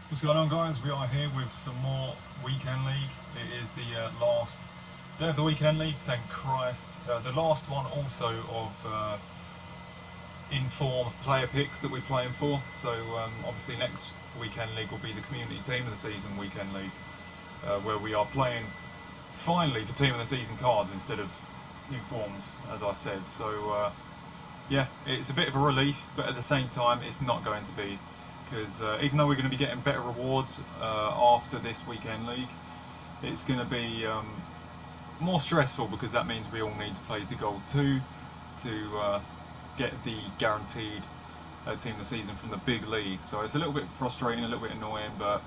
What's going on, guys? We are here with some more Weekend League. It is the last day of the Weekend League, thank Christ. The last one also of in-form player picks that we're playing for. So obviously next Weekend League will be the Community Team of the Season Weekend League, where we are playing finally for Team of the Season cards instead of informs, as I said. So yeah, it's a bit of a relief, but at the same time it's not going to be, because even though we're going to be getting better rewards after this Weekend League, it's going to be more stressful, because that means we all need to play to Gold 2 to get the guaranteed Team of the Season from the big league. So it's a little bit frustrating, a little bit annoying, but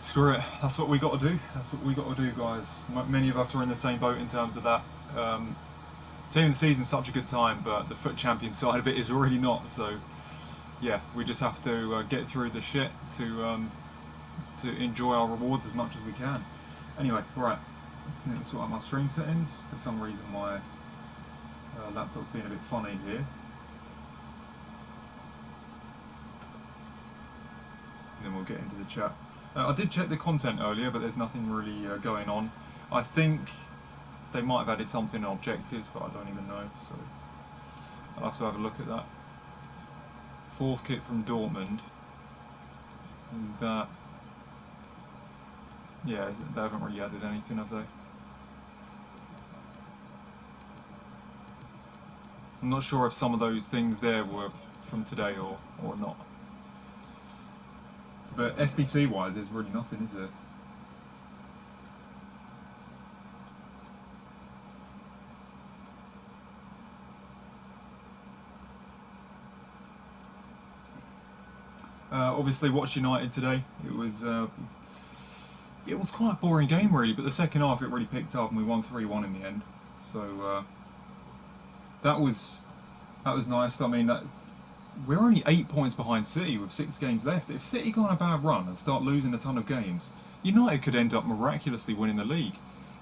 screw it, that's what we got to do. That's what we got to do, guys. Many of us are in the same boat in terms of that. Team of the Season's such a good time, but the FUT Champions side of it is really not. So yeah, we just have to get through the shit to enjoy our rewards as much as we can. Anyway, right, let's need to sort out my stream settings. For some reason my laptop's being a bit funny here. And then we'll get into the chat. I did check the content earlier, but there's nothing really going on. I think they might have added something in objectives, but I don't even know, so I'll have to have a look at that. Fourth kit from Dortmund. Is that... yeah, they haven't really added anything, have they? I'm not sure if some of those things there were from today or not. But SBC wise, there's really nothing, is there? Obviously, watched United today. It was quite a boring game, really. But the second half, it really picked up, and we won 3-1 in the end. So that was nice. I mean, we're only 8 points behind City with 6 games left. If City go on a bad run and start losing a ton of games, United could end up miraculously winning the league.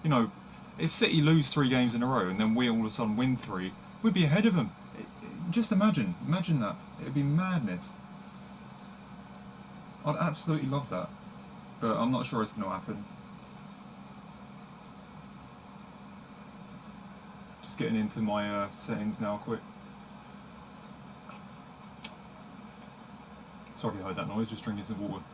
You know, if City lose 3 games in a row and then we all of a sudden win 3, we'd be ahead of them. Just imagine that. It'd be madness. I'd absolutely love that, but I'm not sure it's going to happen. Just getting into my settings now, quick. Sorry if you heard that noise, just drinking some water.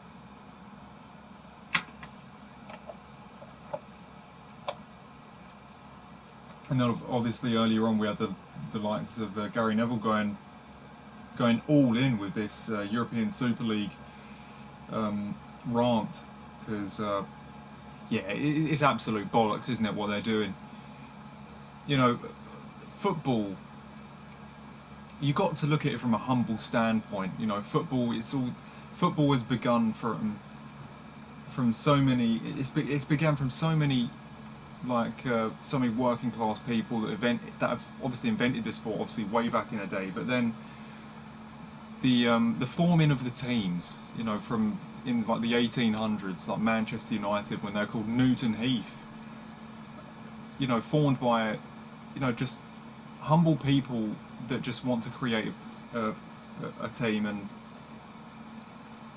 And then obviously earlier on we had the likes of Gary Neville going all in with this European Super League rant, because yeah, it's absolute bollocks, isn't it, what they're doing? You know, football, you got to look at it from a humble standpoint. You know, football has begun from so many. It's began from so many, like so many working class people that have obviously invented the sport, obviously way back in the day. But then the forming of the teams, you know, from in like the 1800s, like Manchester United, when they're called Newton Heath, you know, formed by, you know, just humble people that just want to create a team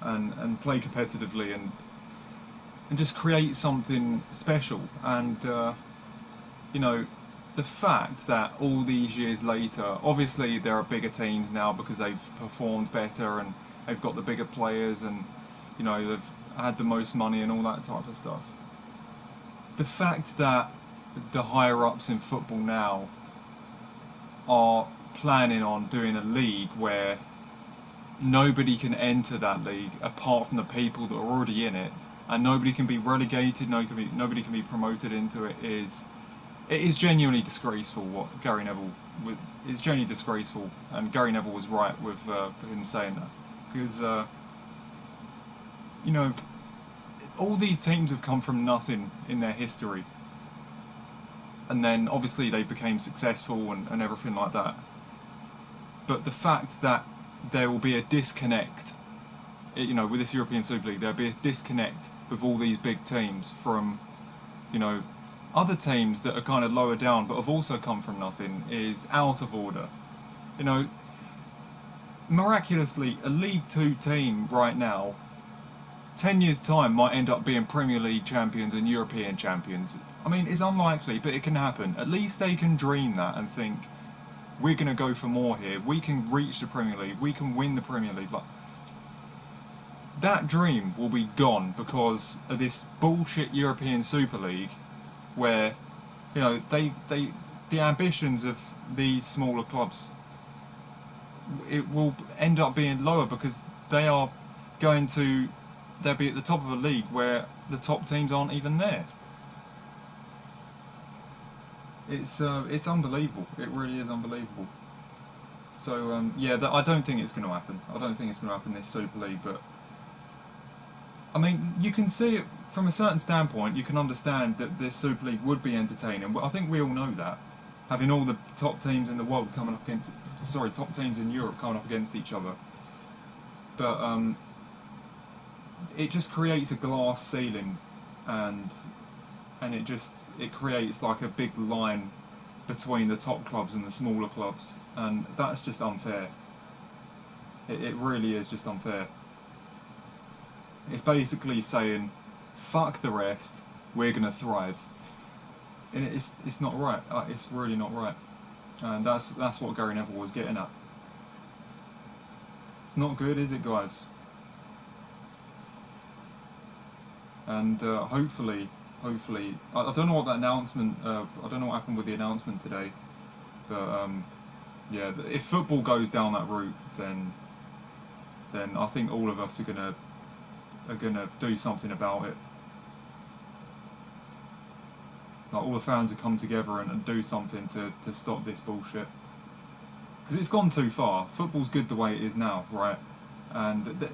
and play competitively and just create something special. And you know, the fact that all these years later, obviously there are bigger teams now because they've performed better and they've got the bigger players and, you know, they've had the most money and all that type of stuff. The fact that the higher ups in football now are planning on doing a league where nobody can enter that league apart from the people that are already in it, and nobody can be relegated, nobody can be promoted into it, is genuinely disgraceful. What Gary Neville is genuinely disgraceful, and Gary Neville was right with him saying that, because you know, all these teams have come from nothing in their history, and then obviously they became successful and everything like that. But the fact that there will be a disconnect, you know, with this European Super League, there'll be a disconnect with all these big teams from, you know, other teams that are kind of lower down but have also come from nothing, is out of order. You know, miraculously, a League 2 team right now 10 years' time might end up being Premier League champions and European champions. I mean, it's unlikely, but it can happen. At least they can dream that and think, we're going to go for more here. We can reach the Premier League. We can win the Premier League. Like, that dream will be gone because of this bullshit European Super League, where, you know, the ambitions of these smaller clubs, it will end up being lower because they are going to, they'll be at the top of a league where the top teams aren't even there. It's unbelievable. It really is unbelievable. So yeah, I don't think it's going to happen. I don't think it's going to happen this Super League. But I mean, you can see it from a certain standpoint. You can understand that this Super League would be entertaining. I think we all know that, having all the top teams in the world coming up against, sorry, top teams in Europe coming up against each other. But it just creates a glass ceiling, and it creates like a big line between the top clubs and the smaller clubs, and that's just unfair. It really is just unfair. It's basically saying, fuck the rest, we're gonna thrive. And it's not right. It's really not right. And that's what Gary Neville was getting at. It's not good, is it, guys? And hopefully, I don't know what that announcement. I don't know what happened with the announcement today, but yeah, if football goes down that route, then I think all of us are gonna do something about it. Like, all the fans will come together and do something to stop this bullshit. Because it's gone too far. Football's good the way it is now, right? And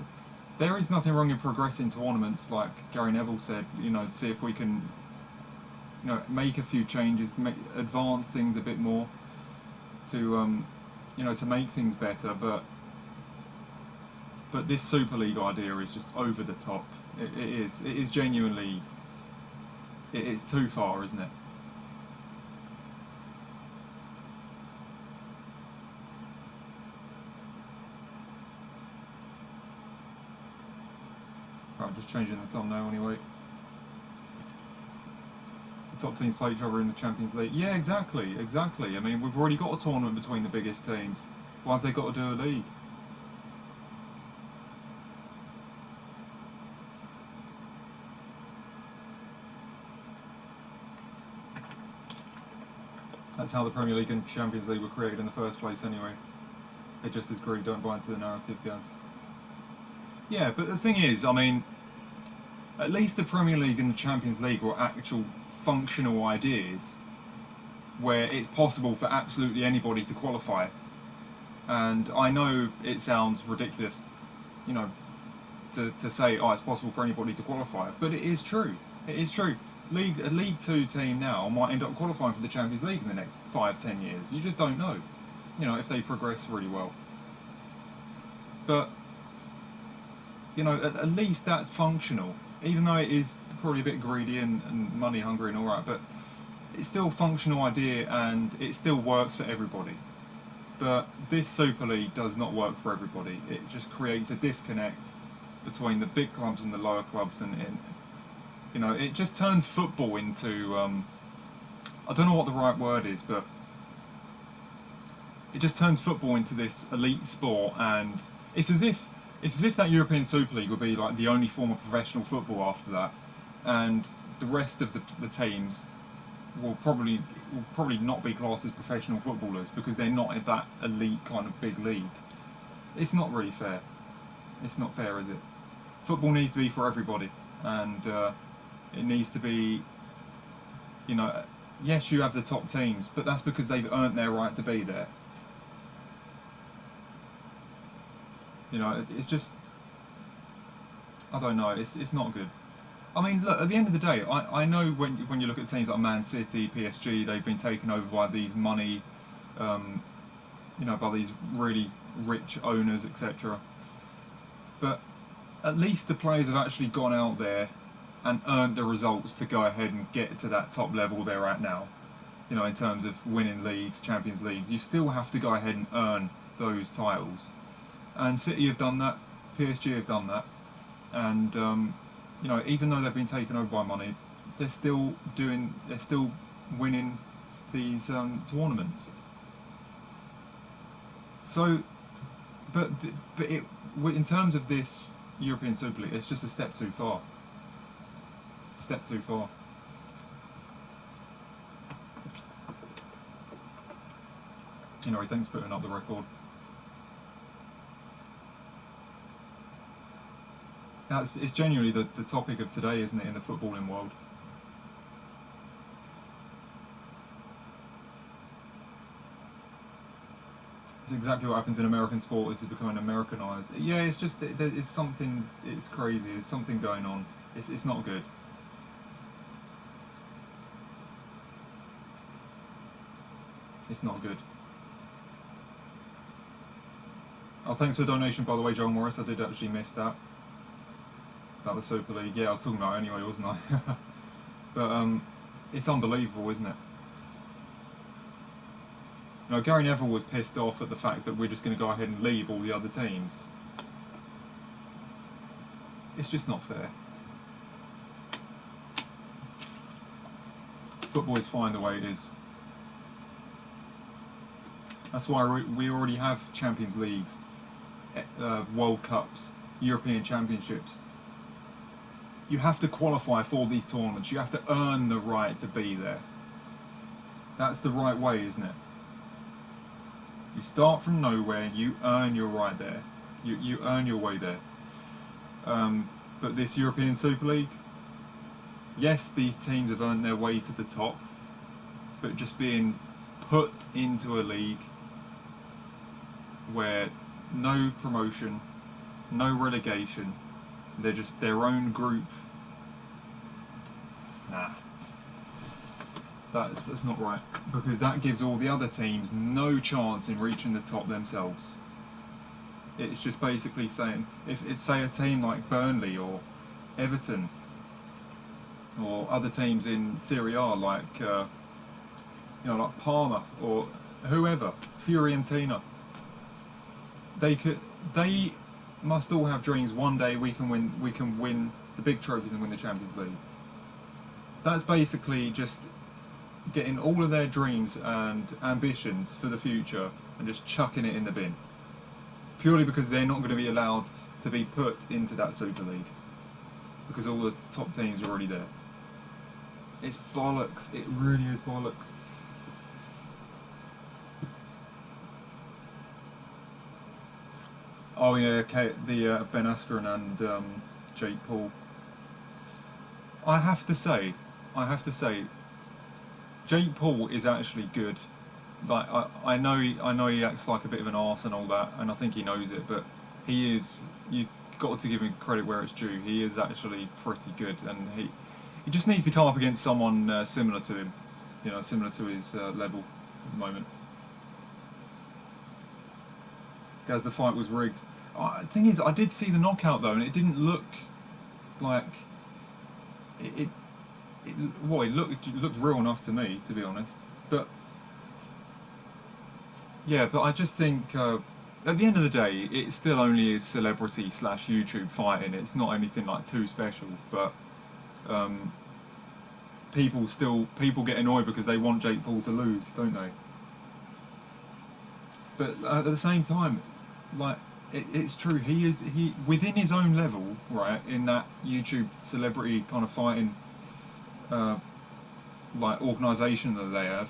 there is nothing wrong in progressing tournaments, like Gary Neville said. You know, see if we can, you know, make a few changes, advance things a bit more to, you know, to make things better. But this Super League idea is just over the top. It is genuinely. It's too far, isn't it? Right, I'm just changing the thumbnail anyway. The top teams play each other in the Champions League. Yeah, exactly. I mean, we've already got a tournament between the biggest teams. Why have they got to do a league? That's how the Premier League and Champions League were created in the first place anyway. They're just as greedy, don't buy into the narrative, guys. Yeah, but the thing is, I mean, at least the Premier League and the Champions League were actual functional ideas where it's possible for absolutely anybody to qualify. And I know it sounds ridiculous, you know, to say, oh, it's possible for anybody to qualify, but it is true. It is true. A League Two team now might end up qualifying for the Champions League in the next 5-10 years. You just don't know, you know, if they progress really well. But, you know, at least that's functional, even though it is probably a bit greedy and money hungry and all that. But it's still a functional idea, and it still works for everybody. But this Super League does not work for everybody. It just creates a disconnect between the big clubs and the lower clubs, and you know, it just turns football into I don't know what the right word is, but it just turns football into this elite sport, and it's as if that European Super League would be like the only form of professional football after that, and the rest of the teams will probably not be classed as professional footballers because they're not in that elite kind of big league. It's not really fair. It's not fair, is it? Football needs to be for everybody, and it needs to be, you know, yes, you have the top teams, but that's because they've earned their right to be there. You know, it's just, I don't know, it's not good. I mean, look, at the end of the day, I know when you look at teams like Man City, PSG, they've been taken over by these money, you know, by these really rich owners, etc. But at least the players have actually gone out there and earned the results to go ahead and get to that top level they're at now. You know, in terms of winning leagues, Champions Leagues, you still have to go ahead and earn those titles. And City have done that, PSG have done that. and you know, even though they've been taken over by money, they're still winning these tournaments. So, but in terms of this European Super League, it's just a step too far. Step too far. You know, thanks for putting up the record. It's genuinely the topic of today, isn't it, in the footballing world? It's exactly what happens in American sport. It's becoming Americanized. Yeah, it's just it's something. It's crazy. There's something going on. It's not good. It's not good. Oh, thanks for the donation, by the way, Joel Morris. I did actually miss that. About the Super League. Yeah, I was talking about it anyway, wasn't I? But it's unbelievable, isn't it? You know, Gary Neville was pissed off at the fact that we're just going to go ahead and leave all the other teams. It's just not fair. Football is fine the way it is. That's why we already have Champions Leagues, World Cups, European Championships. You have to qualify for these tournaments. You have to earn the right to be there. That's the right way, isn't it? You start from nowhere, you earn your right there. You earn your way there. But this European Super League, yes, these teams have earned their way to the top, but just being put into a league where no promotion, no relegation, they're just their own group. Nah, that's not right, because that gives all the other teams no chance in reaching the top themselves. It's just basically saying, if it's, say, a team like Burnley or Everton or other teams in Serie A like you know, like Parma or whoever, Fiorentina, they must all have dreams. One day we can win the big trophies and win the Champions League. That's basically just getting all of their dreams and ambitions for the future and just chucking it in the bin. Purely because they're not going to be allowed to be put into that Super League. Because all the top teams are already there. It's bollocks. It really is bollocks. Oh yeah, okay, the Ben Askren and Jake Paul. I have to say, Jake Paul is actually good. Like I know he acts like a bit of an arse and all that, and I think he knows it. But he is. You've got to give him credit where it's due. He is actually pretty good, and he just needs to come up against someone similar to him. You know, similar to his level at the moment. As the fight was rigged. Thing is, I did see the knockout though, and it didn't look like it. It looked real enough to me, to be honest. But yeah, but I just think at the end of the day, it still only is celebrity slash YouTube fighting. It's not anything like too special. But um, people get annoyed because they want Jake Paul to lose, don't they? But at the same time, like it's true. He within his own level, right? In that YouTube celebrity kind of fighting uh, like organisation that they have,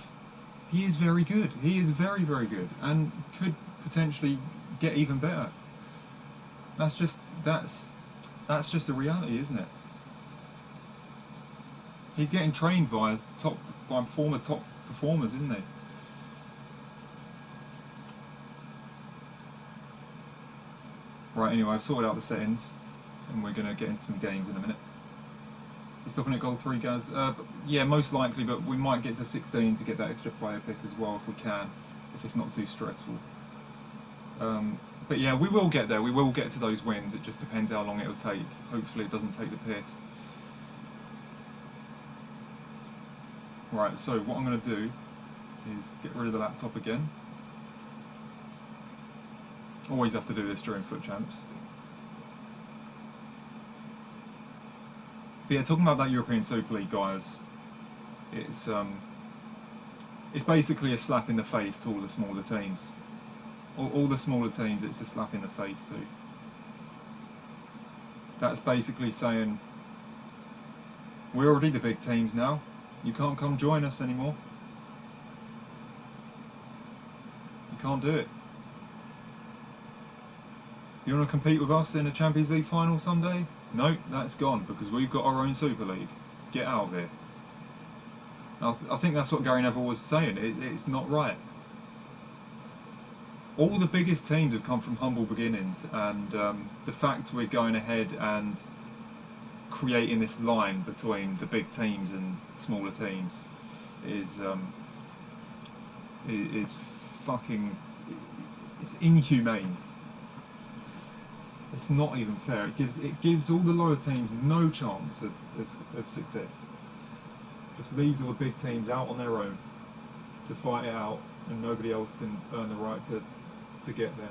he is very good. He is very, very good, and could potentially get even better. That's just that's just the reality, isn't it? He's getting trained by former top performers, isn't he? Right. Anyway, I've sorted out the settings, and we're gonna get into some games in a minute. You're stopping at goal 3, guys? Yeah, most likely, but we might get to 16 to get that extra player pick as well if we can, if it's not too stressful. But yeah, we will get there. We will get to those wins. It just depends how long it'll take. Hopefully it doesn't take the piss. Right, so what I'm going to do is get rid of the laptop again. Always have to do this during FUT Champs. But yeah, talking about that European Super League, guys, it's basically a slap in the face to all the smaller teams. All the smaller teams, it's a slap in the face to. That's basically saying, we're already the big teams now. You can't come join us anymore. You can't do it. You want to compete with us in a Champions League final someday? No, that's gone because we've got our own Super League. Get out of here. I think that's what Gary Neville was saying. It's not right. All the biggest teams have come from humble beginnings, and the fact we're going ahead and creating this line between the big teams and smaller teams is fucking, it's inhumane. It's not even fair. It gives all the lower teams no chance of success. Just leaves all the big teams out on their own to fight it out, and nobody else can earn the right to get there.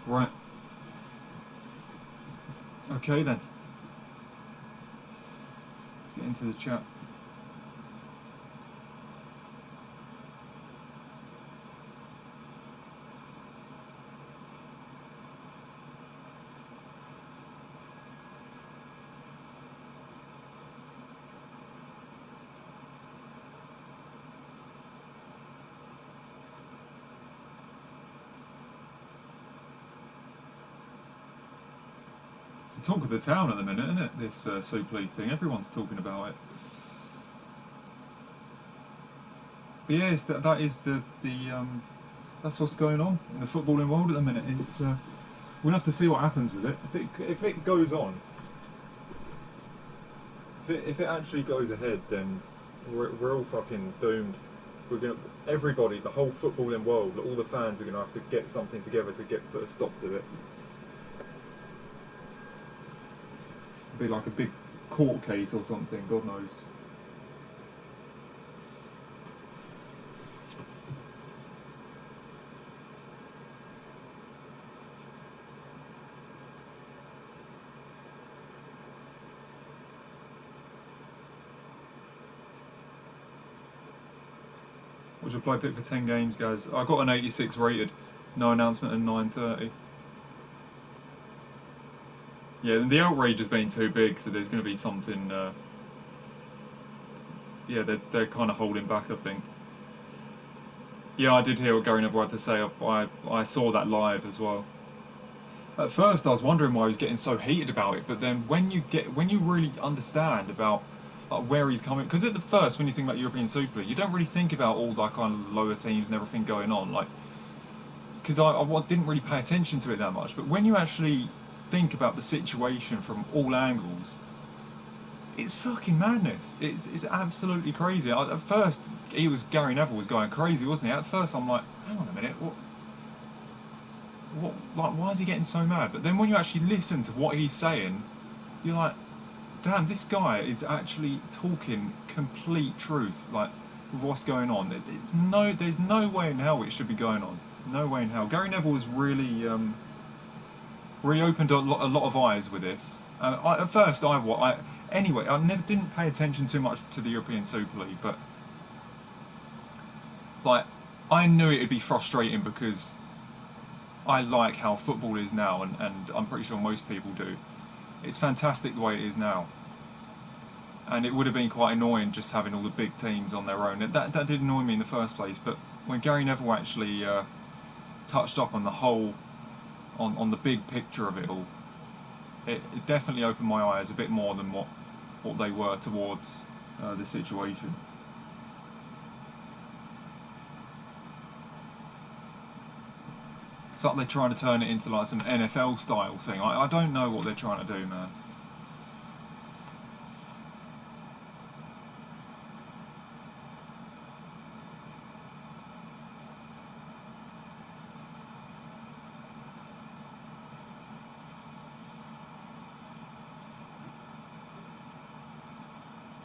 Right. Okay then. Let's get into the chat. It's the talk of the town at the minute, isn't it? This Super League thing. Everyone's talking about it. But yeah, that is the that's what's going on in the footballing world at the minute. It's we'll have to see what happens with it. If it goes on, if it actually goes ahead, then we're all fucking doomed. We're gonna everybody, the whole footballing world, all the fans are gonna have to get something together to put a stop to it. Be like a big court case or something, God knows. What's your play pick for 10 games, guys? I got an 86 rated, no announcement at 9:30. Yeah, the outrage has been too big, so there's going to be something. Yeah, they're kind of holding back, I think. Yeah, I did hear what Gary Neville had to say. I saw that live as well. At first, I was wondering why he was getting so heated about it, but then when you really understand about like where he's coming, because at the first, when you think about European Super League, you don't really think about all that kind of lower teams and everything going on, like because I didn't really pay attention to it that much. But when you actually think about the situation from all angles, it's fucking madness. It's absolutely crazy. At first, Gary Neville was going crazy, wasn't he? At first, I'm like, hang on a minute, like, why is he getting so mad? But then when you actually listen to what he's saying, you're like, damn, this guy is actually talking complete truth, like, with what's going on. There's no way in hell it should be going on. No way in hell. Gary Neville has really, really opened a lot of eyes with this. At first, anyway, I never didn't pay attention too much to the European Super League, but like, I knew it'd be frustrating because I like how football is now, and I'm pretty sure most people do. It's fantastic the way it is now. And it would have been quite annoying just having all the big teams on their own. That did annoy me in the first place, but when Gary Neville actually touched up on the whole, on the big picture of it all, it definitely opened my eyes a bit more than what they were towards the situation. It's like they're trying to turn it into like some NFL style thing. I don't know what they're trying to do, man.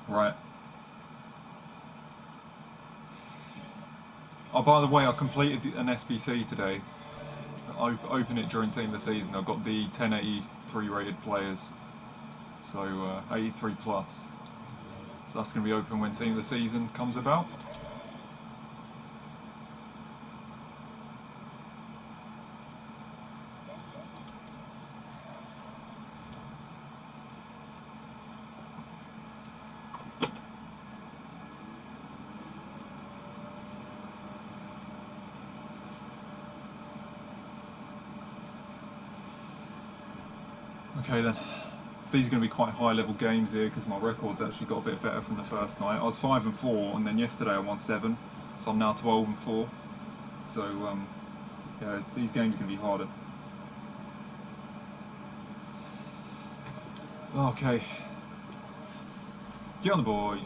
Right. Oh, by the way, I completed an SBC today. I opened it during Team of the Season. I got the 1083 rated players, so 83 plus. So that's going to be open when Team of the Season comes about. Okay then, these are going to be quite high level games here because my record's actually got a bit better from the first night. I was 5 and 4 and then yesterday I won 7, so I'm now 12 and 4. So yeah, these games are going to be harder. Okay, get on the boys.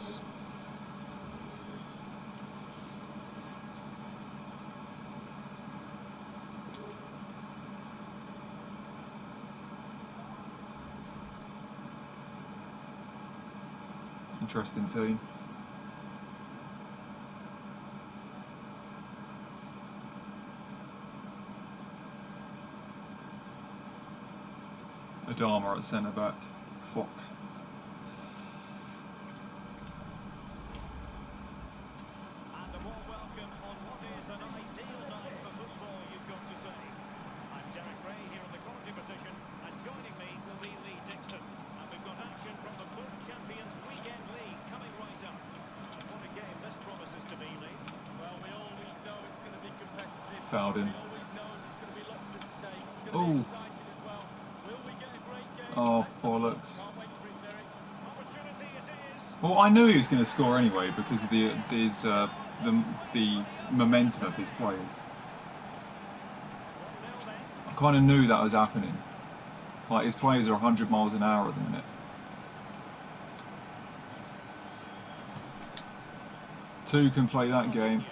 Interesting team. Adama at centre back. Fuck. And a warm welcome on what is an ideal night for football, you've got to say. I'm Derek Ray here in the commentary position, and joining me will be Lee Dixon. And we've got action from the FUT Champions Weekend League coming right up. And what a game this promises to be, Lee. Well, we always know it's going to be competitive. Fouled him. We always know there's going to be lots at stake. It's going to be exciting as well. Will we get a great game? Oh, bollocks. Can't wait for it, Derek. Opportunity it is. Well, I knew he was going to score anyway because of the momentum of his players. I kind of knew that was happening. Like, his players are 100 miles an hour at the minute. Two can play that game.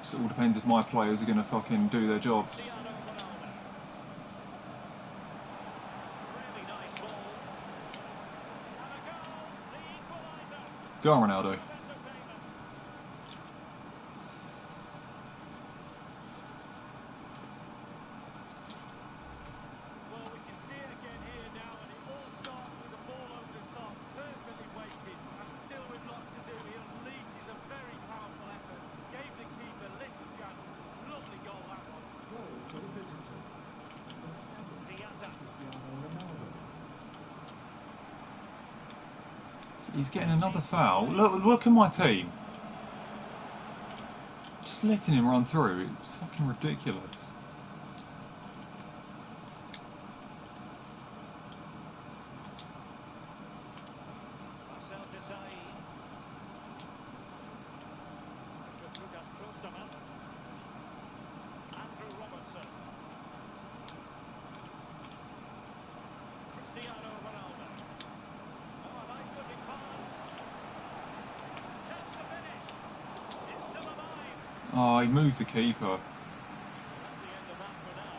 So it all depends if my players are going to fucking do their jobs. Go on, Ronaldo. Well, we can see it again here now, and it all starts with the ball over the top, perfectly weighted, and still with lots to do. He unleashes a very powerful effort, gave the keeper little chance. Lovely goal that was. Goal for the visitors. The 7th Cristiano Ronaldo. He's getting another foul. Look at my team. Just letting him run through. It's fucking ridiculous. Cristiano Ronaldo. Oh, a nice looking pass. Chance to finish. It's still alive. Oh, he moved the keeper. That's the end of that for now.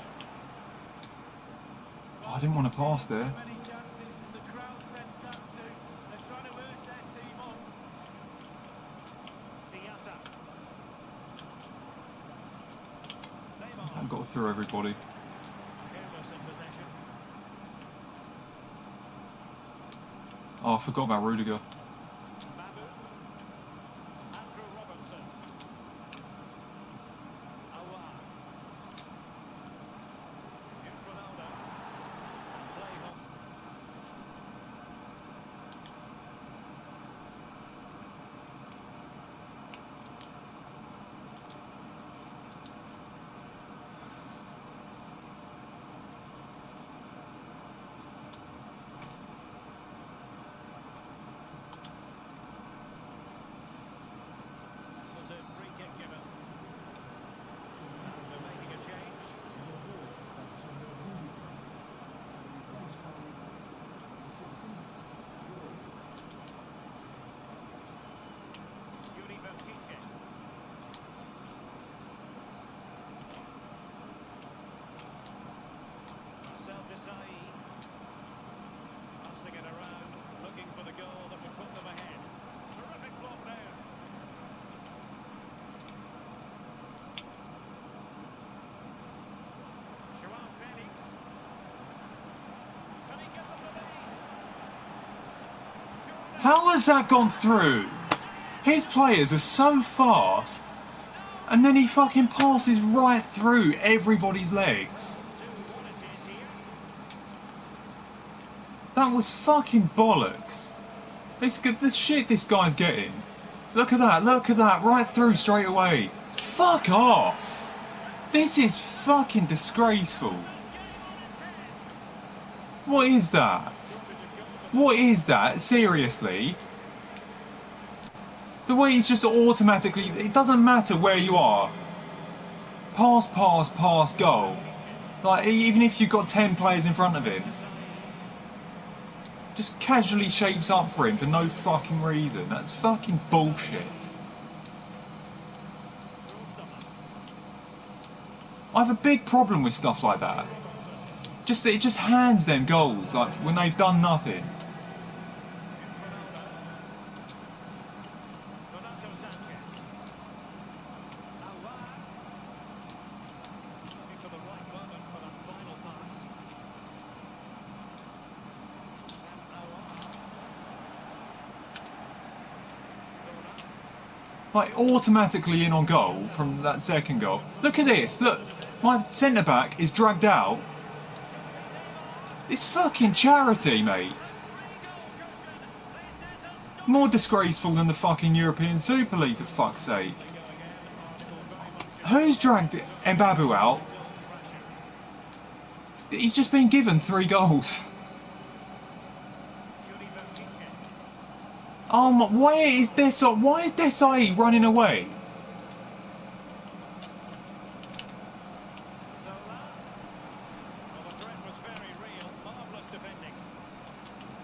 Oh, I didn't want to pass there. Many chances, and the crowd sense that too. They're trying to urge their team on. Diatta. I got through everybody. Careless in possession. Oh, I forgot about Rudiger. Babu. Andrew Robertson. Aouar. Here's Ronaldo. And play home. How has that gone through? His players are so fast, and then he fucking passes right through everybody's legs. That was fucking bollocks. The shit this guy's getting. Look at that, right through straight away. Fuck off! This is fucking disgraceful. What is that? What is that? Seriously? The way he's just automatically, it doesn't matter where you are. Pass, pass, pass, goal. Like, even if you've got 10 players in front of him. Just casually shapes up for him for no fucking reason. That's fucking bullshit. I have a big problem with stuff like that. It just hands them goals, like when they've done nothing. Like automatically in on goal from that second goal. Look at this, look, my centre back is dragged out. It's fucking charity, mate. More disgraceful than the fucking European Super League, for fuck's sake. Who's dragged Mbabu out? He's just been given 3 goals. Where is Desai? Why is Desai running away?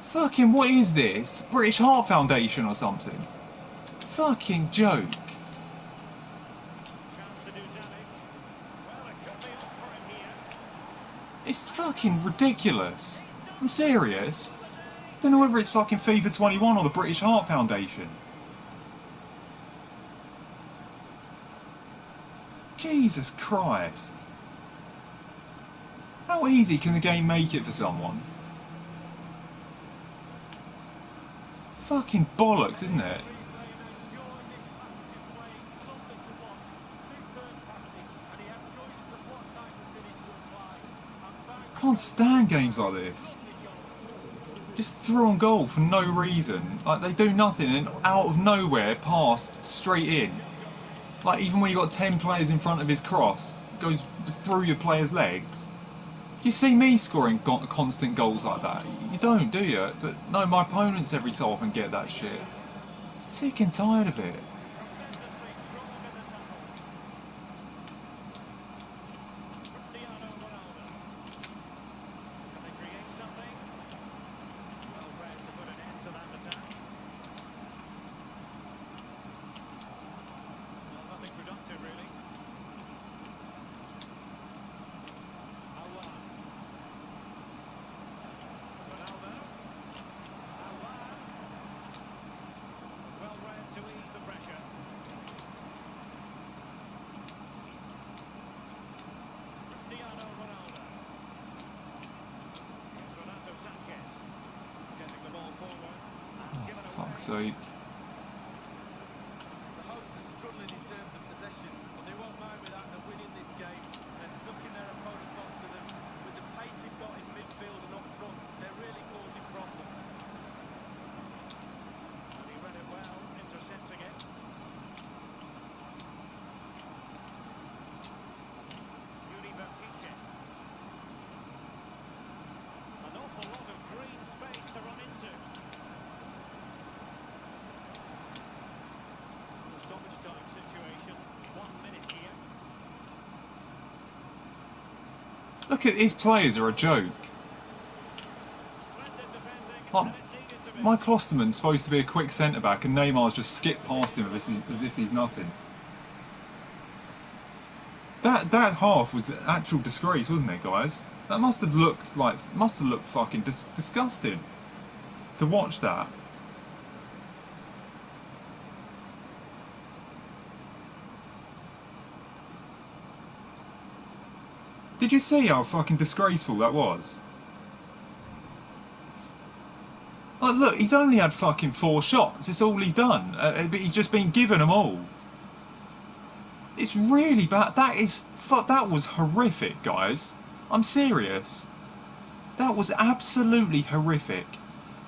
Fucking what is this? British Heart Foundation or something? Fucking joke. It's fucking ridiculous. I'm serious. Don't know whether it's fucking FIFA 21 or the British Heart Foundation. Jesus Christ. How easy can the game make it for someone? Fucking bollocks, isn't it? I can't stand games like this. Just through on goal for no reason. Like they do nothing and out of nowhere pass straight in. Like even when you've got 10 players in front of his cross, it goes through your player's legs. You see me scoring constant goals like that? You don't, do you? But no, my opponents every so often get that shit. Sick and tired of it. Fuck's sake. The hosts are struggling in terms of possession, but they won't mind without them winning this game. They're sucking their opponents onto them. With the pace they've got in midfield and up front, they're really causing problems. And he read it well, intercepting it. An awful lot of green space to run into. Stoppage time situation, 1 minute here. Look at his players are a joke. Splendid defending, Like, and it needed to be. my Klosterman's supposed to be a quick centre back and Neymar's just skipped past him as if he's nothing. That half was an actual disgrace, wasn't it, guys? That must have looked fucking disgusting to watch that. Did you see how fucking disgraceful that was? Like, look, he's only had fucking 4 shots. It's all he's done. But he's just been given them all. It's really bad. That was horrific, guys. I'm serious. That was absolutely horrific.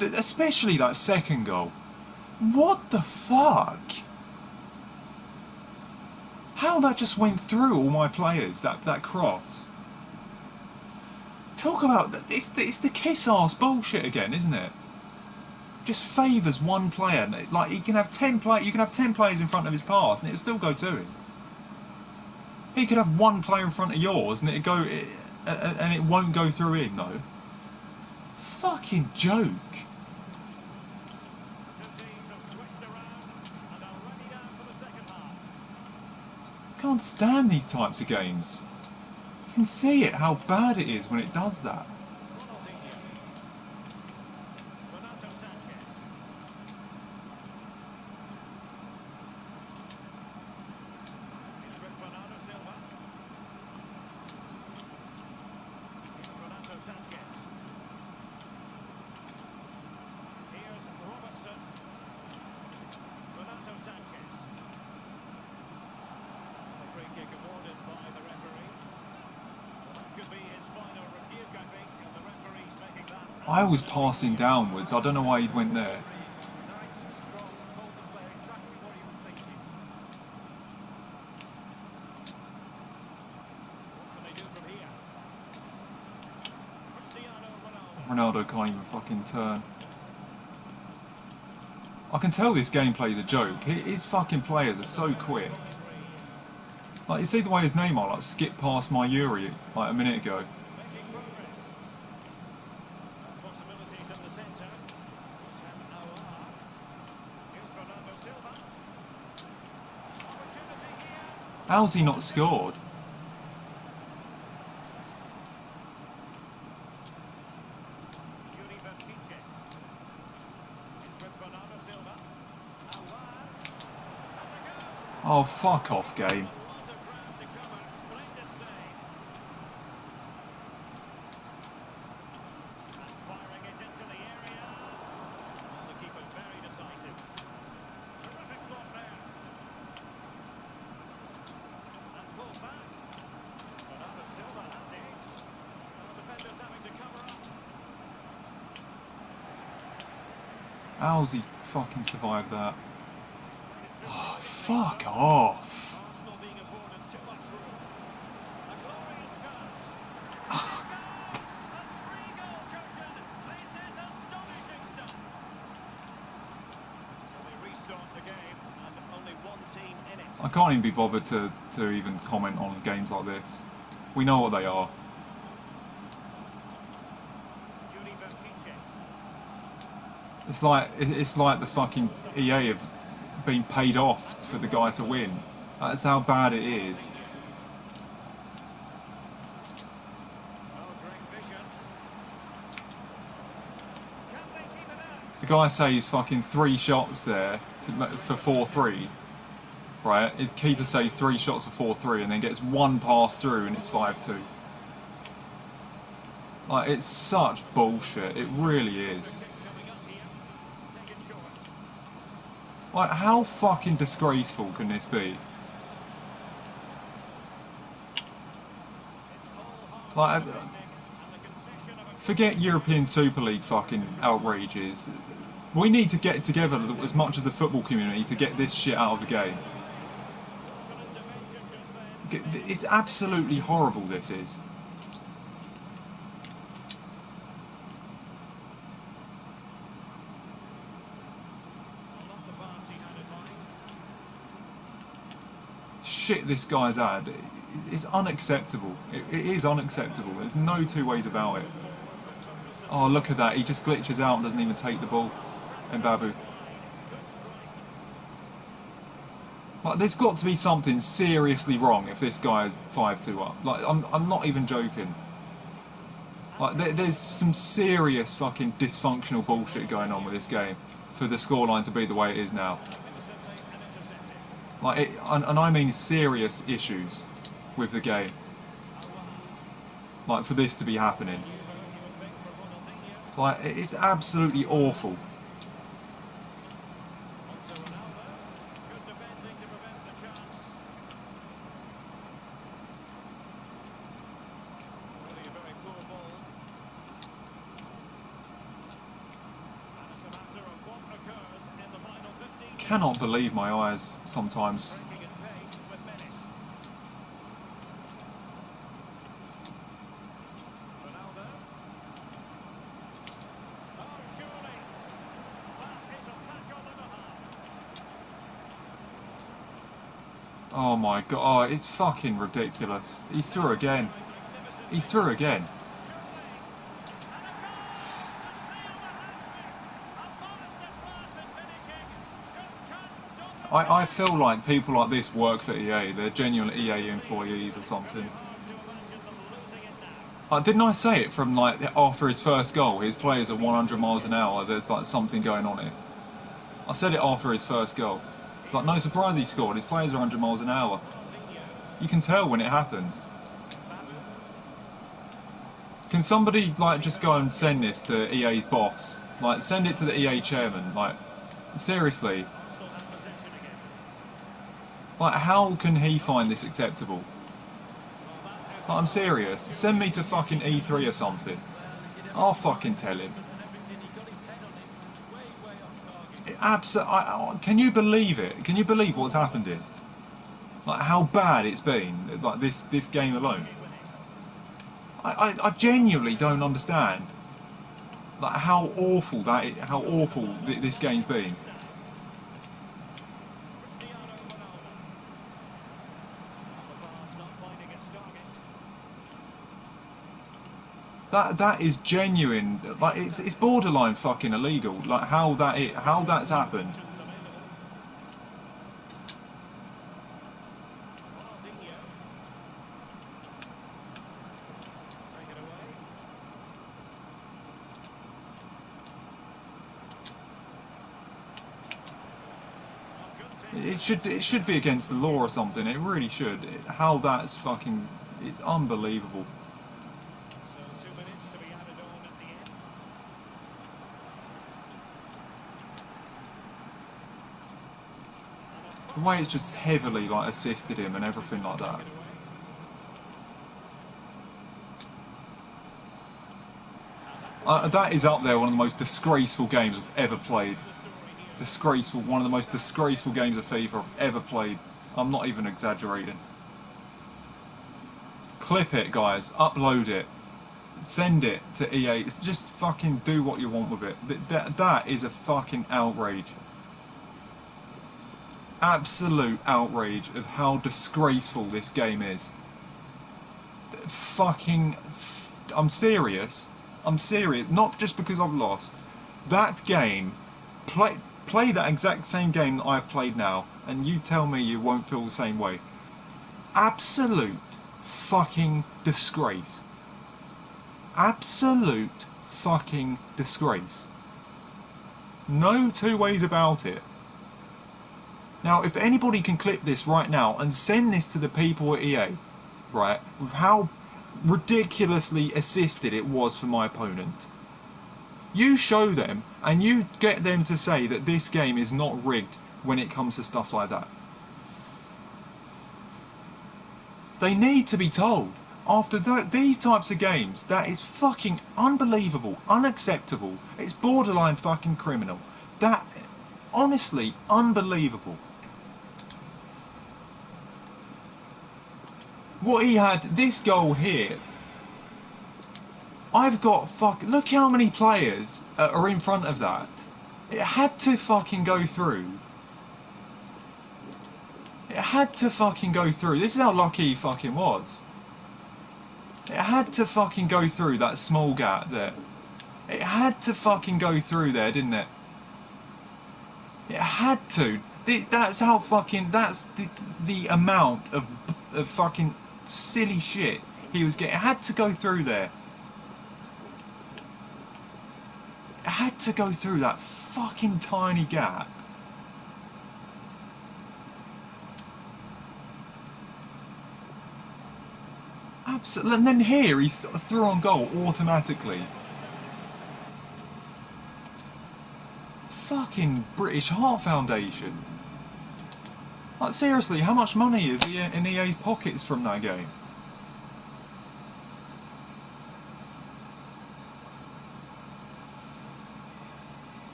Especially that second goal. What the fuck? How that just went through all my players, that cross. Talk about... It's the kiss-ass bullshit again, isn't it? Just favours one player. Like, you can have 10 players in front of his pass and it'll still go to him. He could have one player in front of yours and and it won't go through him though. Fucking joke. Can't stand these types of games. You can see it, how bad it is when it does that. I was passing downwards. I don't know why he went there. Ronaldo can't even fucking turn. I can tell this gameplay is a joke. His fucking players are so quick. Like, you see the way his name I like skipped past my Yuri like a minute ago. How's he not scored? Oh, fuck off, game. How's he fucking survived that? Oh, fuck off. I can't even be bothered to even comment on games like this. We know what they are. It's like the fucking EA have been paid off for the guy to win. That's how bad it is. The guy saves fucking 3 shots there for 4-3, right? His keeper saves 3 shots for 4-3 and then gets 1 pass through and it's 5-2. Like, it's such bullshit. It really is. Like, how fucking disgraceful can this be? Like, forget European Super League fucking outrages. We need to get together as much as the football community to get this shit out of the game. It's absolutely horrible, this is. Shit this guy's had is unacceptable. It is unacceptable. There's no 2 ways about it. Oh, look at that. He just glitches out and doesn't even take the ball. Mbabu. Like, there's got to be something seriously wrong if this guy is 5-2 up. Like, I'm not even joking. Like, there's some serious fucking dysfunctional bullshit going on with this game for the scoreline to be the way it is now. Like, and I mean serious issues with the game. Like, for this to be happening. Like, it's absolutely awful. cannot believe my eyes sometimes. Breaking at pace with menace. Ronaldo. Oh, surely. That is a tackle and a half. Oh my god, oh, it's fucking ridiculous. He's through again. He's through again. I feel like people like this work for EA. They're genuine EA employees or something. Didn't I say it from like after his first goal? His players are 100 miles an hour. There's like something going on here. I said it after his first goal. Like no surprise he scored. His players are 100 miles an hour. You can tell when it happens. Can somebody like just go and send this to EA's boss? Like send it to the EA chairman. Like seriously. Like how can he find this acceptable? Like, I'm serious. Send me to fucking E3 or something. I'll fucking tell him. Can you believe it? Can you believe what's happened here? Like how bad it's been. Like this game alone. I genuinely don't understand. Like how awful this game's been. That is genuine. Like it's borderline fucking illegal. Like how that's happened. It should be against the law or something. It really should. How that's fucking, it's unbelievable. So 2 minutes to be added on at the end. The way it's just heavily like assisted him and everything like that. That is up there, one of the most disgraceful games I've ever played. Disgraceful, one of the most disgraceful games of FIFA I've ever played. I'm not even exaggerating. Clip it, guys. Upload it. Send it to EA. Just fucking do what you want with it. That is a fucking outrage. Absolute outrage of how disgraceful this game is. Fucking... I'm serious. I'm serious. Not just because I've lost. That game... Play that exact same game that I've played now, and you tell me you won't feel the same way. Absolute fucking disgrace. Absolute fucking disgrace. No two ways about it. Now, if anybody can clip this right now and send this to the people at EA, right, with how ridiculously assisted it was for my opponent, you show them and you get them to say that this game is not rigged when it comes to stuff like that. They need to be told. After these types of games, that is fucking unbelievable, unacceptable. It's borderline fucking criminal. That, honestly, unbelievable. What he had, this goal here, I've got look how many players are in front of that. It had to fucking go through. It had to fucking go through. This is how lucky he fucking was. It had to fucking go through that small gap there. It had to fucking go through there, didn't it? It had to. That's how fucking, that's the amount of fucking silly shit he was getting. It had to go through there. It had to go through that fucking tiny gap. Absolutely. And then here he's through on goal automatically. Fucking British Heart Foundation. Like seriously, how much money is in EA's pockets from that game?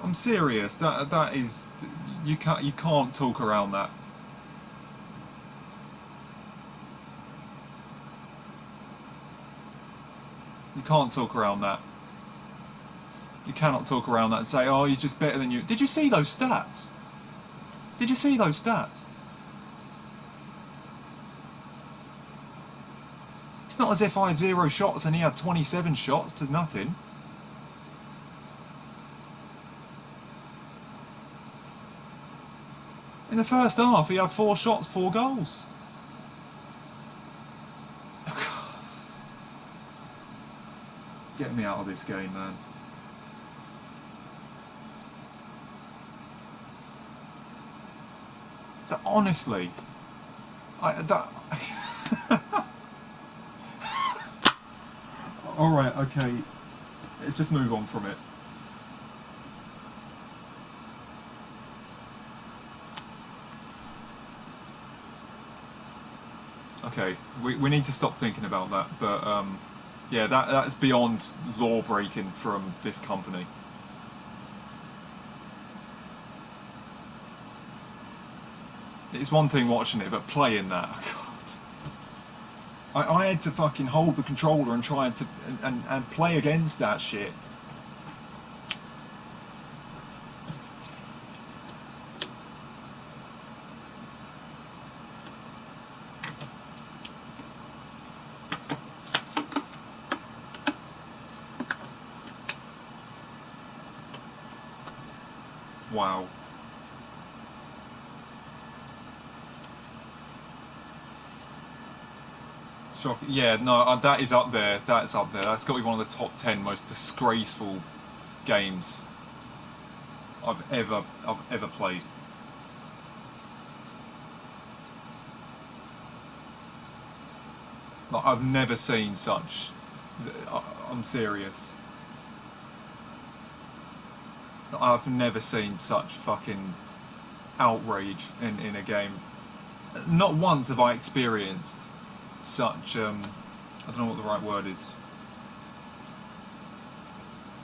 I'm serious. That is, you can't talk around that. You can't talk around that. You cannot talk around that and say, oh, he's just better than you. Did you see those stats? Did you see those stats? It's not as if I had 0 shots and he had 27 shots to nothing. In the first half, he had 4 shots, 4 goals. Get me out of this game, man. Honestly, all right, okay. Let's just move on from it. Okay, we need to stop thinking about that. But yeah, that's beyond law breaking from this company. It's one thing watching it, but playing that, God. I had to fucking hold the controller and try to and play against that shit. Wow. Shocking. Yeah, no, that is up there. That's up there. That's got to be one of the top 10 most disgraceful games I've ever played. Like, I've never seen such. I'm serious. I've never seen such fucking outrage in a game. Not once have I experienced such. I don't know what the right word is.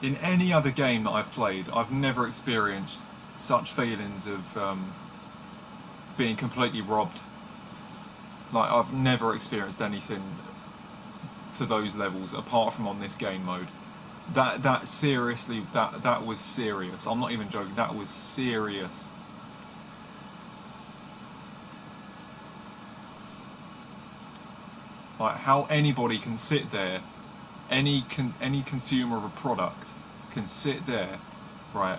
In any other game that I've played, I've never experienced such feelings of being completely robbed. Like, I've never experienced anything to those levels apart from on this game mode. That seriously, that was serious. I'm not even joking. That was serious. Like, how anybody can sit there, any consumer of a product can sit there, right,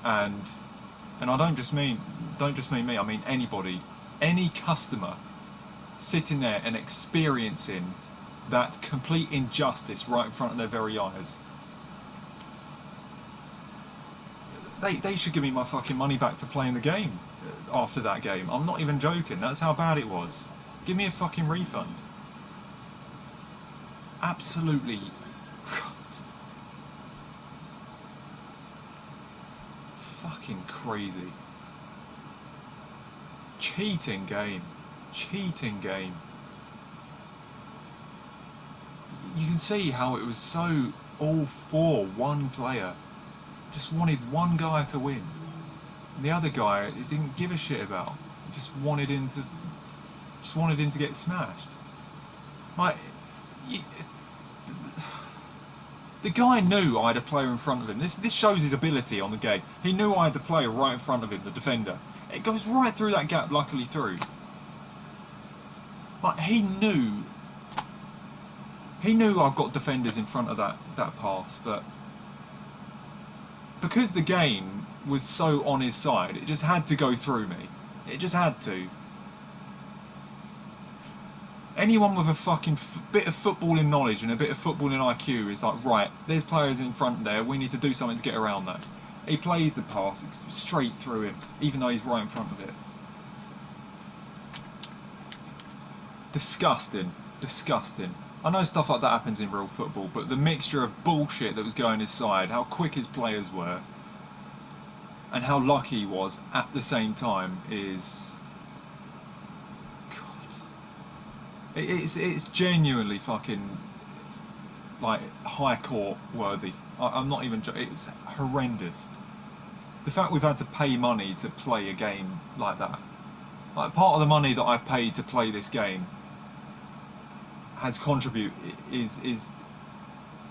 and I don't just mean me. I mean anybody, any customer, sitting there and experiencing that complete injustice right in front of their very eyes. They should give me my fucking money back for playing the game after that game. I'm not even joking. That's how bad it was. Give me a fucking refund. Absolutely. Fucking crazy. Cheating game. Cheating game. You can see how it was so all for one player. Just wanted one guy to win. And the other guy, he didn't give a shit about. He just wanted him to get smashed. Like, the guy knew I had a player in front of him. This shows his ability on the game. He knew I had the player right in front of him, the defender. It goes right through that gap, luckily through. Like, he knew I've got defenders in front of that pass, but because the game was so on his side, it just had to go through me. It just had to. Anyone with a fucking bit of footballing knowledge and a bit of footballing IQ is like, right, there's players in front there, we need to do something to get around that. He plays the pass straight through him, even though he's right in front of it. Disgusting. Disgusting. I know stuff like that happens in real football, but the mixture of bullshit that was going his side, how quick his players were, and how lucky he was at the same time is... God. It's genuinely fucking, like, high court worthy. I'm not even joking. It's horrendous. the fact we've had to pay money to play a game like that, like part of the money that I've paid to play this game has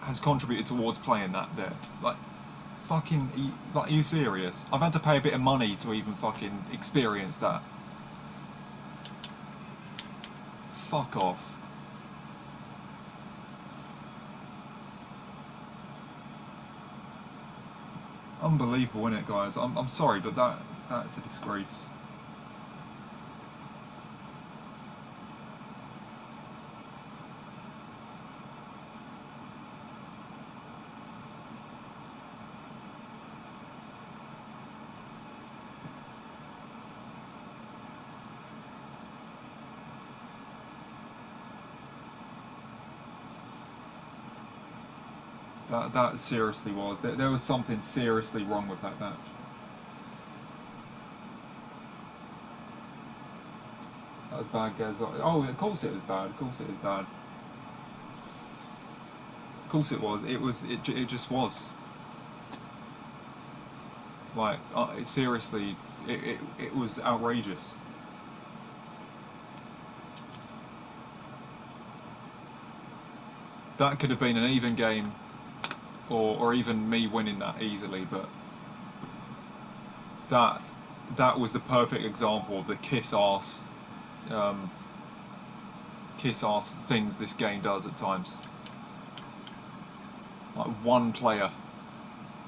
has contributed towards playing that there. Like, fucking, like, are you serious? I've had to pay a bit of money to even fucking experience that. Fuck off. Unbelievable, isn't it, guys? I'm sorry, but that's a disgrace. That seriously was. There was something seriously wrong with that match. That was bad, guys. Oh, of course it was bad. Of course it was bad. Of course it was. It just was. Like, seriously, it was outrageous. That could have been an even game, or even me winning that easily, but that was the perfect example of the kiss ass things this game does at times. Like, one player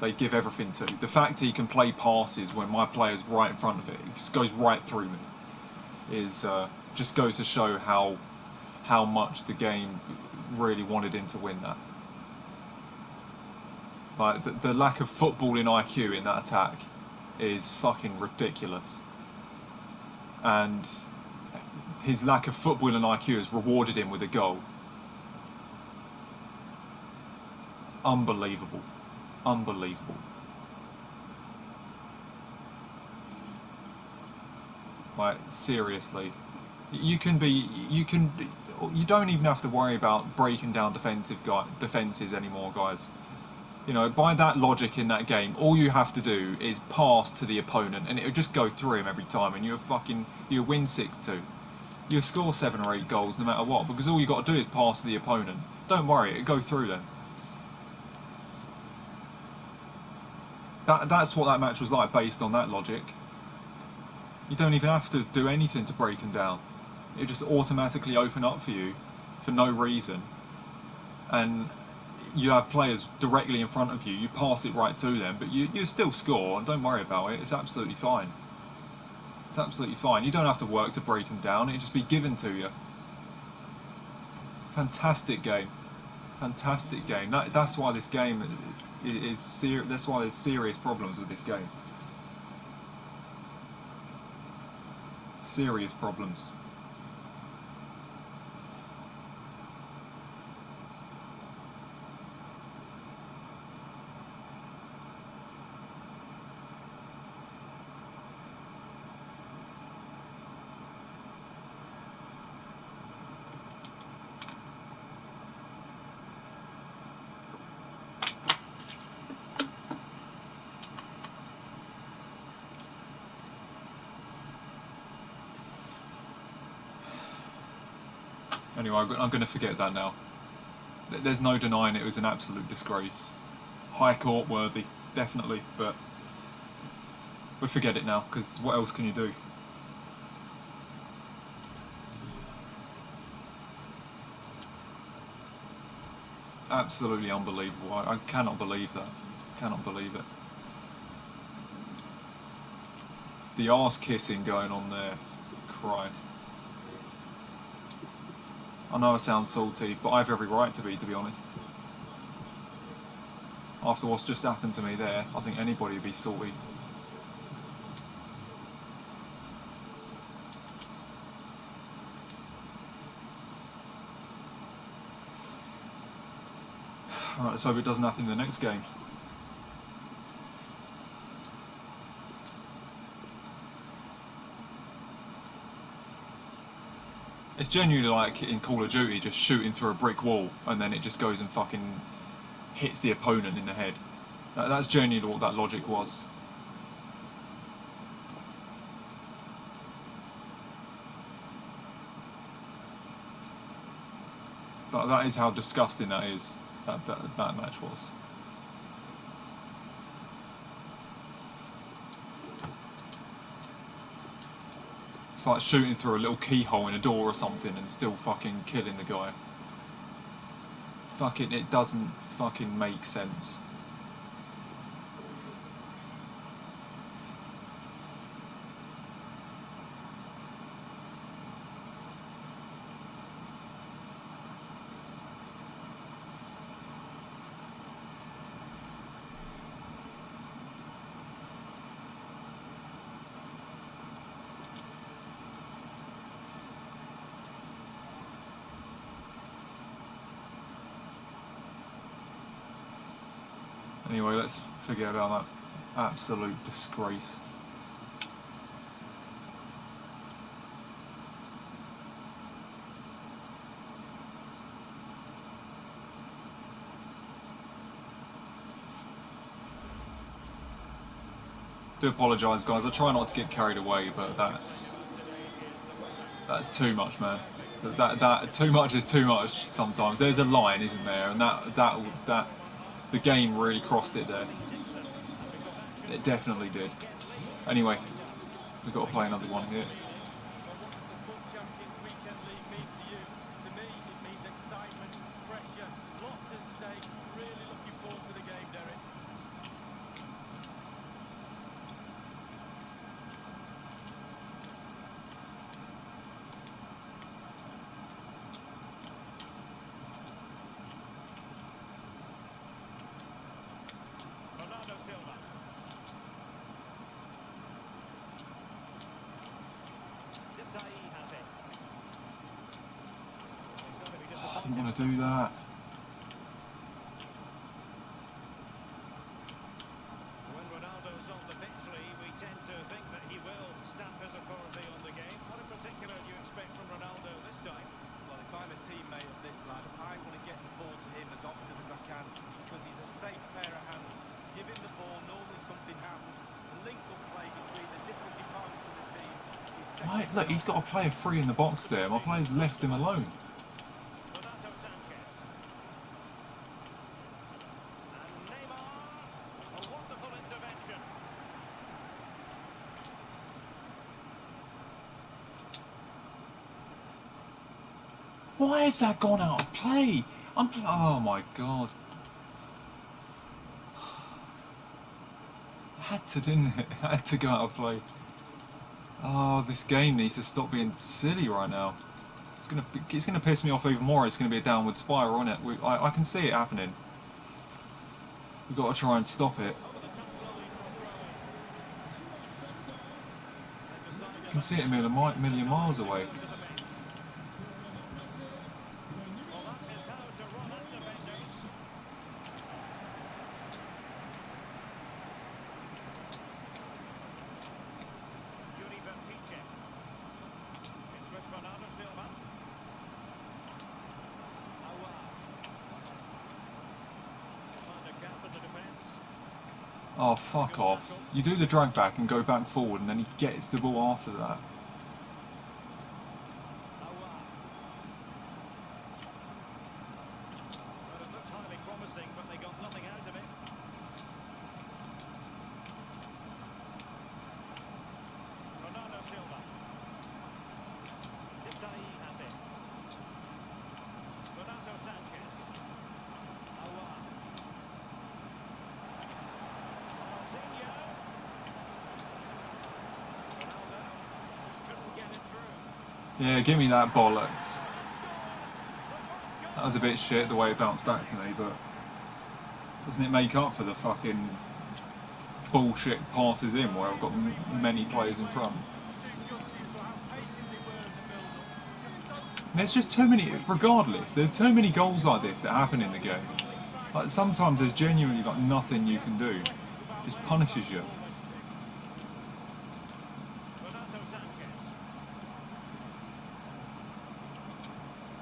they give everything to. The fact he can play passes when my player's right in front of it just goes right through me, is just goes to show how much the game really wanted him to win that. Like, the lack of footballing IQ in that attack is fucking ridiculous. And his lack of footballing IQ has rewarded him with a goal. Unbelievable. Unbelievable. Like, seriously. You don't even have to worry about breaking down defences anymore, guys. You know, by that logic in that game, all you have to do is pass to the opponent, and it'll just go through him every time, and you win 6-2. You score 7 or 8 goals no matter what, because all you got to do is pass to the opponent. Don't worry, it'll go through them. That's what that match was like based on that logic. You don't even have to do anything to break them down. It just automatically open up for you for no reason, and you have players directly in front of you. You pass it right to them, but you still score, and don't worry about it. It's absolutely fine. It's absolutely fine. You don't have to work to break them down. It'll just be given to you. Fantastic game. Fantastic game. That's why this game is serious. That's why there's serious problems with this game. Serious problems. Anyway, I'm going to forget that now. There's no denying it was an absolute disgrace. High court worthy, definitely, but we'll forget it now, because what else can you do? Absolutely unbelievable. I cannot believe that. Cannot believe it. The arse kissing going on there. Christ. I know I sound salty, but I have every right to be honest. After what's just happened to me there, I think anybody would be salty. Right, let's hope it doesn't happen in the next game. It's genuinely like in Call of Duty, just shooting through a brick wall and then it just goes and fucking hits the opponent in the head. That's genuinely what that logic was. But that is how disgusting that is. That match was. It's like shooting through a little keyhole in a door or something and still fucking killing the guy. Fucking, it doesn't fucking make sense. Anyway, let's forget about that absolute disgrace. Do apologise, guys. I try not to get carried away, but that's too much, man. That too much is too much. Sometimes there's a line, isn't there? And that the game really crossed it there. It definitely did. Anyway, we've got to play another one here. Well, what does the FUT Champions Weekend League mean to you? To me, it means excitement, pressure, lots at stake. Really looking forward to the game, Derek. Bernardo Silva. Desai has it. He's going to be I didn't want to disappointed. do that. When Ronaldo's on the pitch, Lee, we tend to think that he will stamp his authority on the game. What in particular do you expect from Ronaldo this time? Well, if I'm a teammate of this lad, I want to get the ball to him as often as I can because he's a safe pair of hands. Give him the ball, normally something happens. The link-up play between the different departments of the team is second Right, to look, he's got a player free in the box there. My player's left him alone. Renato Sanchez. And Neymar. A wonderful intervention. Why has that gone out of play? Oh my god. Had to, didn't it? Had to go out of play. Oh, this game needs to stop being silly right now. It's gonna piss me off even more. It's gonna be a downward spiral, isn't it? I can see it happening. We've got to try and stop it. Over the touchline for throwing. I can see it a million miles away. To the bench. Well, that is how to run at defenders. Yuri Vertice. It's with Bernardo Silva. Awa. Find a gap in the defence. Oh, fuck off. You do the drag back and go back forward, and then he gets the ball after that. Awa. Well, it looks highly promising, but they got nothing out of it. Bernardo Silva. Desai has it. Renato Sanchez. Awa. RONALDINHO. Ronaldo. Couldn't get it through. Yeah, give me that bollocks. Scored. That was a bit shit the way it bounced back to me, but doesn't it make up for the fucking bullshit passes in where I've got many players in front? And there's just too many, regardless, there's too many goals like this that happen in the game. Like sometimes there's genuinely like nothing you can do. It just punishes you. Renato Sanchez.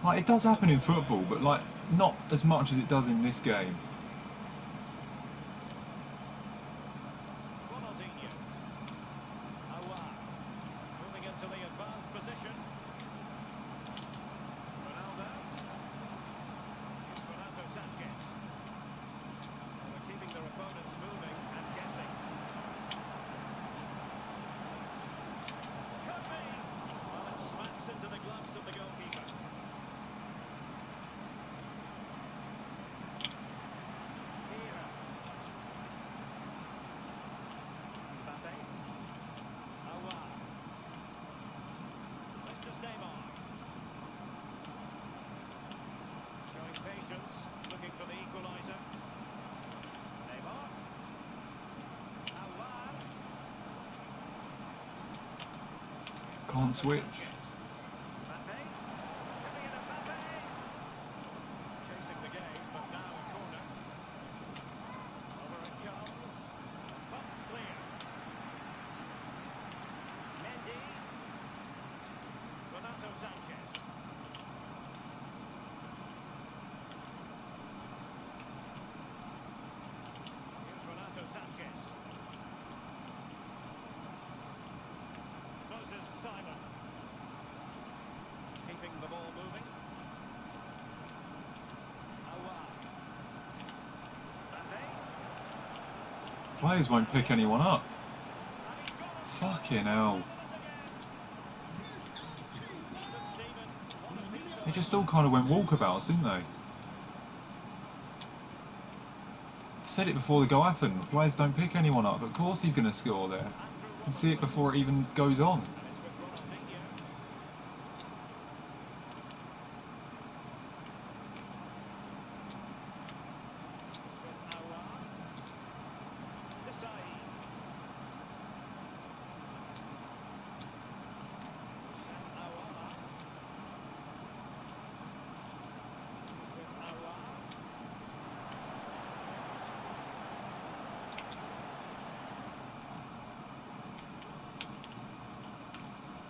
Like it does happen in football, but like not as much as it does in this game. Ronaldinho. Awa. Moving into the advanced position. Ronaldo. Can't switch. Mbappe. Giving it a Mbappe. Chasing the game, but now a corner. Over it comes. Bumps clear. Mendy. Renato Sanchez. Here's Renato Sanchez. Moses Simon. Keeping the ball moving. Awar. Mbappe. Players won't pick anyone up. And he's got it. Fucking hell. They just all kind of went walkabouts, didn't they? I said it before the goal happened. Players don't pick anyone up. Of course he's going to score there. You can see it before it even goes on. And it's with Ronaldinho. With Awar. Desai. Hussein Awar. With Awar.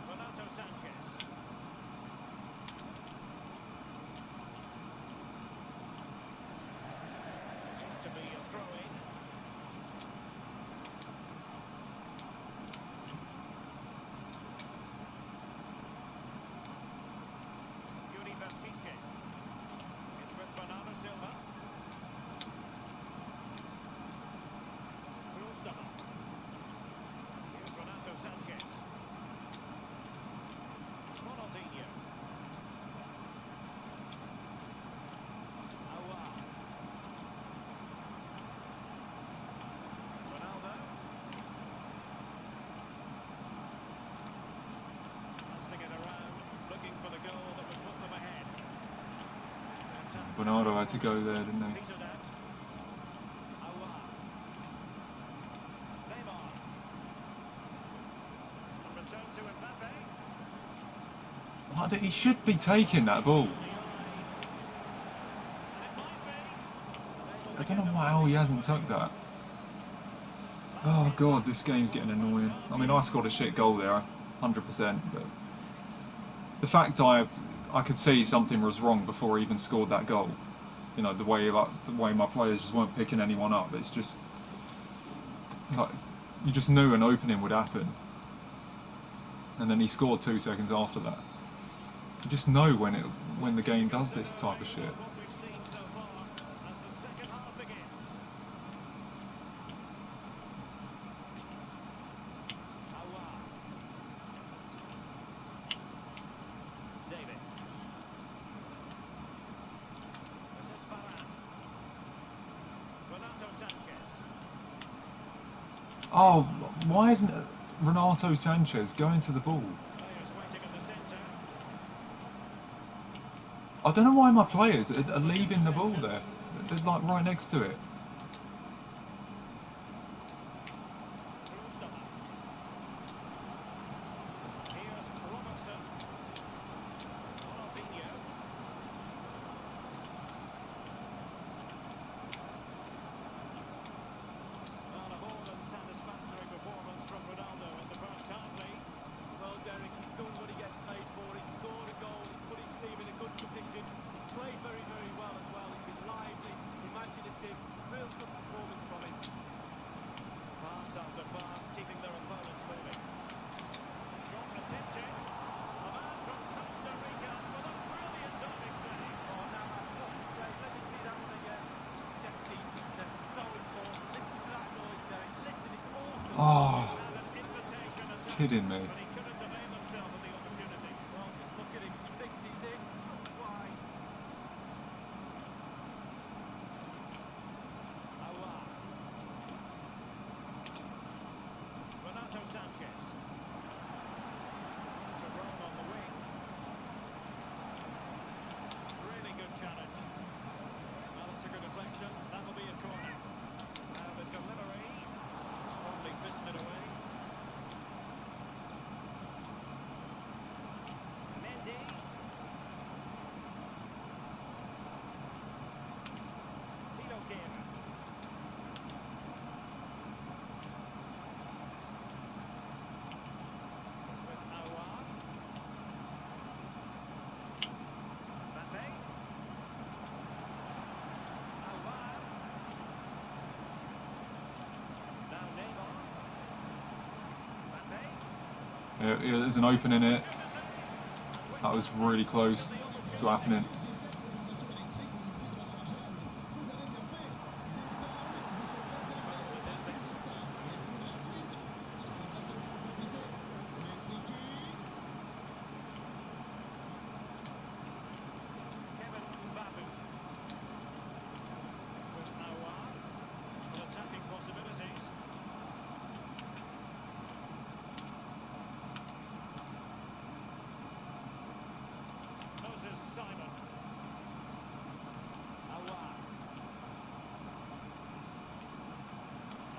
Renato Sanchez. Seems to be a throw-in. Yuri Baptiste. It's with Bernardo Silva. Mustafa. Here's Renato Sanchez. Ronaldinho. Awar. Ronaldo. Passing it around, looking for the goal that would put them ahead. Bernardo had to go there, didn't he? Petered out. Awar. Neymar. And return to Mbappe. He should be taking that ball. I don't know how he hasn't took that. Oh god, this game's getting annoying. I mean, I scored a shit goal there, 100%, but the fact I could see something was wrong before I even scored that goal. You know, the way my players just weren't picking anyone up. It's just like you just knew an opening would happen, and then he scored 2 seconds after that. You just know when the game does this type of shit. What we've seen so far as the second half begins. Awar. David. This is Varane. Renato Sanchez. Oh, why isn't Renato Sanchez going to the ball? Players waiting in the centre. I don't know why my players are leaving the ball there. They're like right next to it. Mustafa. Here's Robertson. Ronaldinho. Well, a more than satisfactory performance from Ronaldo in the first half, Lee. Well, Derek, he's done what he gets paid for. He's scored a goal. He's put his team in a good position. He's played very, very well as well. He's been lively, imaginative. Real good performance from him. Pass after pass, keeping their opponents moving. Shot attempted. A man from Costa Rica with a brilliant diving save. Oh, now that's what to say. Let me see that one again. Set pieces, they're so important. Listen to that noise, Derek. Listen, it's awesome. Oh, And an invitation attack. kidding me. But he couldn't avail himself of the opportunity. Well, just look at him. He thinks he's in. Just wide. Awar. Renato Sanchez. To roam on the wing. Really good challenge. Well, it's a good deflection. That'll be a corner. Now the delivery. Strongly fisted away. There's an open in it. That was really close to happening.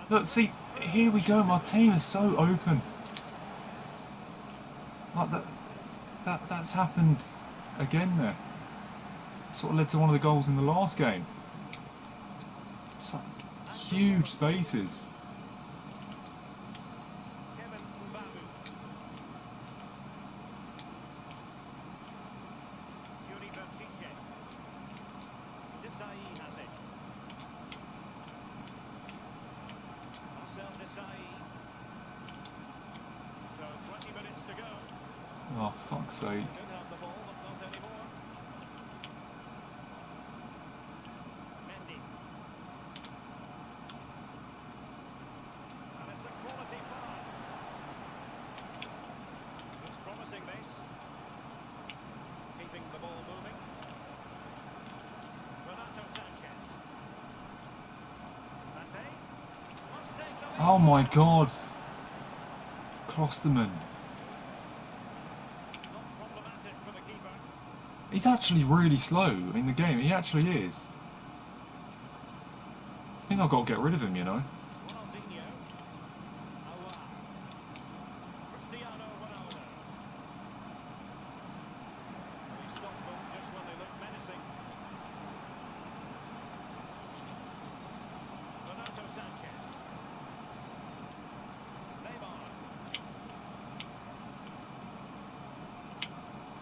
Look, see, here we go. My team is so open. Like that's happened again there. Sort of led to one of the goals in the last game. It's like huge spaces. Oh, fuck's sake. Oh my god. Klosterman. He's actually really slow in the game. He actually is. I think I've got to get rid of him, you know. RONALDINHO. Cristiano Ronaldo. He stopped them just when they looked menacing. Renato Sanchez. Neymar.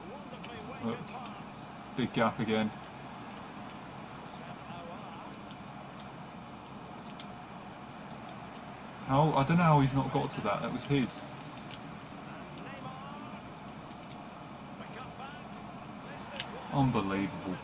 Wonderfully weighted pass. Big gap again. How? I don't know how he's not got to that. That was his. Unbelievable.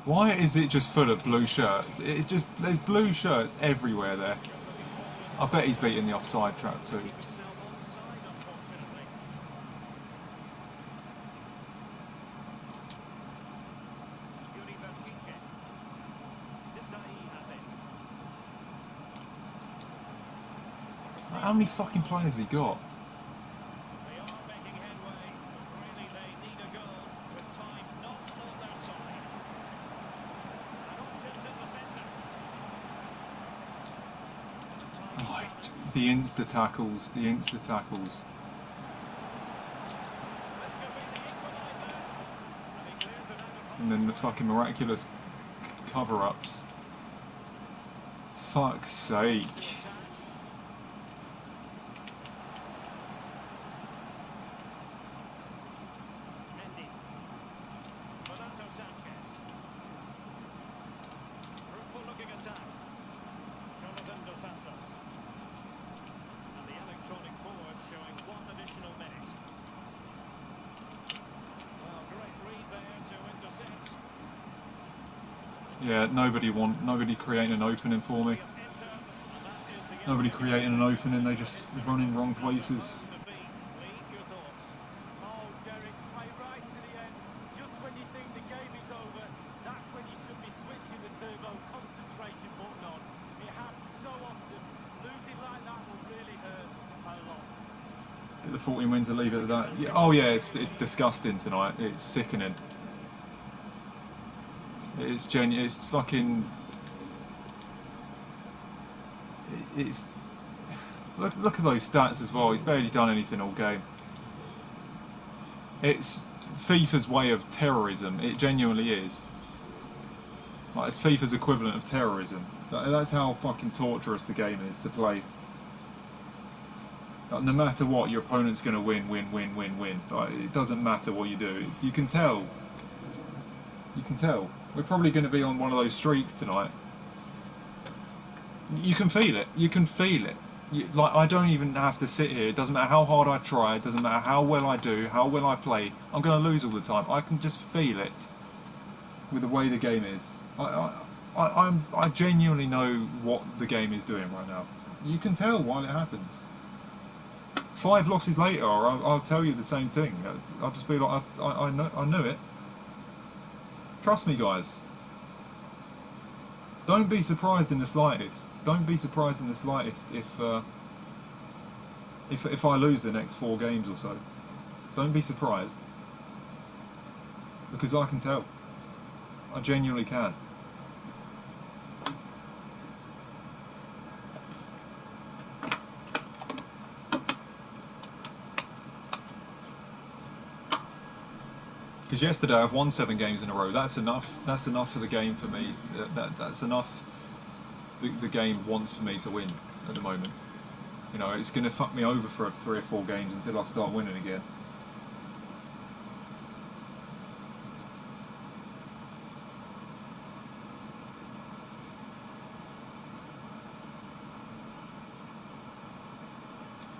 Why is it just full of blue shirts? It's just, there's blue shirts everywhere there. I bet he's beating the offside trap too. How many fucking players has he got? The insta tackles, the insta tackles. And then the fucking miraculous cover-ups. Fuck's sake. Yeah, nobody creating an opening for me. Nobody creating an opening, they just run in wrong places. Oh, Derek, play right to the end. Just when you think the game is over, that's when you should be switching the turbo concentration button on. It happens so often. Losing like that will really hurt a lot. Get the 14 wins and leave it at that. Yeah, oh yeah, it's disgusting tonight. It's sickening. It's genuine. It's fucking. It's. Look at those stats as well. He's barely done anything all game. It's FIFA's way of terrorism. It genuinely is. Like, it's FIFA's equivalent of terrorism. That's how fucking torturous the game is to play. Like, no matter what, your opponent's going to win. Like, it doesn't matter what you do. You can tell. You can tell. We're probably going to be on one of those streaks tonight. You can feel it. You can feel it. Like, I don't even have to sit here. It doesn't matter how hard I try. It doesn't matter how well I do, how well I play. I'm going to lose all the time. I can just feel it with the way the game is. I genuinely know what the game is doing right now. You can tell while it happens. 5 losses later, I'll tell you the same thing. I'll just be like, I knew it. Trust me, guys. Don't be surprised in the slightest. Don't be surprised in the slightest if I lose the next 4 games or so. Don't be surprised, because I can tell. I genuinely can. Because yesterday I've won 7 games in a row. That's enough. That's enough for the game for me. That's enough. The game wants for me to win at the moment. You know, it's going to fuck me over for 3 or 4 games until I start winning again.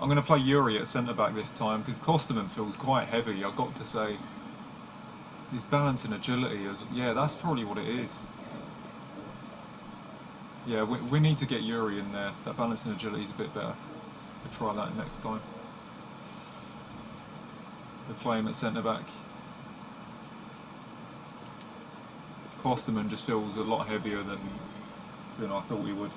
I'm going to play Yuri at centre back this time because Kosterman feels quite heavy. I've got to say, his balance and agility is, yeah, that's probably what it is. Yeah, we need to get Yuri in there. That balance and agility is a bit better. We'll try that next time. We'll play him at centre back. Kosterman just feels a lot heavier than I thought he would.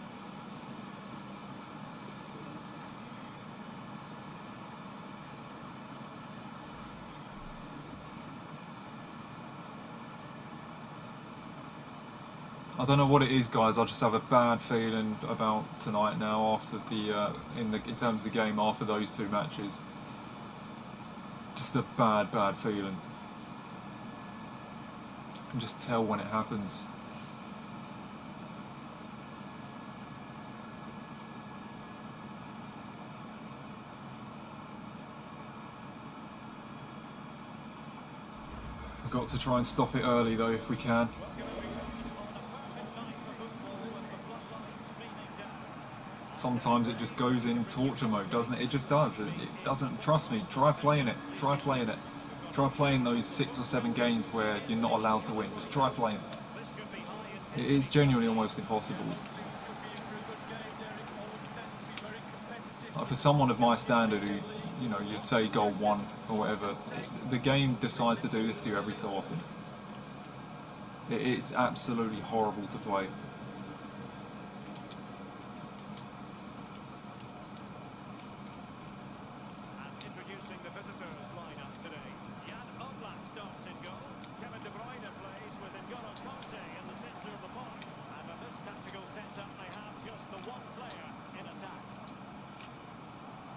I don't know what it is, guys. I just have a bad feeling about tonight now. After the in terms of the game, after those 2 matches, just a bad feeling. You can just tell when it happens. We've got to try and stop it early, though, if we can. Sometimes it just goes in torture mode, doesn't it? It just does. It doesn't. Trust me. Try playing it. Try playing it. Try playing those 6 or 7 games where you're not allowed to win. Just try playing it. It is genuinely almost impossible. Like, for someone of my standard, who, you know, you'd say goal 1 or whatever, the game decides to do this to you every so often. It's absolutely horrible to play.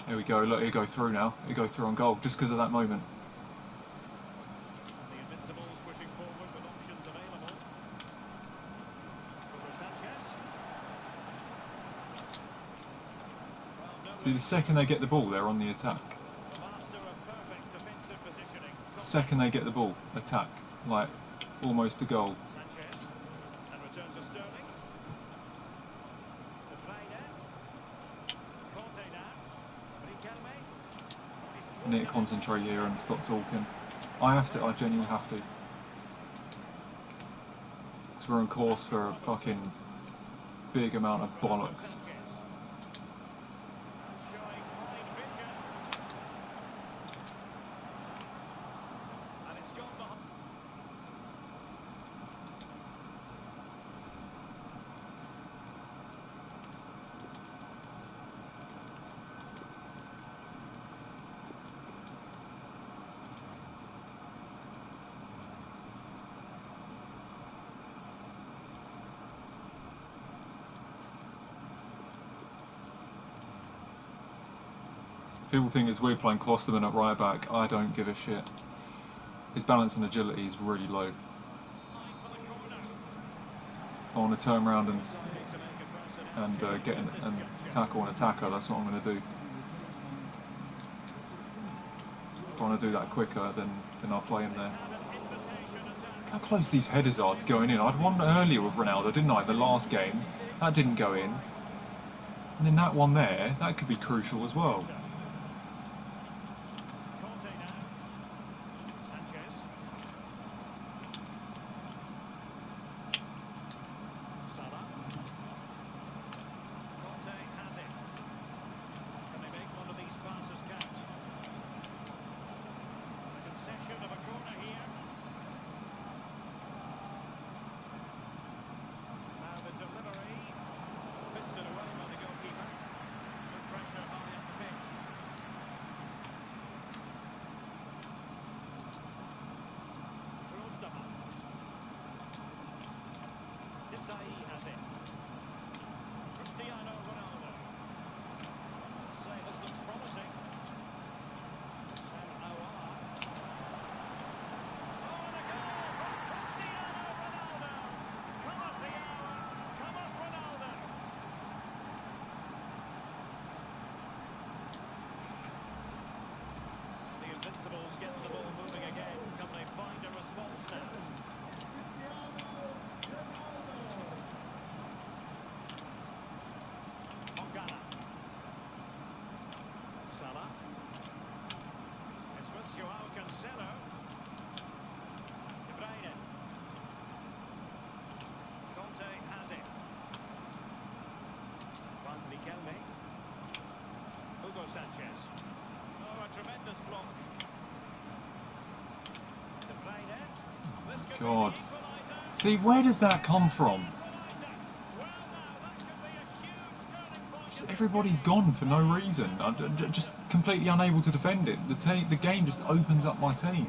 Here we go, look, he'll go through now. He'll go through on goal, just because of that moment. The Invincibles pushing forward with options available. Sanchez. See, the second they get the ball, they're on the attack. The master of perfect defensive positioning. The second they get the ball, attack. Like, almost a goal. Sanchez. And return to Sterling. To Brainer. Conte now. I need to concentrate here and stop talking. I genuinely have to. Because we're on course for a fucking big amount of bollocks. People think it's weird playing Klosterman at right back. I don't give a shit. His balance and agility is really low. I want to turn around and get in and tackle an attacker. That's what I'm going to do. If I want to do that quicker, then I'll play him there. How close these headers are to going in. I had one earlier with Ronaldo, didn't I? The last game. That didn't go in. And then that one there, that could be crucial as well. Has it. Cristiano Ronaldo. Let's say this looks promising. Oh, and a goal from Cristiano Ronaldo. Come up the hour. Come up Ronaldo. The Invincibles get the ball moving again. Can they find a response now? Salah. It's with Joao Cancelo. De Bruyne. Conte has it. Van Riquelme. Hugo Sanchez. Oh, a tremendous block. De Bruyne. This could God. be the equaliser. See, where does that come from? Everybody's gone for no reason. I'm just completely unable to defend it. The game just opens up my team.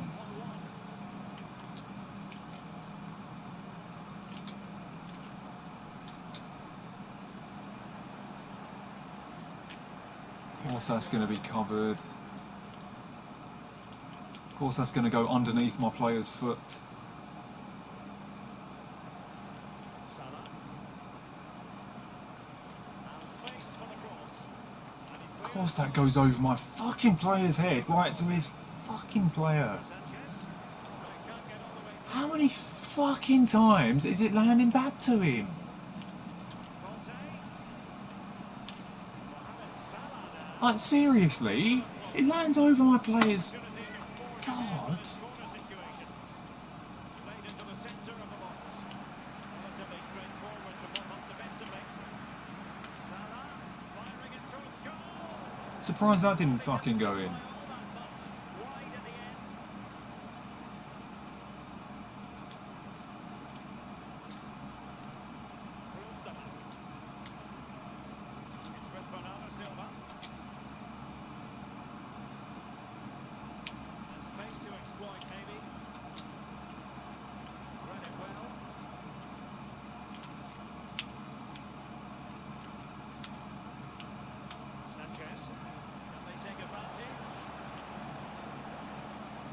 Of course that's going to be covered. Of course that's going to go underneath my player's foot. Of course that goes over my fucking player's head, right to his fucking player. How many fucking times is it landing back to him? Like, seriously? It lands over my player's... God. Surprised that didn't fucking go in.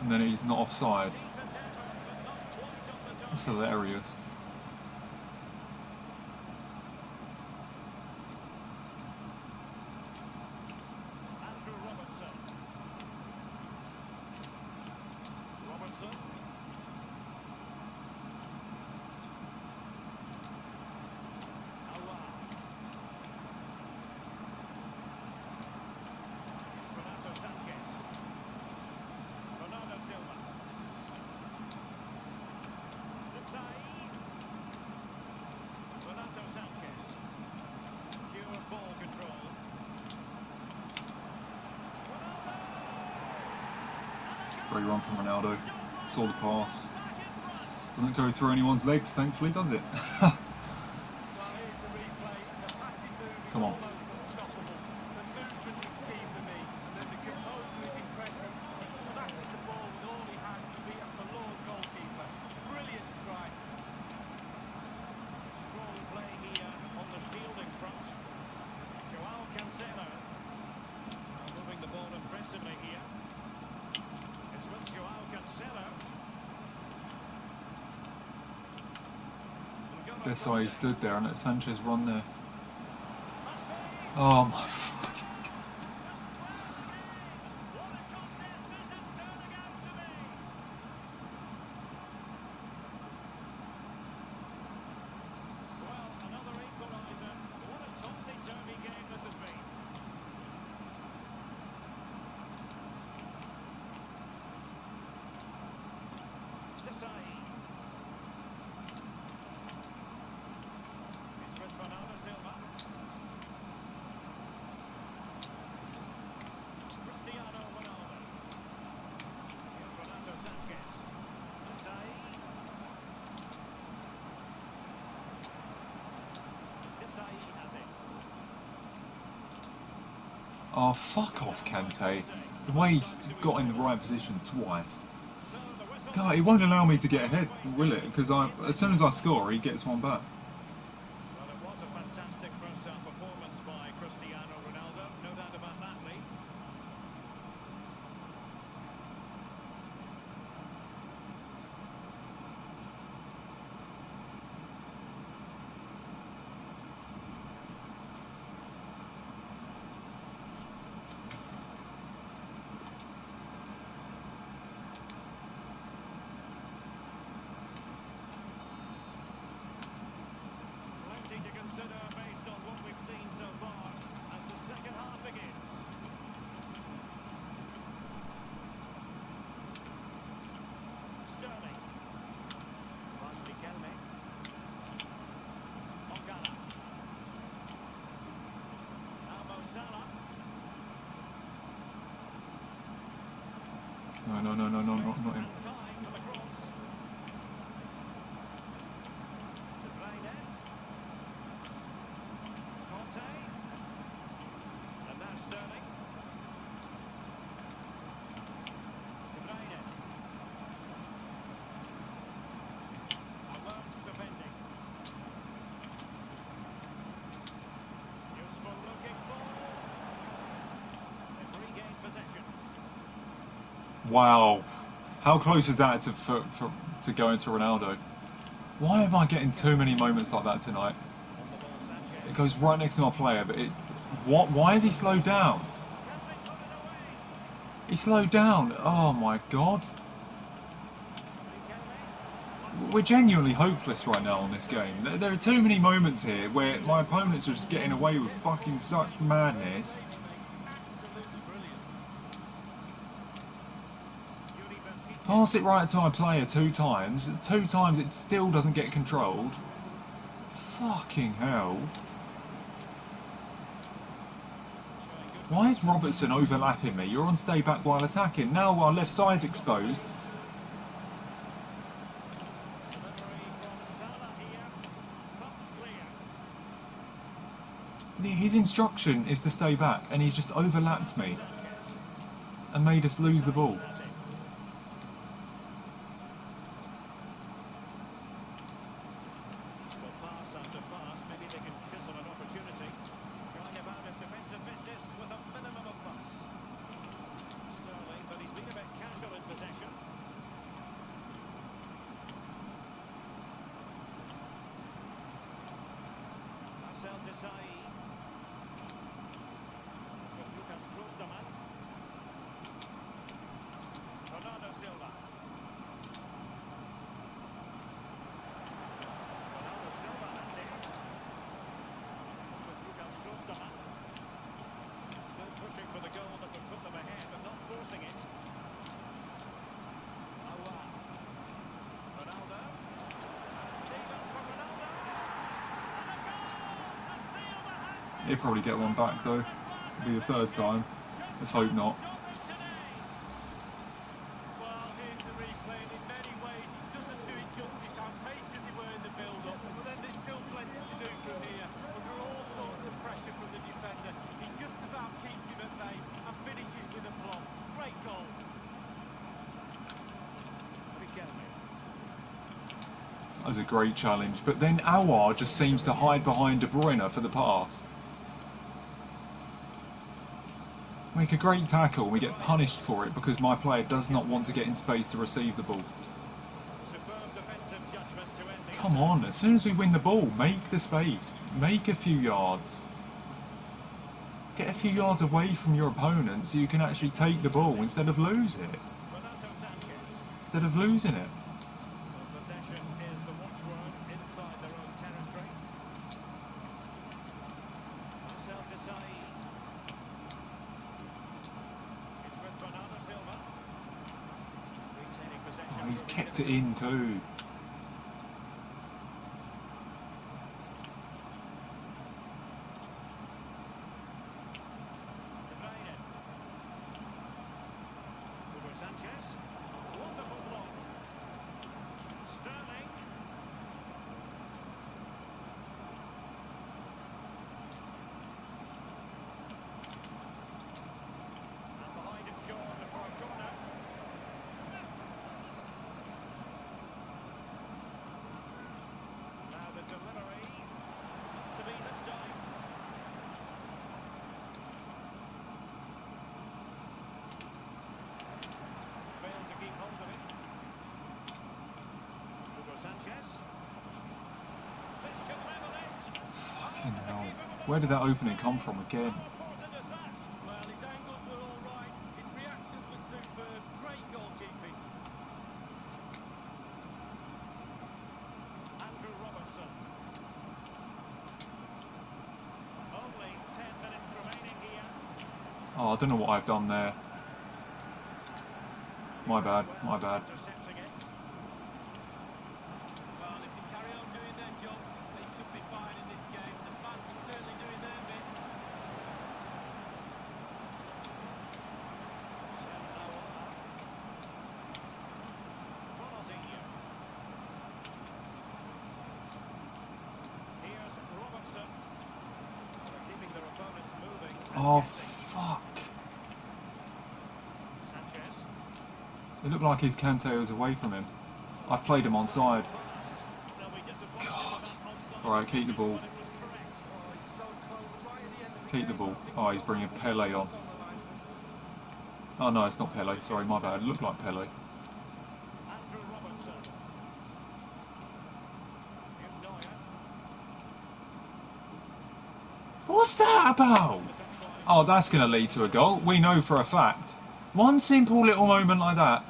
And then he's not offside. That's hilarious. Great run from Ronaldo. Saw the pass. Doesn't go through anyone's legs, thankfully, does it? Come on. Strong play here on the shield in front. Joao Cancelo. Moving the ball in Desai stood there and let Sanchez run there. Oh my fuck. Well, another equaliser. What a topsy-turvy game this has been. Desai. It's with Bernardo Silva. Cristiano Ronaldo. Here's Renato Sanchez. Desai. Desai has it. Oh, fuck off, Kante. The way he's got in the right position twice. So the whistle. God, he won't allow me to get ahead, will it? Because as soon as I score, he gets one back. Well, it was a fantastic first-half performance by Cristiano Ronaldo. No doubt about that, Lee. Plenty to consider based on what we've seen so far as the second half begins. Sterling. Van de Kelme. Ongala. Now Mo Salah. No, not him. And time for the cross. De Bruyne. Conte. And now Sterling. De Bruyne. Alert defending. Useful looking ball. They've regained possession. Wow. How close is that to going to Ronaldo? Why am I getting too many moments like that tonight? On the ball, Sanchez. It goes right next to my player, but why is he slowed down? Can they put it away? He slowed down. Oh my god. Kelme. We're genuinely hopeless right now on this game. There are too many moments here where my opponents are just getting away with fucking such madness. Absolutely brilliant. Yuri Berchiche. Pass it right to my player 2 times. 2 times it still doesn't get controlled. Fucking hell. Showing good Why is Robertson overlapping me? You're on stay back while attacking. Now our left side's exposed. delivery from Salah here. Cuts clear. His instruction is to stay back, and he's just overlapped me Sanchez. and made us lose the ball. That's it. Well, pass after pass, maybe they can chisel an opportunity. Going about his defensive business with a minimum of fuss. Sterling, but he's been a bit casual in possession. Marcel Desailly. With Lucas Klostermann. Bernardo Silva. Bernardo Silva has it. With Lucas Klostermann. Still pushing for the goal that would put them ahead, but not forcing it. Aouar. Ronaldo. Steven for Ronaldo. And a goal to seal the hat-trick. He'll probably get one back though. It'll be the third time. Let's hope not. Well, here's the replay, and in many ways it doesn't do it justice how patient they were in the build-up, but then there's still plenty to do from here. Under all sorts of pressure from the defender, he just about keeps him at bay and finishes with a block. Great goal. Riquelme. That was a great challenge, but then Aouar just seems to hide behind De Bruyne for the pass. Make a great tackle, we get punished for it because my player does not want to get in space to receive the ball. Superb defensive judgment to end the Come on, as soon as we win the ball, make the space. Make a few yards. Get a few yards away from your opponent so you can actually take the ball instead of lose it. Renato Sanchez. Instead of losing it. Well, possession is the watchword inside their own territory. Marcel Desailly. It's with Bernardo Silva. Retaining possession. Oh, he's moving kept it into- in too. De Bruyne. Hugo Sanchez. Wonderful block. Sterling. And behind it's gone for a corner. Now the delivery to be this time. Failed to keep hold of it. Hugo Sanchez. This could level it. Fucking hell. Where did that opening come from again? How important is that? Well, his angles were all right. His reactions were superb. Great goalkeeping. Andrew Robertson. Only 10 minutes remaining here. Oh, I don't know what I've done there. My bad, my bad. Intercepting it. Well, if they carry on doing their jobs, they should be fine in this game. The fans are certainly doing their bit. Ronaldinho. Here's Robertson. They're keeping their opponents moving. and Oh, guessing. fuck. Sanchez. It looked like his Kante was away from him. I've played him onside. They'll be disappointed God. with that offside Alright, keep the ball. decision, but it was correct. Oh, he's so close right at the end of the Keep the game. ball. I think Oh, he's bringing got Pele on. the linesman. Oh no, it's not Pele. Sorry, my bad. It looked like Pele. Andrew Robertson. Here's Neuer. What's that about? Oh, that's going to lead to a goal. We know for a fact. One simple little moment like that.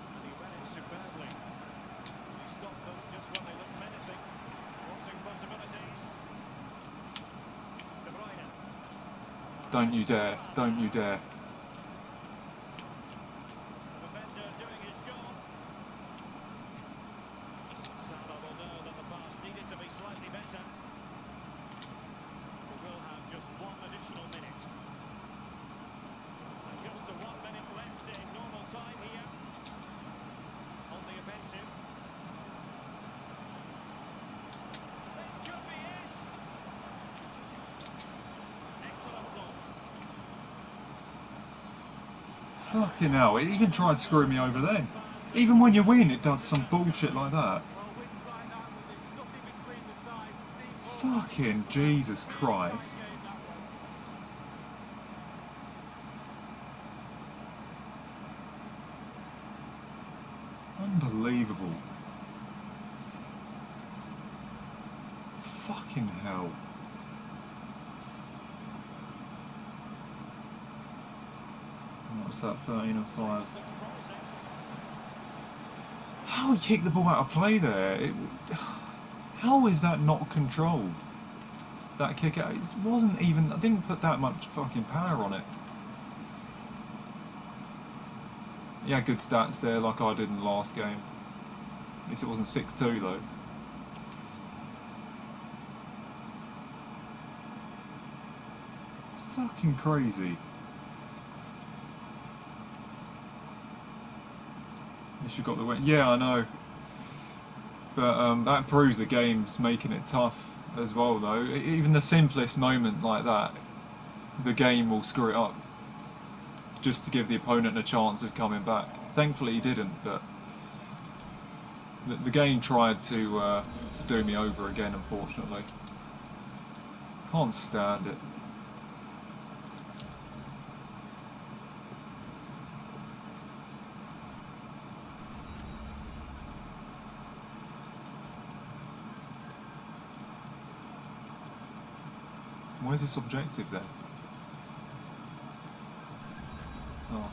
And he ran it superbly. He stopped them just when they looked menacing. Crossing possibilities. De Bruyne. Don't you dare. Don't you dare. The defender doing his job. Salah will know that the pass needed to be slightly better. We will have just one additional minute. And just the 1 minute left in normal time here. On the offensive. This could be it. Excellent block. Fucking hell. It even tried screwing me over then. Even when you win, it does some bullshit like that. Well, wins like that when there's nothing between the sides. Seem Fucking Jesus Christ. game that was. Unbelievable. Fucking hell. What's that, 13 and 5? Looks promising. How he kicked the ball out of play there? How is that not controlled? That kick out, it wasn't even, I didn't put that much fucking power on it. He had good stats there like I did in the last game. At least it wasn't 6-2 though. It's fucking crazy. At least you got the win. Yeah, I know. But that proves the game's making it tough as well though. Even the simplest moment like that, the game will screw it up. Just to give the opponent a chance of coming back. Thankfully he didn't, but the game tried to do me over again, unfortunately. Can't stand it. Where's this objective then? Oh.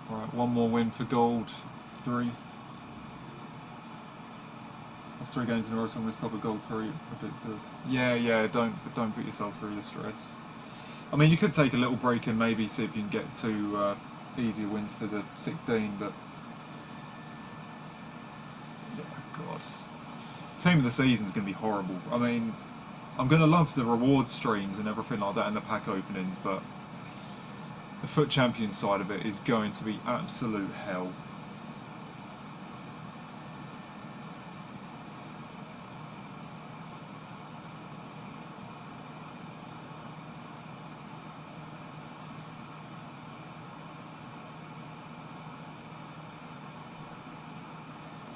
Alright, one more win for gold. 3. That's 3 games in a row, so I'm going to stop at gold 3. Ridiculous. Yeah, don't put yourself through the stress. I mean, you could take a little break and maybe see if you can get 2 easier wins for the 16, but... Yeah, God. Team of the season's going to be horrible. I mean, I'm going to love the reward streams and everything like that and the pack openings, but the FUT Champions side of it is going to be absolute hell.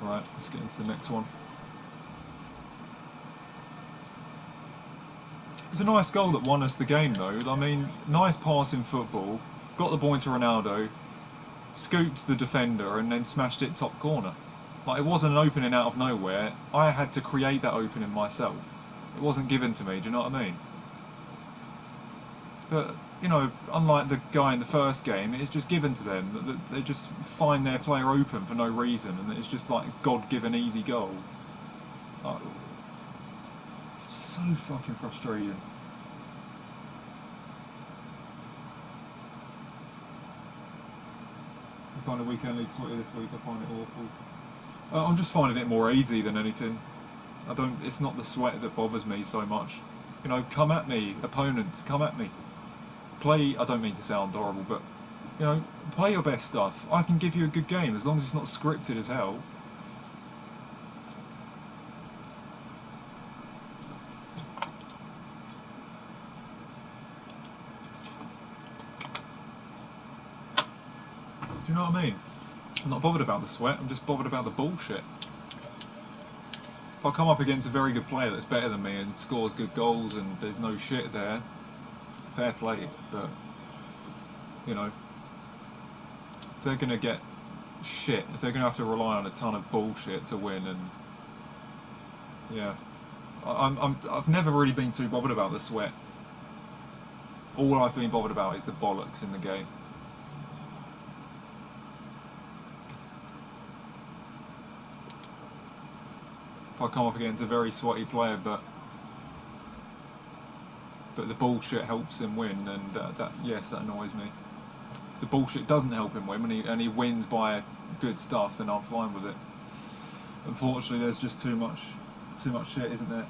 Right, let's get into the next one. It was a nice goal that won us the game though. I mean, nice pass in football, got the ball into Ronaldo, scooped the defender and then smashed it top corner. Like, it wasn't an opening out of nowhere, I had to create that opening myself. It wasn't given to me, do you know what I mean? But, you know, unlike the guy in the first game, it's just given to them. They just find their player open for no reason, and it's just like a God-given easy goal. Like, so fucking frustrating. I find the weekend league sweaty this week, I find it awful. I'm just finding it more easy than anything. It's not the sweat that bothers me so much. You know, come at me, opponents, come at me. Play, I don't mean to sound horrible, but, you know, play your best stuff. I can give you a good game, as long as it's not scripted as hell. Do you know what I mean? I'm not bothered about the sweat, I'm just bothered about the bullshit. If I come up against a very good player that's better than me and scores good goals and there's no shit there, fair play, but, you know, if they're going to get shit, if they're going to have to rely on a ton of bullshit to win, and yeah, I've never really been too bothered about the sweat. All I've been bothered about is the bollocks in the game. If I come up against a very sweaty player, but the bullshit helps him win, and yes, that annoys me. If the bullshit doesn't help him win, and he wins by good stuff, then I'm fine with it. Unfortunately, there's just too much shit, isn't there?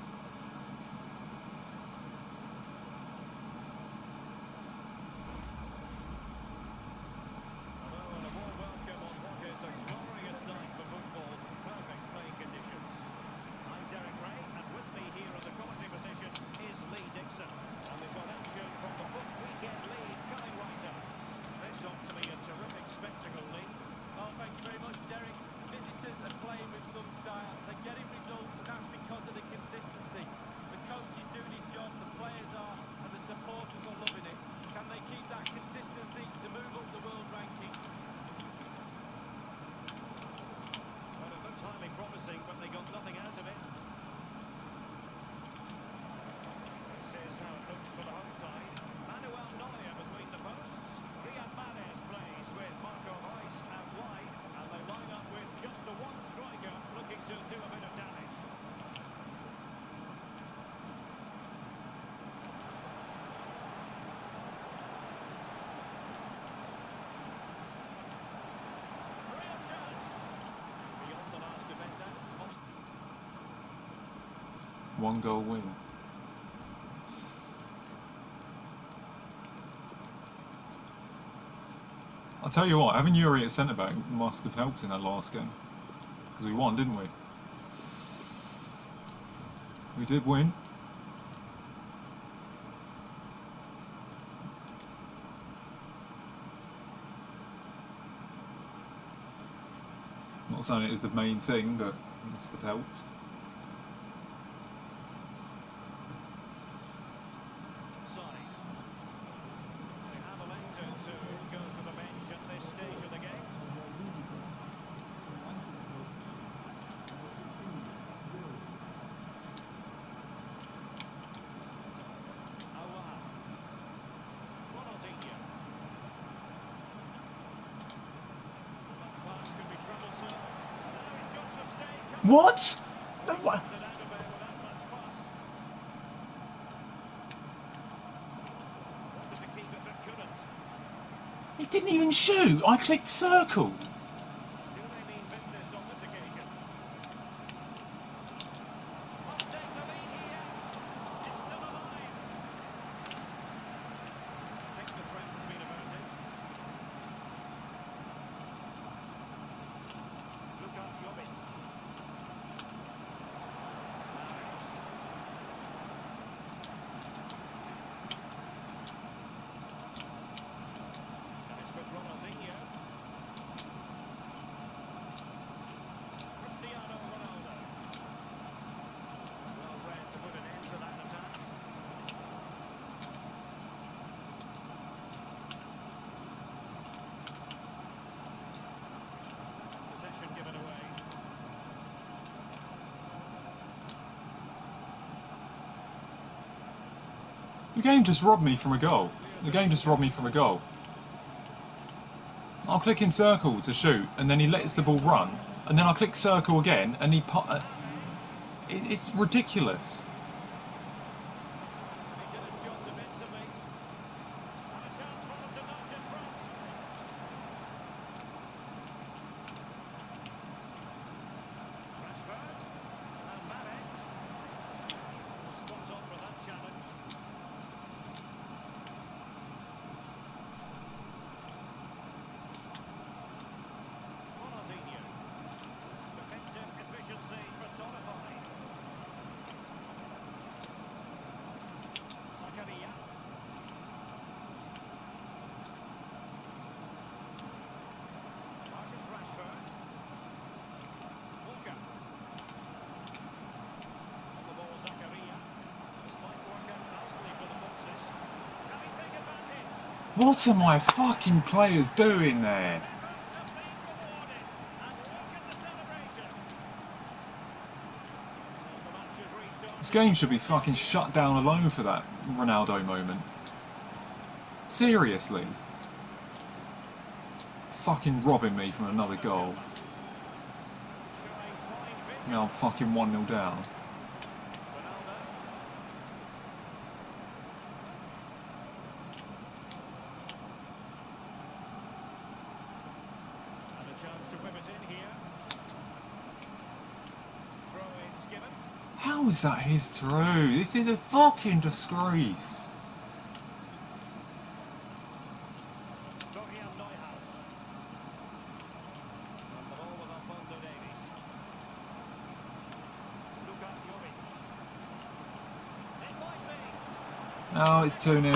One goal win. I'll tell you what, having Yuri at centre back must have helped in that last game. Because we won, didn't we? We did win. Not saying it is the main thing, but it must have helped. Sorry. We have elected to go to the bench at this stage of the game. Number 16, Will. RONALDINHO. That pass could be troublesome. Now he's got to stay calm. What? No, He's what? got it out of there without much fuss. Wanted to keep it but couldn't. He didn't even shoot. I clicked circle. Do they mean business on this occasion? Must take the lead here. It's still alive. I think the threat has been averted. Lukas Jovic. Maris. And it's with Ronaldinho. Cristiano Ronaldo. Well read to put an end to that attack. Possession given away. The game just robbed me from a goal. The game just robbed me from a goal. I'll click in circle to shoot, and then he lets the ball run, and then I click circle again, and he it's ridiculous. He did his job defensively. And a chance for them to nudge in front. Rashford. And Maris. Spot on for that challenge. Ronaldinho. Defensive efficiency personified. Zakaria. Marcus Rashford. Walker. On the ball, Zakaria. This might work out nicely for the Foxes. Can he take advantage? What are my fucking players doing there? Efforts have been rewarded. And look at the celebrations. So the match has restarted. This game should be fucking shut down alone for that Ronaldo moment. Seriously. Fucking robbing me from another goal. Showing fine vision. Now I'm fucking 1-0 down. Ronaldo. And a chance to whip it in here. Throw-ins given. How is that his through? This is a fucking disgrace. Florian Neuhaus. And the ball with Alphonso Davies. Lukas Jovic. It might be. No, it's 2-0.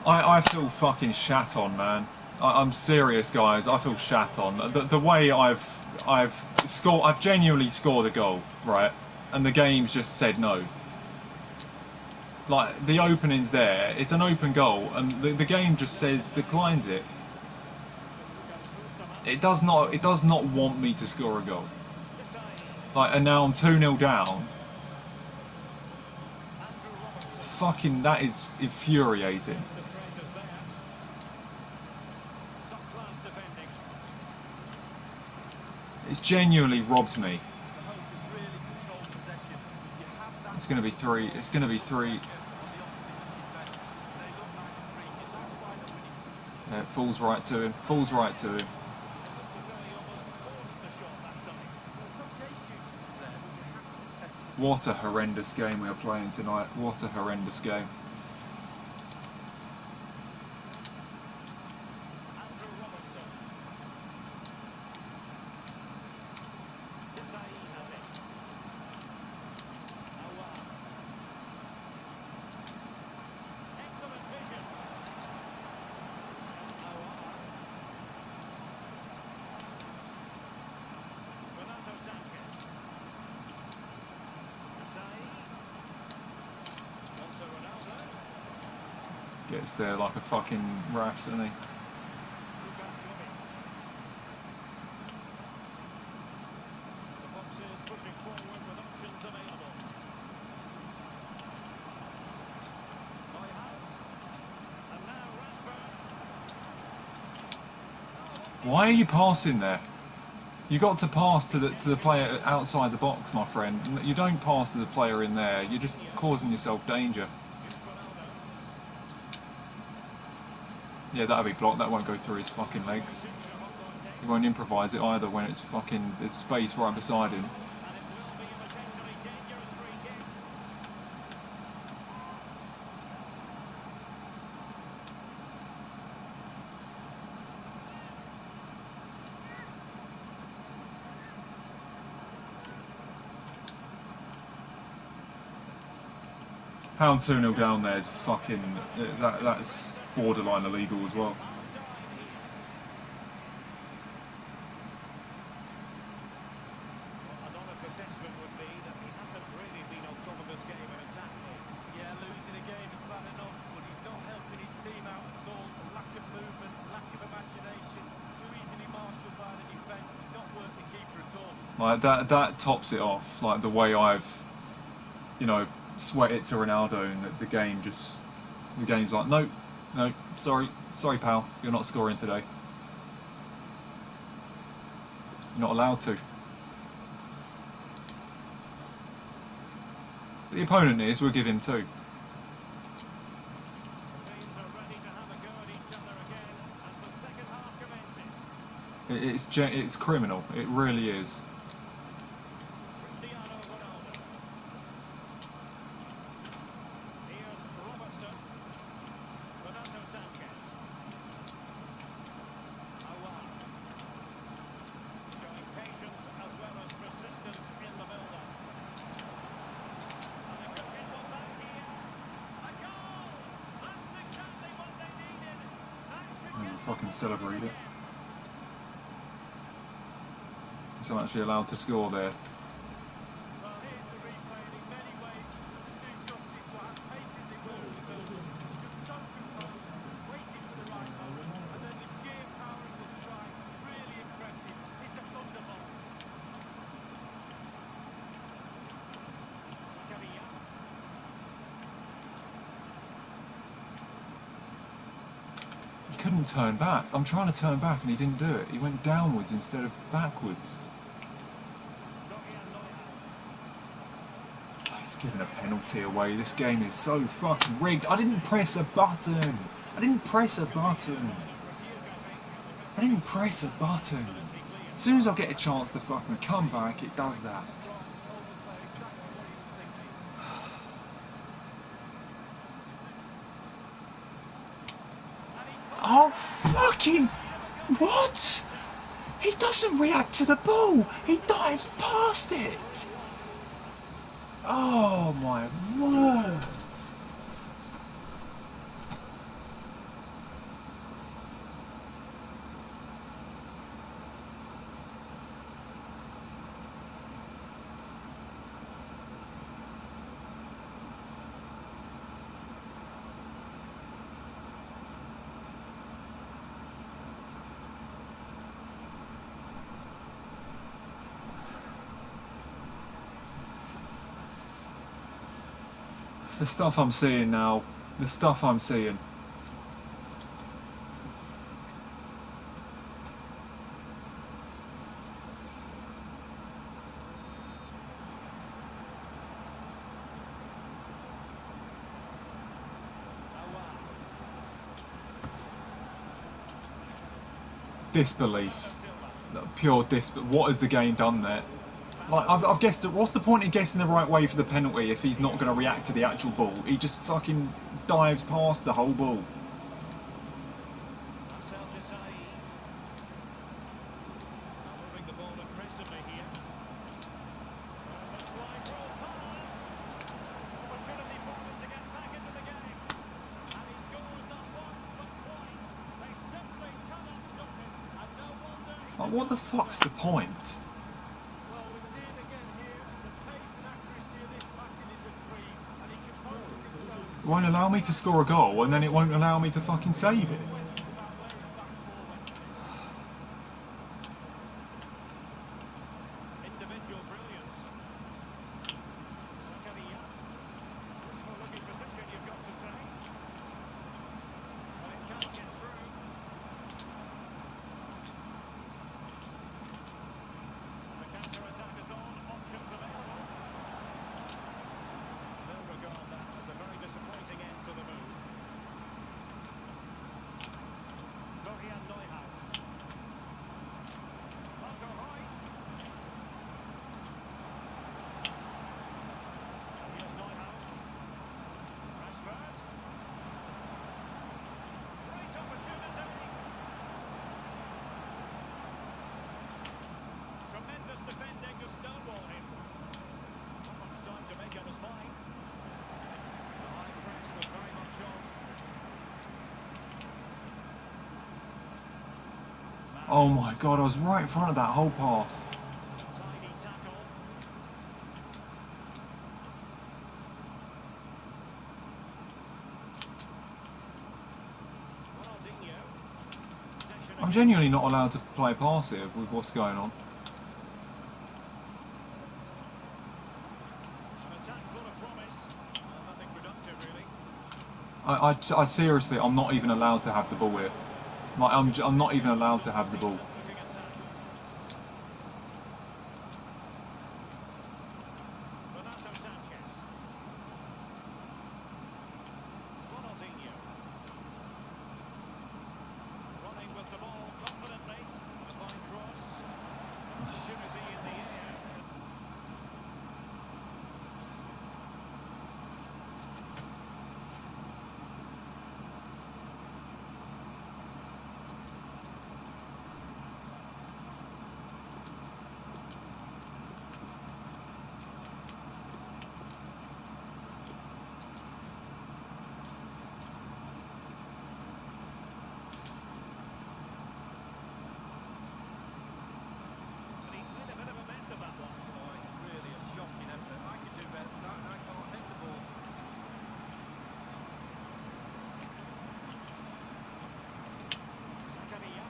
I feel fucking shat on, man. I'm serious, guys. I feel shat on. The way I've scored, I've genuinely scored a goal, right? And the game's just said no. Like the opening's there, it's an open goal, and the game just says declines it. It does not want me to score a goal. Like, and now I'm 2-0 down. Fucking, that is infuriating. The threat is there. Top-class defending. It's genuinely robbed me. The hosts have really controlled possession. You have that It's gonna be 3. It's gonna be 3. on the opposition defence. They look like a freak, and that's why they're winning. Yeah, it falls right to him. Falls right to him. Looked as though he almost forced the shot that time. Well, it's okay shooting from there, but you have to test it. What a horrendous game we are playing tonight. What a horrendous game. Andrew Robertson. Desai has it. Awar. Excellent vision. Awar. Gets there like a fucking rash, doesn't he? The Foxes pushing forward with options available. Neuhaus. And now Rashford. Why are you passing there? You got to pass to the player outside the box, my friend. You don't pass to the player in there. You're just causing yourself danger. Here's Ronaldo. Yeah, that'll be blocked. That won't go through his fucking legs. He won't improvise it either when it's fucking there's space right beside him. And it will be a potentially dangerous free kick. Pound 2-0 down there is fucking that's borderline illegal as well. An honest assessment would be that he hasn't really been on top of this game in attack. Yeah, losing a game is bad enough, but he's not helping his team out at all. A lack of movement, lack of imagination, too easily marshalled by the defence. He's not worth the keeper at all. Like that tops it off. Like the way I've, you know, sweat it to Ronaldo and the game's like no, sorry pal, you're not scoring today. You're not allowed to. But the opponent is, we'll give him 2. The teams are ready to have a go at each other again as the second half commences. It's criminal. It really is. Cristiano Ronaldo. Here's Robertson. Renato Sanchez. Aouar. Showing patience as well as persistence in the build-up. And they could get one back here. A goal! That's exactly what they needed. That should And get fucking them celebrate it. again. So I'm actually allowed to score there. Well, here's the replay, and in many ways, it doesn't do justice to how patiently well deserved. Just so composed, waiting for the right moment, and then the sheer power of the strike, really impressive. It's a thunderbolt. Zakaria. He couldn't turn back. I'm trying to turn back and he didn't do it. He went downwards instead of backwards. He's giving a penalty away. This game is so fucking rigged. I didn't press a button. I didn't press a button. I didn't press a button. As soon as I get a chance to fucking come back, it does that. Oh, fucking... What? He doesn't react to the ball. He dives past it. Oh, my word. The stuff I'm seeing now, the stuff I'm seeing. Disbelief. Pure disbelief. What has the game done there? Like, I've guessed it. What's the point in guessing the right way for the penalty if he's not going to react to the actual ball? He just fucking dives past the whole ball. Marcel Desailly. Now moving the ball aggressively here. There's a slide rule pass. Opportunity for them to get back into the game. And he scored not once but twice. They simply cannot stop him. And no wonder he's... Like, what the fuck's the point? Well, we see it again here. The pace and accuracy of this passing is a dream, and he composes himself won't allow me to score a goal, and then it won't allow me to fucking save it. Individual brilliance. Zakaria. Useful looking position, you've got to say. But it can't get through. The counter-attack is on. Options available. They'll regard that as a very disappointing end to the move. Florian Neuhaus. Marco Reus. Here's Neuhaus. Rashford. Great opportunity. Tremendous defending to stonewall him. Not much time to make up his mind. The high press was very much on. Oh my god, I was right in front of that whole pass. Tidy tackle. Ronaldinho. Possession I'm again. genuinely not allowed to play passive with what's going on. An attack full of promise. Nothing productive, really. I seriously, I'm not even allowed to have the ball here. Like, I'm not even allowed to have the ball. Looking attack. Renato Sanchez. Ronaldinho. Running with the ball confidently. A fine cross. Opportunity in the air. But he's made a bit of a mess of that one. Oh, it's really a shocking effort. I could do better than that, and I can't hit the ball. Zakaria.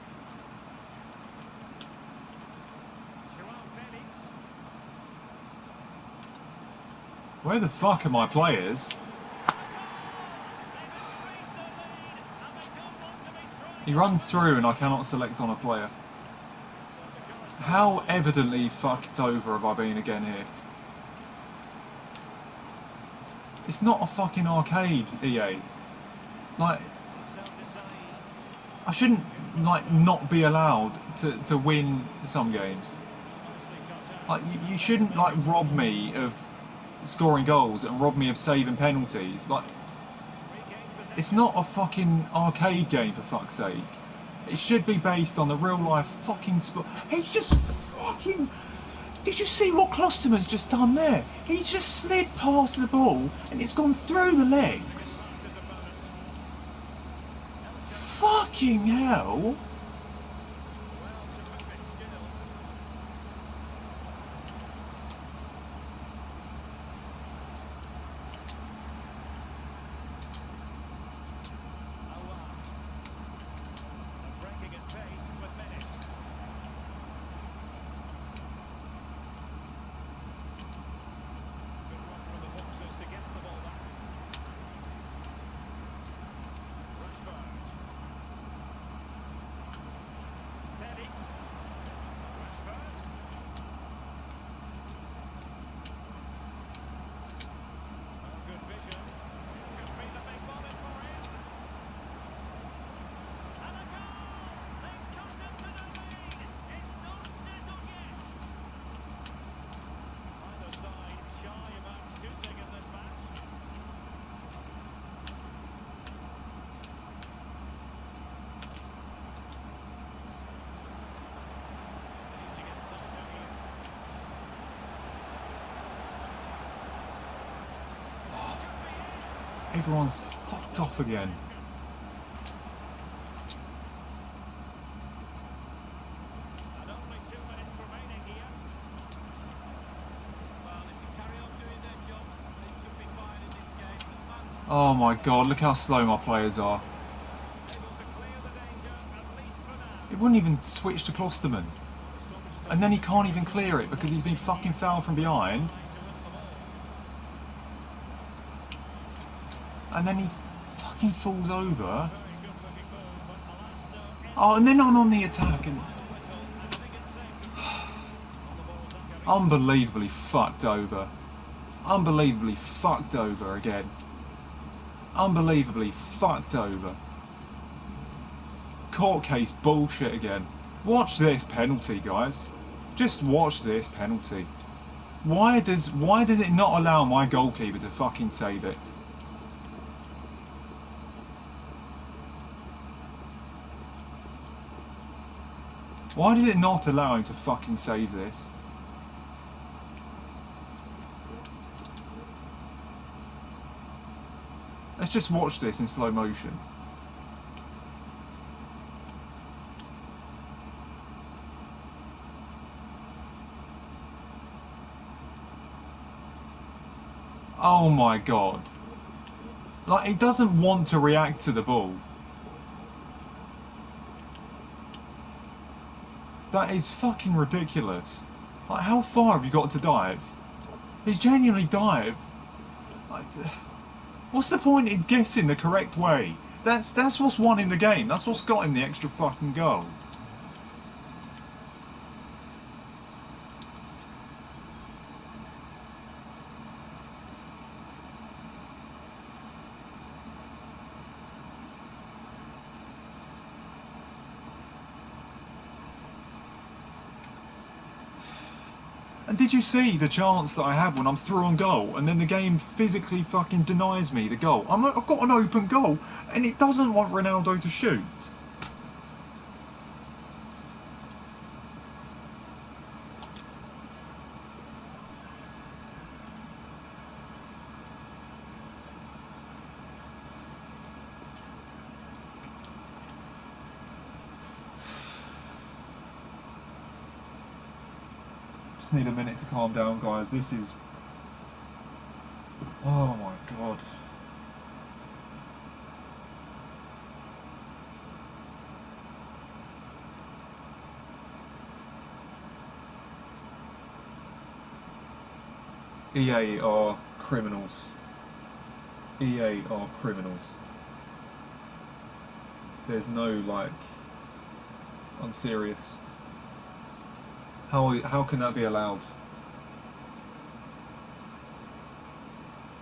Joao Felix. Where the fuck are my players? They've increased the lead, and they don't want to be thrown. He runs through and I cannot select on a player. How evidently fucked over have I been again here? It's not a fucking arcade, EA. Like, I shouldn't, like, not be allowed to win some games. Like, you shouldn't, like, rob me of scoring goals and rob me of saving penalties. Like, it's not a fucking arcade game, for fuck's sake. It should be based on the real life fucking sport. He's just fucking. Did you see what Klosterman's just done there? He's just slid past the ball and it's gone through the legs. Fucking hell. Breaking at pace with Menace. Good run from the boxers to get the ball back. Rashford. Felix. Rashford. Oh, good vision. Should be the big moment for him. And a goal! They've cut into the lead. It's not settled yet. Either side shy about shooting in this match. They need to get something here. Everyone's fucked off again. And only 2 minutes remaining here. Well, if you carry on doing their jobs, they should be fine in this game. The man's Oh my god, look how slow my players are. Able to clear the danger, at least for now. It wouldn't even switch to Klosterman. The stoppage And then he time can't even is clear it because he's been fucking fouled from behind. trying to win the ball. And then he fucking falls over. Very good looking move, but alas, no end Oh, to and then it. I'm on the attack and Final whistle, and I think it's safe to say on the ball Zachary. unbelievably fucked over. Unbelievably fucked over again. Unbelievably fucked over. Court case bullshit again. Watch this penalty, guys. Just watch this penalty. Why does it not allow my goalkeeper to fucking save it? Why does it not allow him to fucking save this? Let's just watch this in slow motion. Oh my god. Like, he doesn't want to react to the ball. That is fucking ridiculous. Like, how far have you got to dive? He's genuinely dived. Like, what's the point in guessing the correct way? That's what's won in the game. That's what's got him the extra fucking goal. And did you see the chance that I had when I'm through on goal and then the game physically fucking denies me the goal? I've got an open goal and it doesn't want Ronaldo to shoot. Just need a minute to calm down, guys. This is... Oh my god. EA are criminals. EA are criminals. There's no, like... I'm serious. How can that be allowed?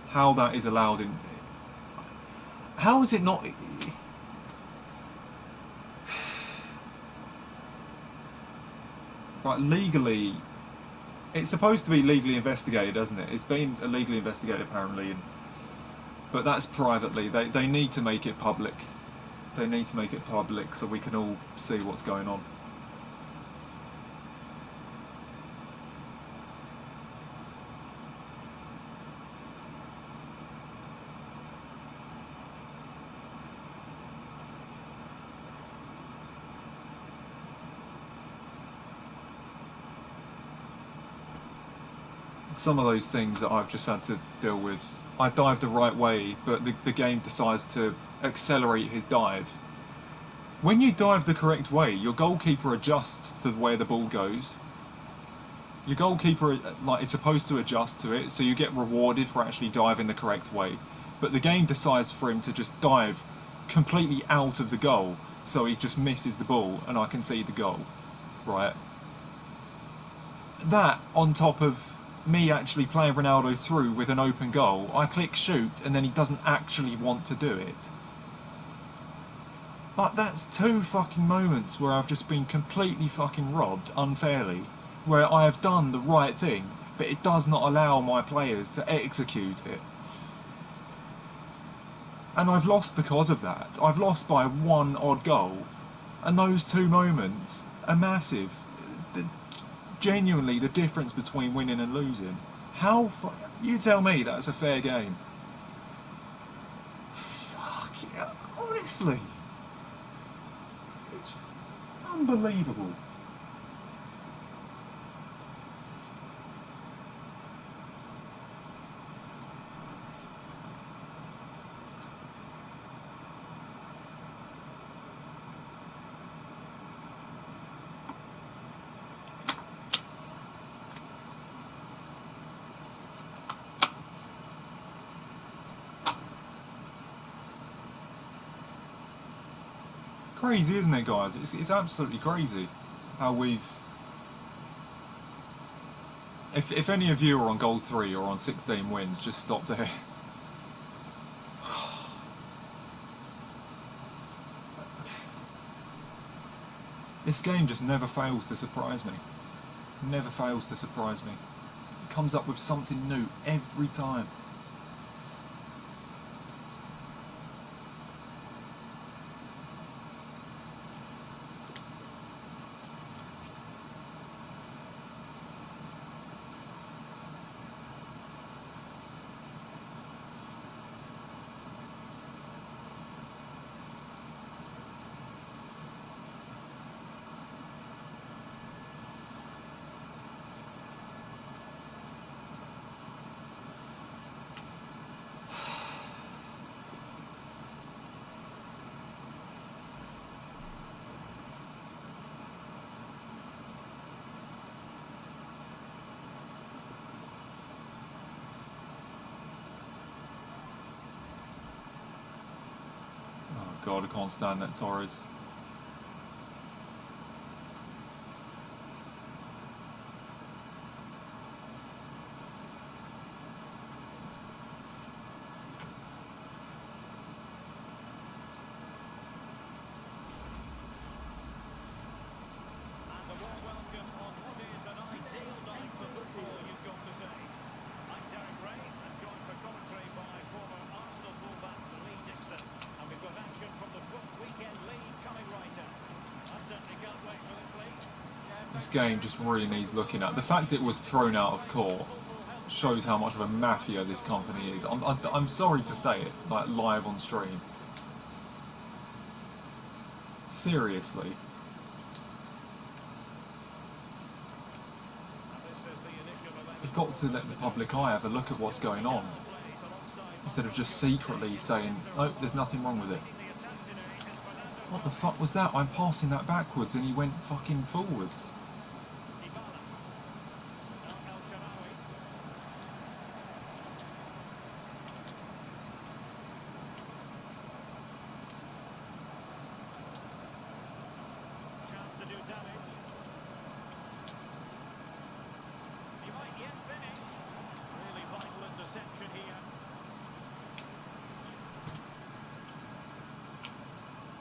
How that is allowed in... How is it not... Right, legally... It's supposed to be legally investigated, isn't it? It's been illegally investigated apparently, but that's privately. They need to make it public. They need to make it public so we can all see what's going on. Some of those things that I've just had to deal with. I dived the right way, but the game decides to accelerate his dive. When you dive the correct way, your goalkeeper adjusts to where the ball goes. Your goalkeeper is supposed to adjust to it, so you get rewarded for actually diving the correct way. But the game decides for him to just dive completely out of the goal, so he just misses the ball and I can see the goal. Right? That, on top of me actually playing Ronaldo through with an open goal, I click shoot and then he doesn't actually want to do it. But that's two fucking moments where I've just been completely fucking robbed unfairly, where I have done the right thing, but it does not allow my players to execute it. And I've lost because of that. I've lost by one odd goal, and those two moments are massive. Genuinely the difference between winning and losing. You tell me that's a fair game. Fuck yeah, honestly. It's unbelievable. Crazy, isn't it, guys? It's absolutely crazy how we've... If any of you are on goal 3 or on 16 wins, just stop there. This game just never fails to surprise me. Never fails to surprise me. It comes up with something new every time. Oh god, I can't stand that Torres. And a warm welcome on what is an ideal night for football, you've got to say. I'm Derek Ray, and joined for commentary by former Arsenal fullback Lee Dixon. And we've got action from the FUT Weekend League coming right up. I certainly can't wait for this league. This game just really needs looking at. The fact it was thrown out of court shows how much of a mafia this company is. I'm sorry to say it, like live on stream. Seriously. And this is the initial 11. You've got to let the public eye have a look at what's going on, Plays alongside instead of just secretly saying, oh, there's nothing wrong with it. leading the attack today is Fernando. What the fuck was that? I'm passing that backwards and he went fucking forwards. Dybala. Now El Shaarawy. Chance to do damage. He might yet finish. Really vital interception here.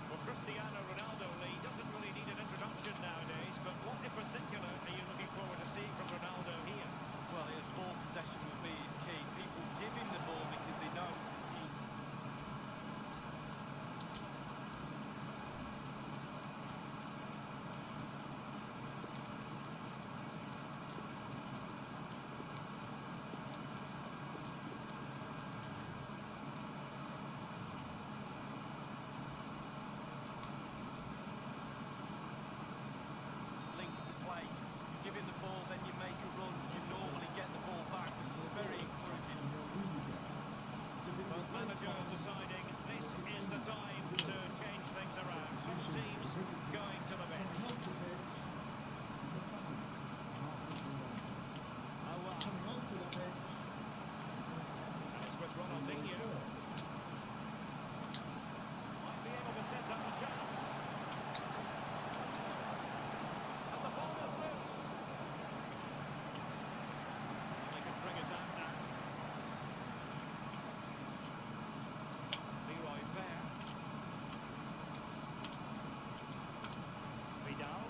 Well, Cristiano Ronaldo, Lee, doesn't really need an introduction nowadays, but what in particular are you looking forward to seeing from Ronaldo here? Well, ball possession will be his key. People give him the ball because they know he... links the play. You give him the ball, then you make a run. You normally get the ball back, which is very encouraging. Well, manager deciding this is the time to change things around. Both teams going to the bench. Oh, wow. Coming onto the pitch, And it's with Ronaldinho. Might be able to set up a chance. And the ball is loose. They can bring it out now. Leroy Fair. Vidal.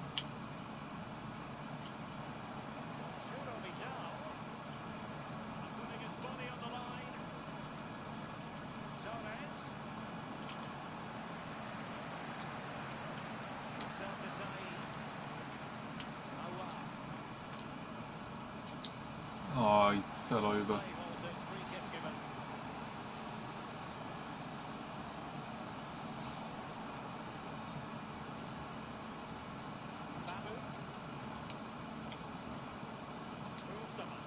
Arturo Vidal. Putting his body on the line. Torres. Start to say. Aouar. Oh, he fell over. Play holds it. Free kick given. Babu. Rustaman.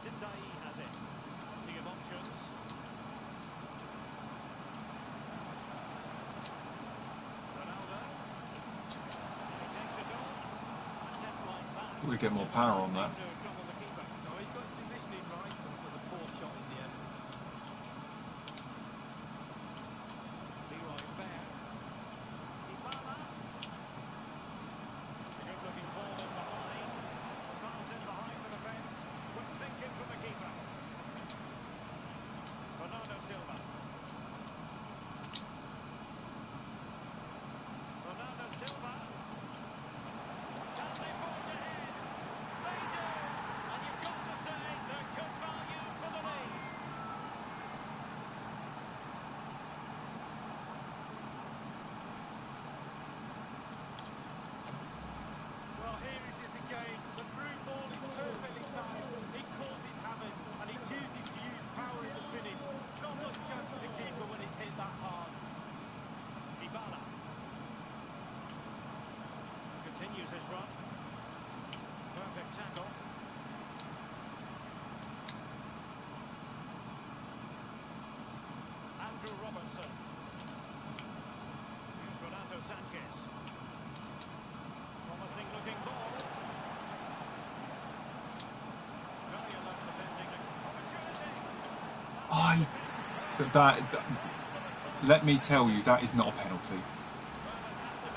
Desai has it. Plenty of options. Ronaldo. He takes it on. Attempt like that. We get more power on that. To trouble the keeper. No, he's got his positioning right, but it was a poor shot in the end. Leroy Let me tell you, that is not a penalty.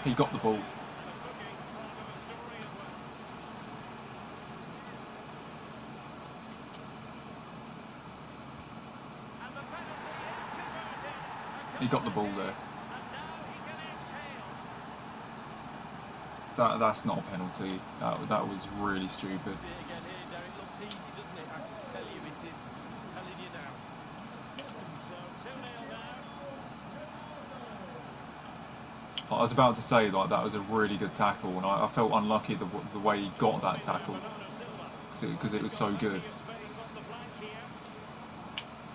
He got the ball. He got the ball there. That's not a penalty. That was really stupid. See it again here, Derek. Looks easy, doesn't it? I can tell you it is. I'm telling you now. So 2-0 now. I was about to say, like, that was a really good tackle, and I felt unlucky the way he got that tackle because it was so good.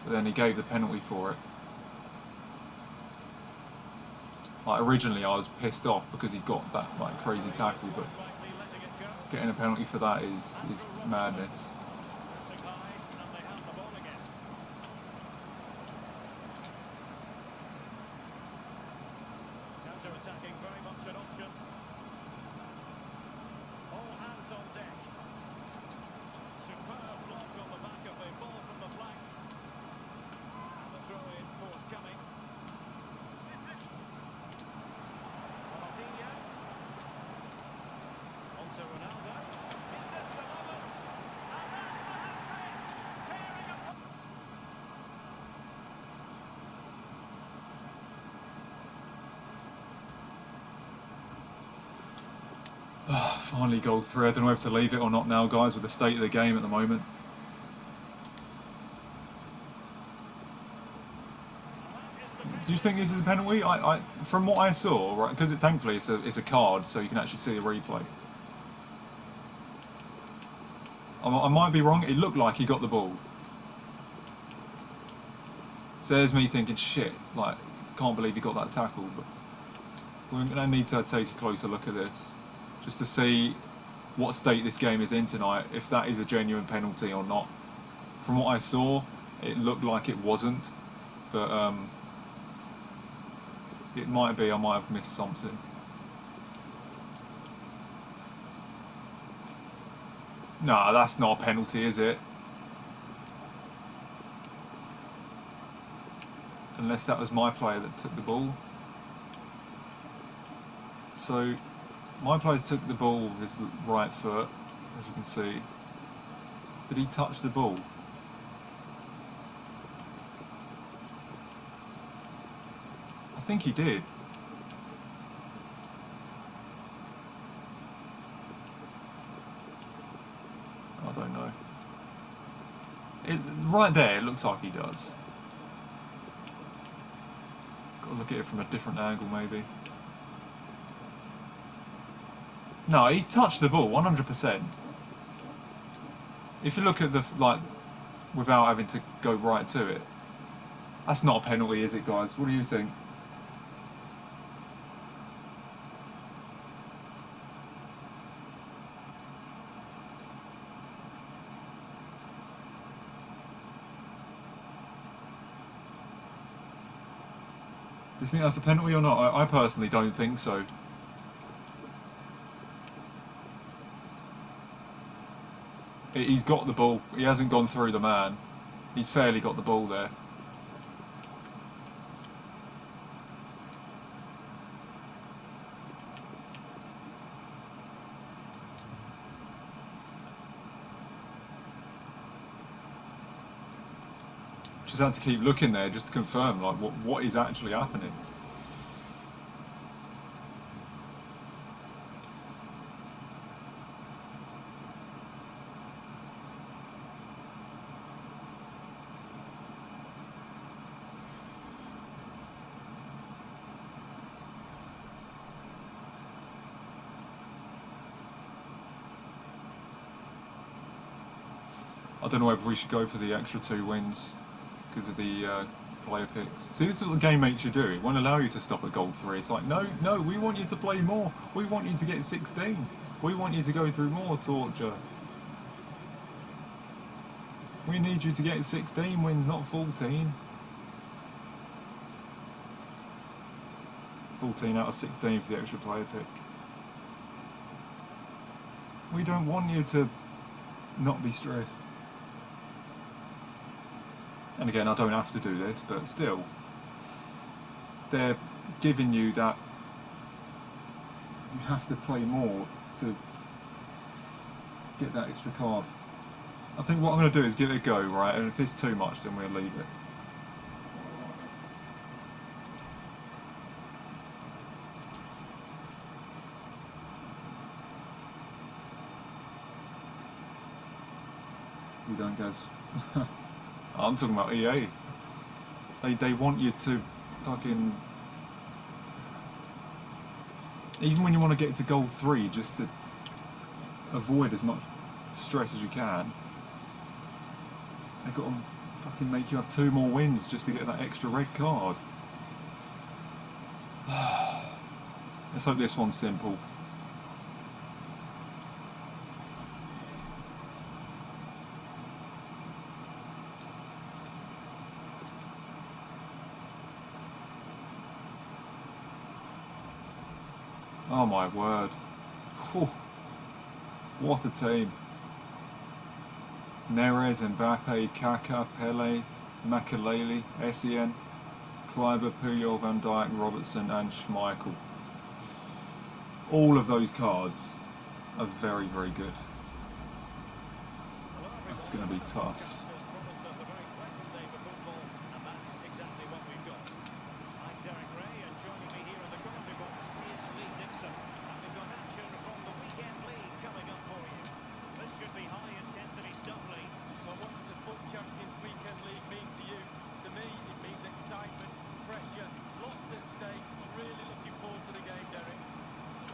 But then he gave the penalty for it. Like, originally I was pissed off because he got that like crazy tackle, but getting a penalty for that is madness. Counter-attacking very much an option. All hands on deck. Superb block on the back of the ball from the flank. And the throw-in forthcoming. RONALDINHO. On to Ronaldo. Is this the moment? And that's the hat-trick. Tearing apart. Finally goal 3. I don't know whether to leave it or not now, guys, with the state of the game at the moment. Do you think this is a penalty? From what I saw, right, because thankfully it's a card, so you can actually see the replay. I might be wrong. It looked like he got the ball. So there's me thinking, shit, like, can't believe he got that tackle. But we're going to need to take a closer look at this, just to see what state this game is in tonight, if that is a genuine penalty or not. From what I saw, it looked like it wasn't, but it might be. I might have missed something. Nah, that's not a penalty, is it? Unless that was my player that took the ball. So, my player took the ball with his right foot, as you can see. Did he touch the ball? I think he did. I don't know. Right there, it looks like he does. Got to look at it from a different angle, maybe. No, he's touched the ball, 100%. If you look at the, like, without having to go right to it, that's not a penalty, is it, guys? What do you think? Do you think that's a penalty or not? I personally don't think so. He's got the ball. He hasn't gone through the man. He's fairly got the ball there. Just had to keep looking there just to confirm, like, what is actually happening. I don't know whether we should go for the extra 2 wins because of the player picks. See, this is what the game makes you do. It won't allow you to stop at goal 3. It's like, no, we want you to play more. We want you to get 16. We want you to go through more torture. We need you to get 16 wins, not 14. 14 out of 16 for the extra player pick. We don't want you to not be stressed. And again, I don't have to do this, but still, they're giving you that you have to play more to get that extra card. I think what I'm going to do is give it a go, right, and if it's too much then we'll leave it. You don't, guys. I'm talking about EA. They want you to fucking... Even when you want to get to goal 3, just to avoid as much stress as you can, they've got to fucking make you have 2 more wins just to get that extra red card. Let's hope this one's simple. Oh my word. Whew. What a team. Neres, Mbappe, Kaka, Pele, Makalele, Essien, Kleiber, Puyol, Van Dijk, Robertson and Schmeichel. All of those cards are very, very good. It's going to be tough.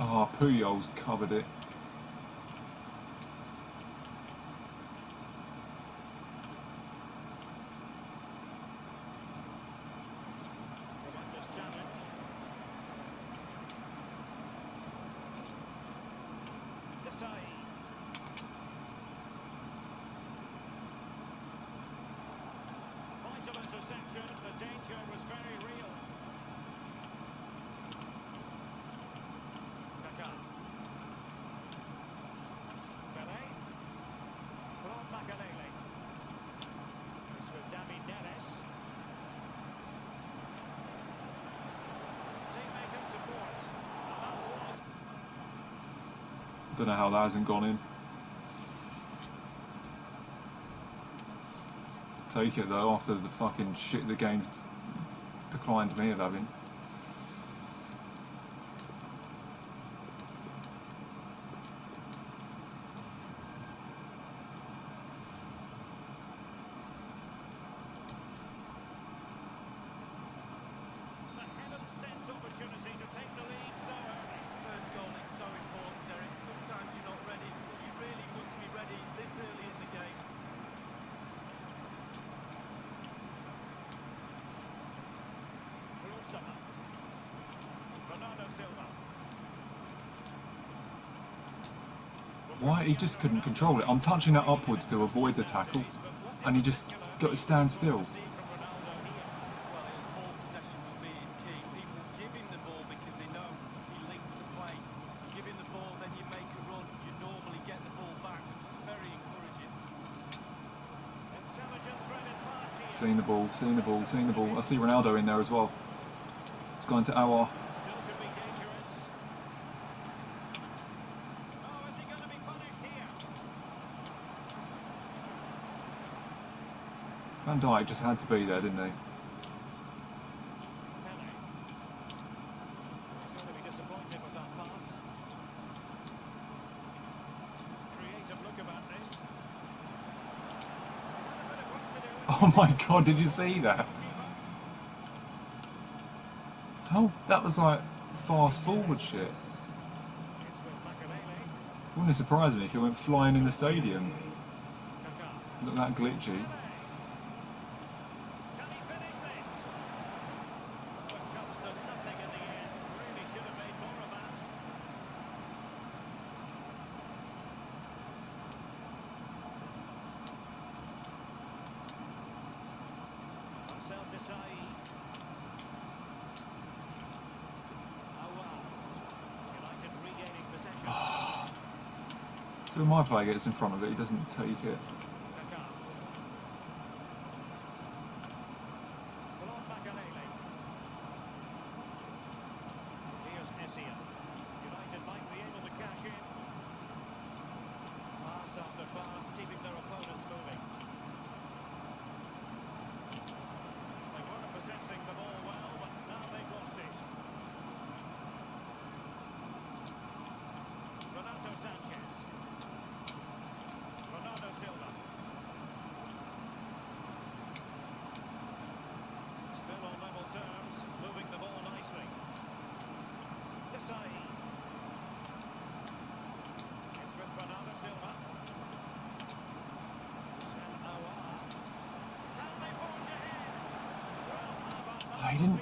Oh, Puyol's covered it. Vital interception, the danger was very real. Kaka. Pele. From Makalele. It's with David Neres. Teammate and support. And that was... Don't know how that hasn't gone in. Take it though, after the fucking shit the game declined me of having. The heaven-sent opportunity to take the lead so early. First goal is so important, Derek. Sometimes you're not ready, but you really must be ready this early in the game. Ronaldo Silva. Why? He just couldn't control it. I'm touching that upwards to avoid the tackle, and he just got to stand still. Well, ball possession will be his key. People give him the ball because they know he links the play. Give him the ball, then you make a run. You normally get the ball back, which is very encouraging. Intelligent threaded pass here. Seeing the ball, seeing the ball, seeing the ball. I see Ronaldo in there as well. It's gone to our... Still could be dangerous. Oh, is he going to be punished here? Van Dijk just had to be there, didn't he? Pele. He's going to be disappointed with that pass. Creative look about this. A bit of work to do. Oh my god, did you see that? Oh, that was like fast forward shit. It's with Makalele. Wouldn't it surprise me if he went flying in the stadium. Kaka. Look that glitchy. Can he finish this? Oh, it comes to nothing in the end. Really should have made more of that. Marcel Desailly. Oh wow. United regaining possession. So when my player gets in front of it, he doesn't take it. Kaka.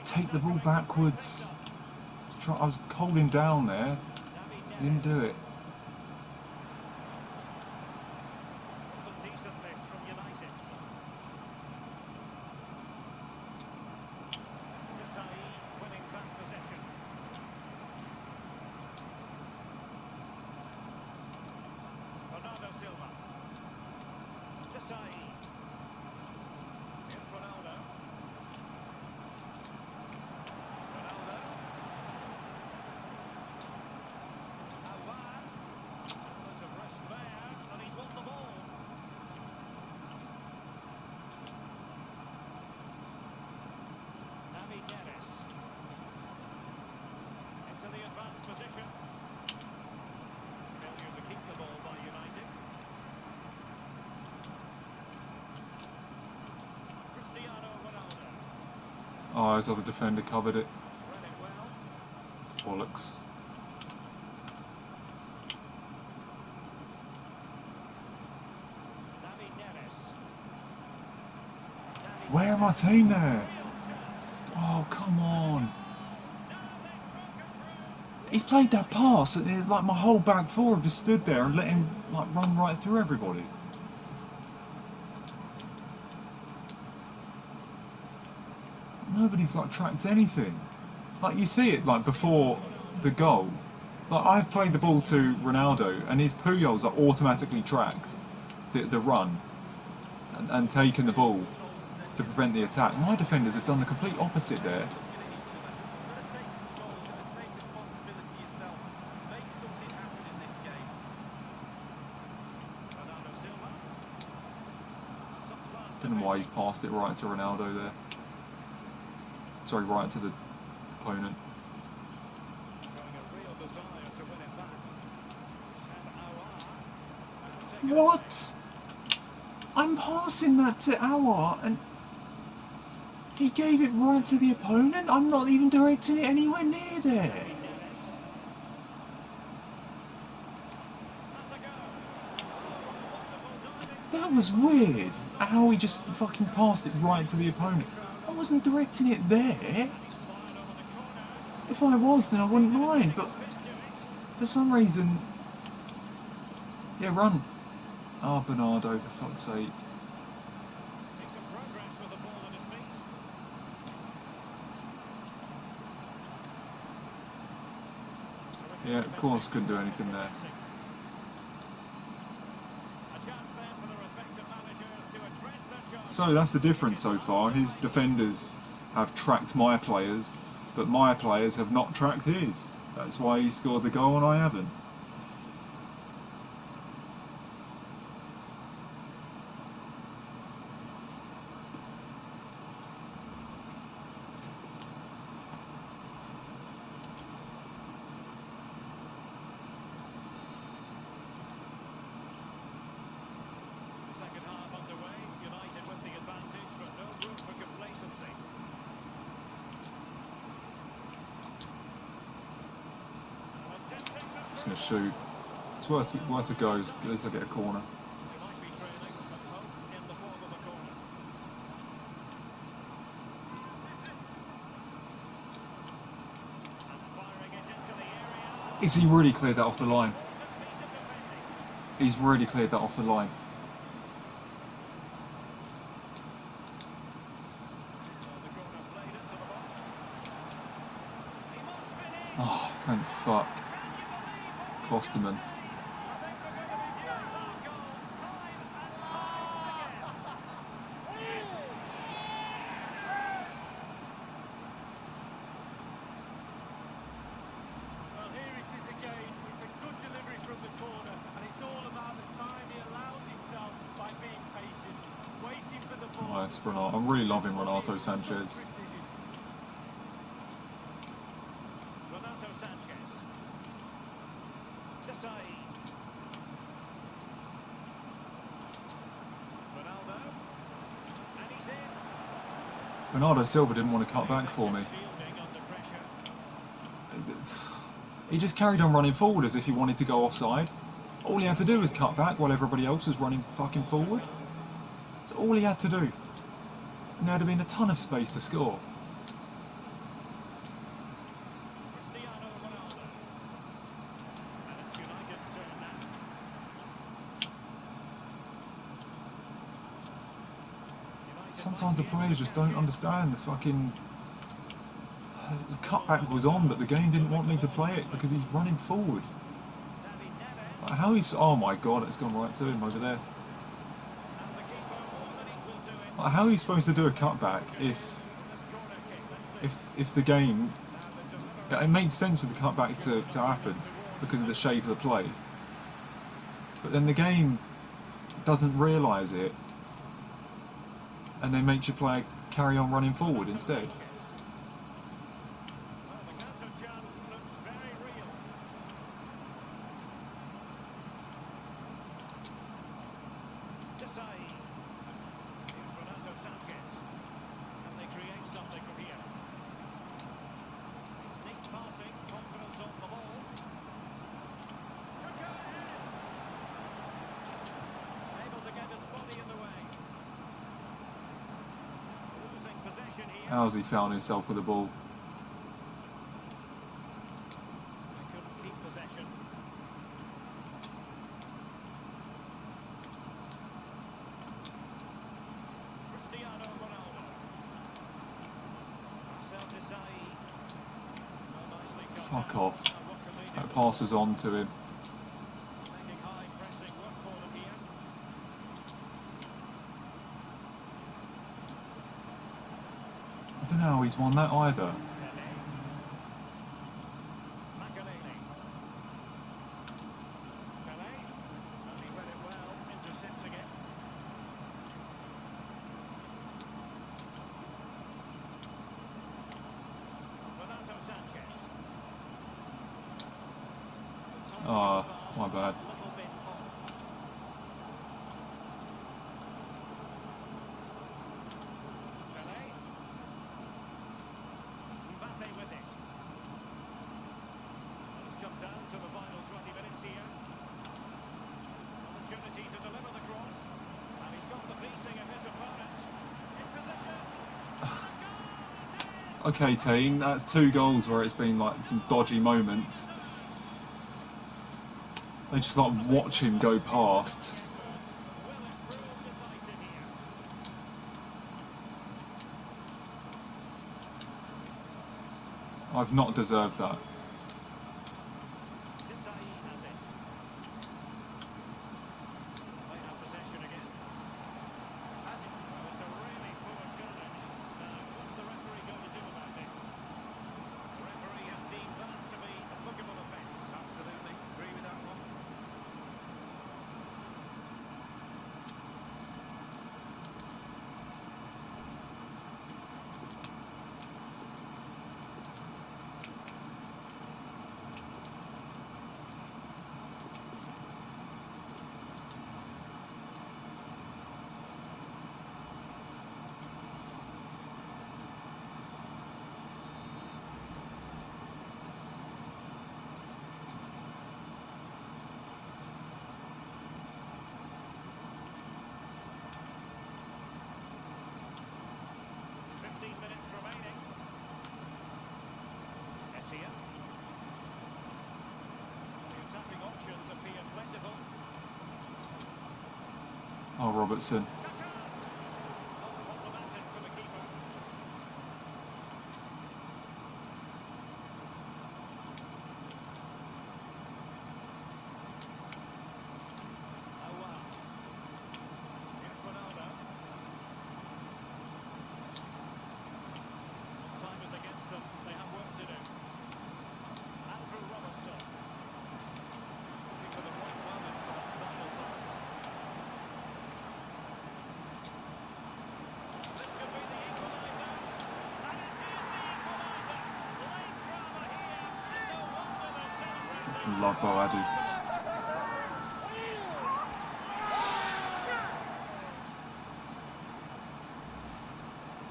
take the ball backwards. I was holding down there. Didn't do it. Decent miss from United. Desai winning back possession. Bernardo Silva. Desai. Here's Ronaldo. Ronaldo. Awar. Element of risk there, and he's won the ball. Navi Neres. Into the advanced position. Failure to keep the ball by United. Cristiano Ronaldo. Oh, his other defender covered it. Read it well. Bollocks. Navi Neres. Where am I team there? Oh, come on. He's played that pass and it's like my whole back four have just stood there and let him like run right through everybody. Nobody's like tracked anything. Like you see it like before the goal. Like I've played the ball to Ronaldo and his Puyols are automatically tracked the run and taken the ball to prevent the attack. My defenders have done the complete opposite there. Bernardo Silva. Don't know why he's passed it right to Ronaldo there. Sorry, right to the opponent. Showing a real desire to win it back. And Awar. What? I'm passing that to Awar and he gave it right to the opponent? I'm not even directing it anywhere near there. That was weird. How he just fucking passed it right to the opponent. I wasn't directing it there. If I was, then I wouldn't mind, but for some reason... Yeah, run. Oh, Bernardo, for fuck's sake. Make some progress with the ball at his feet. Yeah, of course, couldn't do anything there. A chance then for the respective managers to address their charge. So that's the difference so far. His defenders have tracked my players, but my players have not tracked his. That's why he scored the goal and I haven't. Second half underway. United with the advantage, but no room for complacency. Attempting the Just going to through. shoot. It's worth a go. At least I get a corner. They might be trailing, but hope in the form of a corner. And firing it into the area. Is he really cleared that off the line? Important piece of defending. He's really cleared that off the line. So the corner played into the box. He must finish. Oh, thank fuck. Klosterman. Well, here it is again. It's a good delivery from the corner, and it's all about the time he allows himself by being patient, waiting for the ball. Nice, Ronaldo. I'm really loving Renato Sanchez. Precision. Renato Sanchez. Desai. Ronaldo. And he's in. Bernardo Silva didn't want to cut back for me. Shielding under pressure. He just carried on running forward as if he wanted to go offside. All he had to do was cut back while everybody else was running fucking forward. That's all he had to do. And there'd have been a ton of space to score. sometimes the players just don't understand the fucking... The cutback was on, but the game didn't want me to play it because he's running forward. Like how he's... Oh my god, it's gone right to him over there. Like how are you supposed to do a cutback if the game... It made sense for the cutback to happen because of the shape of the play. But then the game doesn't realise it and then makes your player carry on running forward instead. Well, the counter chance looks very real. Desai. Here's Renato Sanchez. Can they create something from here? It's neat passing, confidence on the ball. Able to get his body in the way. Losing possession here. How's he found himself with the ball? They couldn't keep possession. Cristiano Ronaldo. Marcel Desailly. Well, nicely cut Fuck out. off. And what can they do? That pass was on to him. Making high pressing work for them here. I don't know how he's won that either. Pele. Makelele. Pele. And he read it well, intercepting it. Renato Sanchez. The timing Ah, of the pass my bad. a little bit off. Pele. Mbappe with it. Well, it's come down to the final 20 minutes here. Opportunity to deliver the cross. And he's got the beating of his opponent. In position. And the goal is in! Okay, team, that's 2 goals where it's been like some dodgy moments. They just like watch him go past. Will it prove decisive here? I've not deserved that. Desai has it. They have possession again. Has it? Well, it's a really poor challenge. Now, what's the referee going to do about it? The referee has deemed that to be a bookable offence. Absolutely, agree with that one. Minutes remaining. Essien. The attacking options appear plentiful. Oh, Robertson. Kaka! Not problematic for the keeper. Oh wow. Here's Ronaldo. Time is against them. They have work to do. Andrew Robertson. Looking for the right moment for that final pass. This could be the equaliser. And it is the equaliser. Late drama here. No wonder they're celebrating. Love Boadi.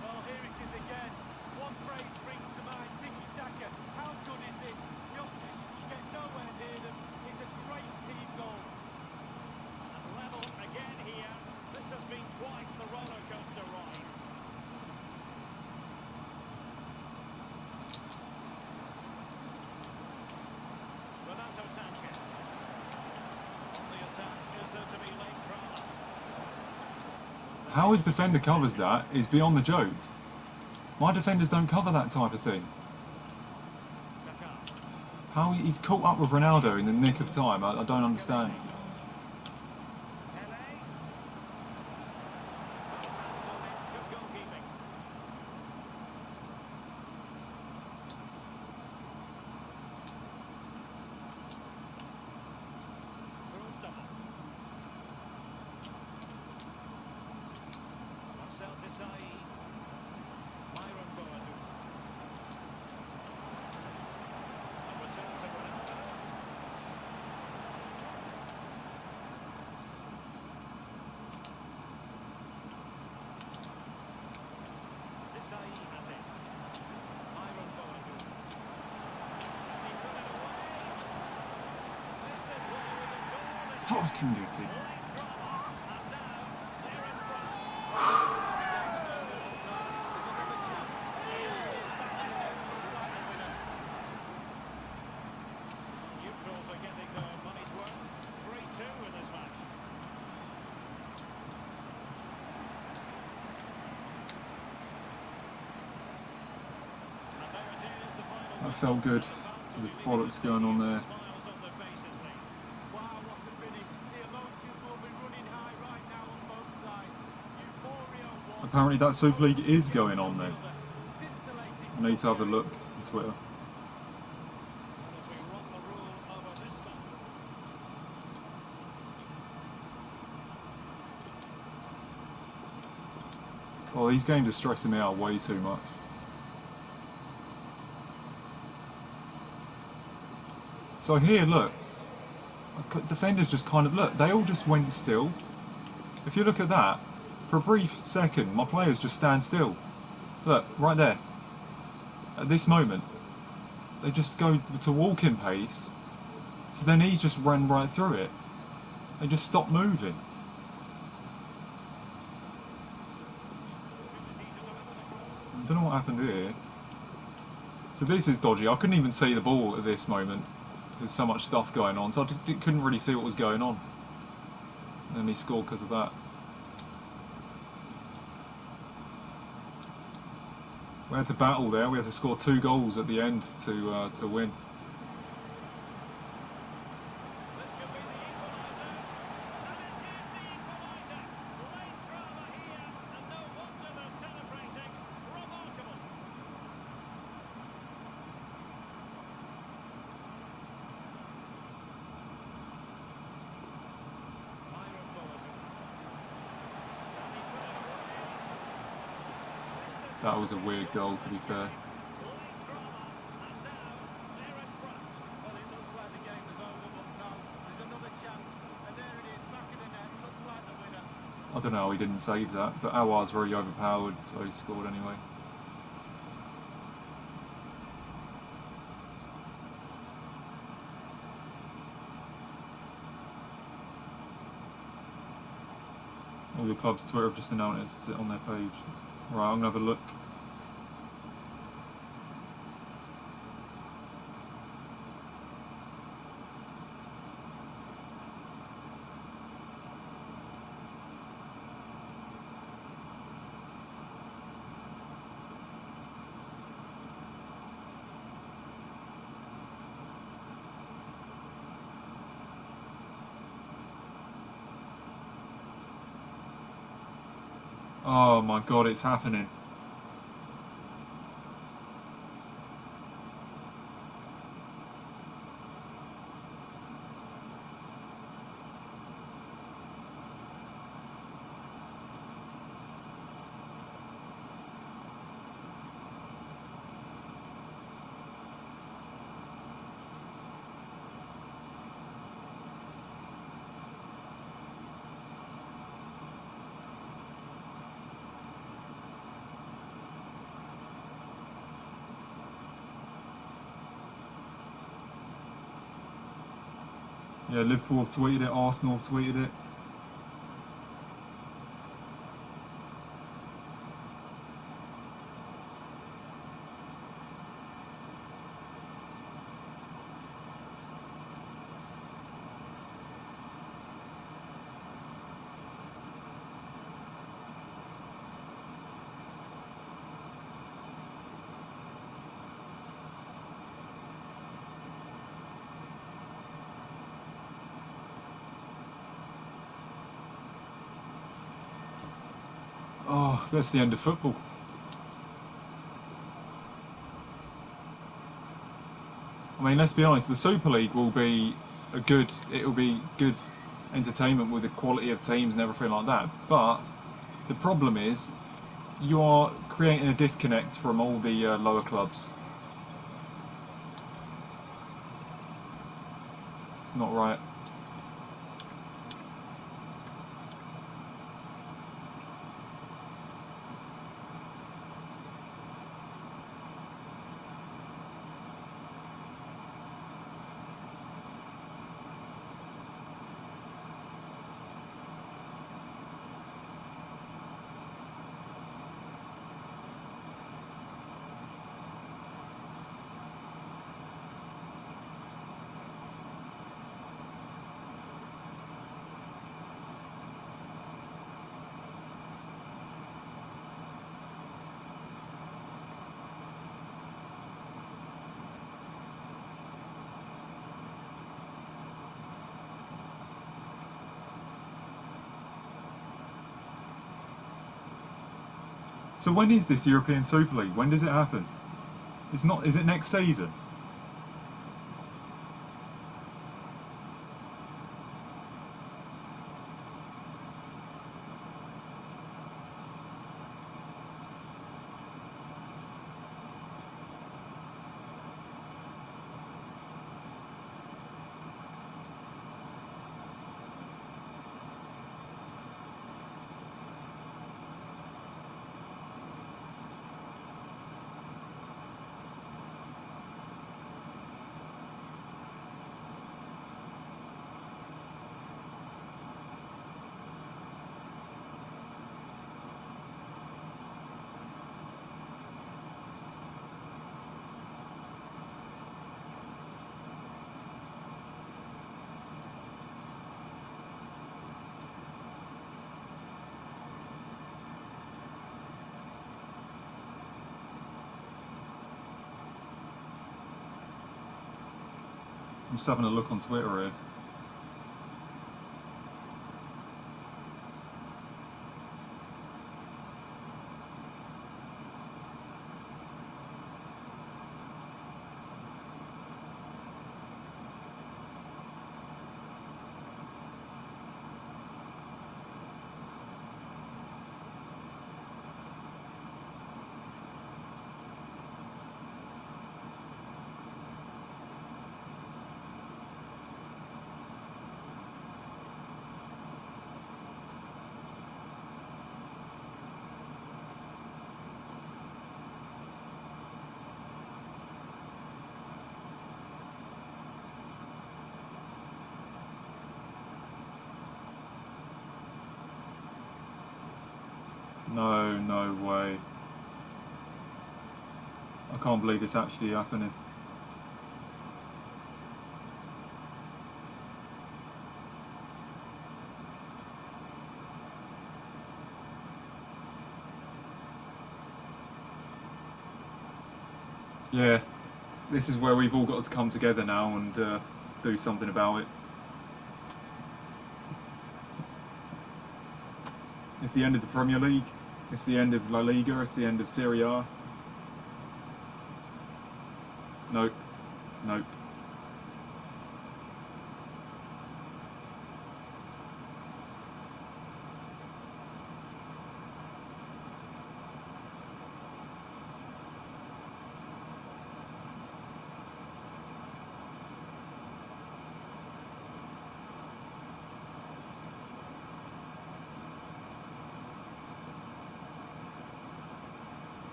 Well, here it is again. One phrase springs to mind, tiki-taka. How good is this? The opposition can get nowhere near them. It's a great team goal. And level again here. This has been quite the roller coaster ride. Renato Sanchez. How his defender covers that is beyond the joke. My defenders don't cover that type of thing. How he's caught up with Ronaldo in the nick of time, I don't understand. Fucking beauty. Neutrals are getting their money's worth. 3-2 in this match. And there it is, the final. That felt good. The bollocks going on there. Smiles on their faces, Lee. Wow, what a finish. The emotions will be running high right now on both sides. Euphoria on one. Apparently that Super League is going on there. Scintillating I need to have a look on Twitter. And as we run the rule over this one. Oh, these games are stressing me out way too much. So here, look, defenders just kind of, look, they all just went still. If you look at that, for a brief second, my players just stand still. Look, right there. At this moment, they just go to walking pace, so then he just ran right through it. They just stopped moving. I don't know what happened here. So this is dodgy. I couldn't even see the ball at this moment. There's so much stuff going on, so I couldn't really see what was going on. And he scored because of that. We had to battle there. We had to score 2 goals at the end to win. This could be the equaliser. And it is the equaliser. Late drama here, and no wonder they're celebrating. Remarkable. Myron Bullock. And he put it away. That was a weird goal, to be fair. Late drama, and now they're in front. Well, it looks like the game is over, but no, there's another chance. And there it is, back of the net. Looks like the winner. I don't know how he didn't save that, but Aouar's very overpowered, so he scored anyway. All the clubs' Twitter have just announced it on their page. Right, I'm gonna have a look. Oh my god, it's happening. Yeah, Liverpool have tweeted it, Arsenal have tweeted it. That's the end of football. I mean, let's be honest. The Super League will be it'll be good entertainment with the quality of teams and everything like that. But the problem is, you are creating a disconnect from all the lower clubs. It's not right. So when is this European Super League? When does it happen? It's not. Is it next season? I'm just having a look on Twitter here. No, no way. I can't believe it's actually happening. Yeah, this is where we've all got to come together now and do something about it. It's the end of the Premier League. It's the end of La Liga. It's the end of Serie A. Nope. Nope.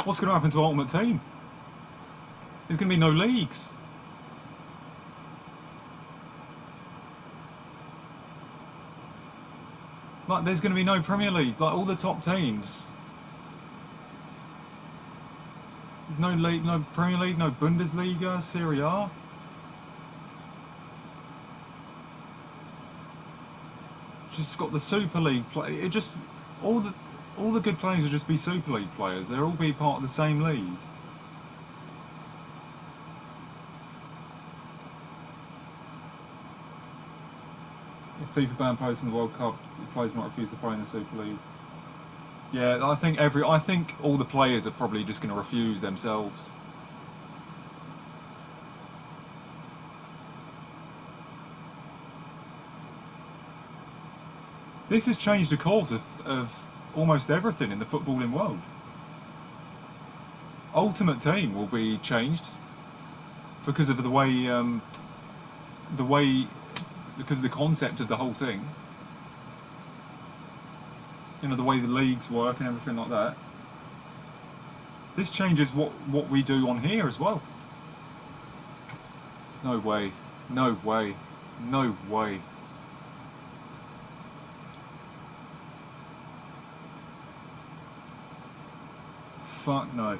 What's going to happen to Ultimate Team? There's going to be no leagues. Like, there's going to be no Premier League. Like, all the top teams. No league, no Premier League, no Bundesliga, Serie A. just got the Super League play. It just all the good players will just be Super League players. They'll all be part of the same league. If FIFA ban players in the World Cup, players might refuse to play in the Super League. Yeah, I think all the players are probably just going to refuse themselves. This has changed the course of almost everything in the footballing world. Ultimate Team will be changed because of the way because of the concept of the whole thing. You know, the way the leagues work and everything like that. This changes what we do on here as well. No way. No way. No way. Fuck no.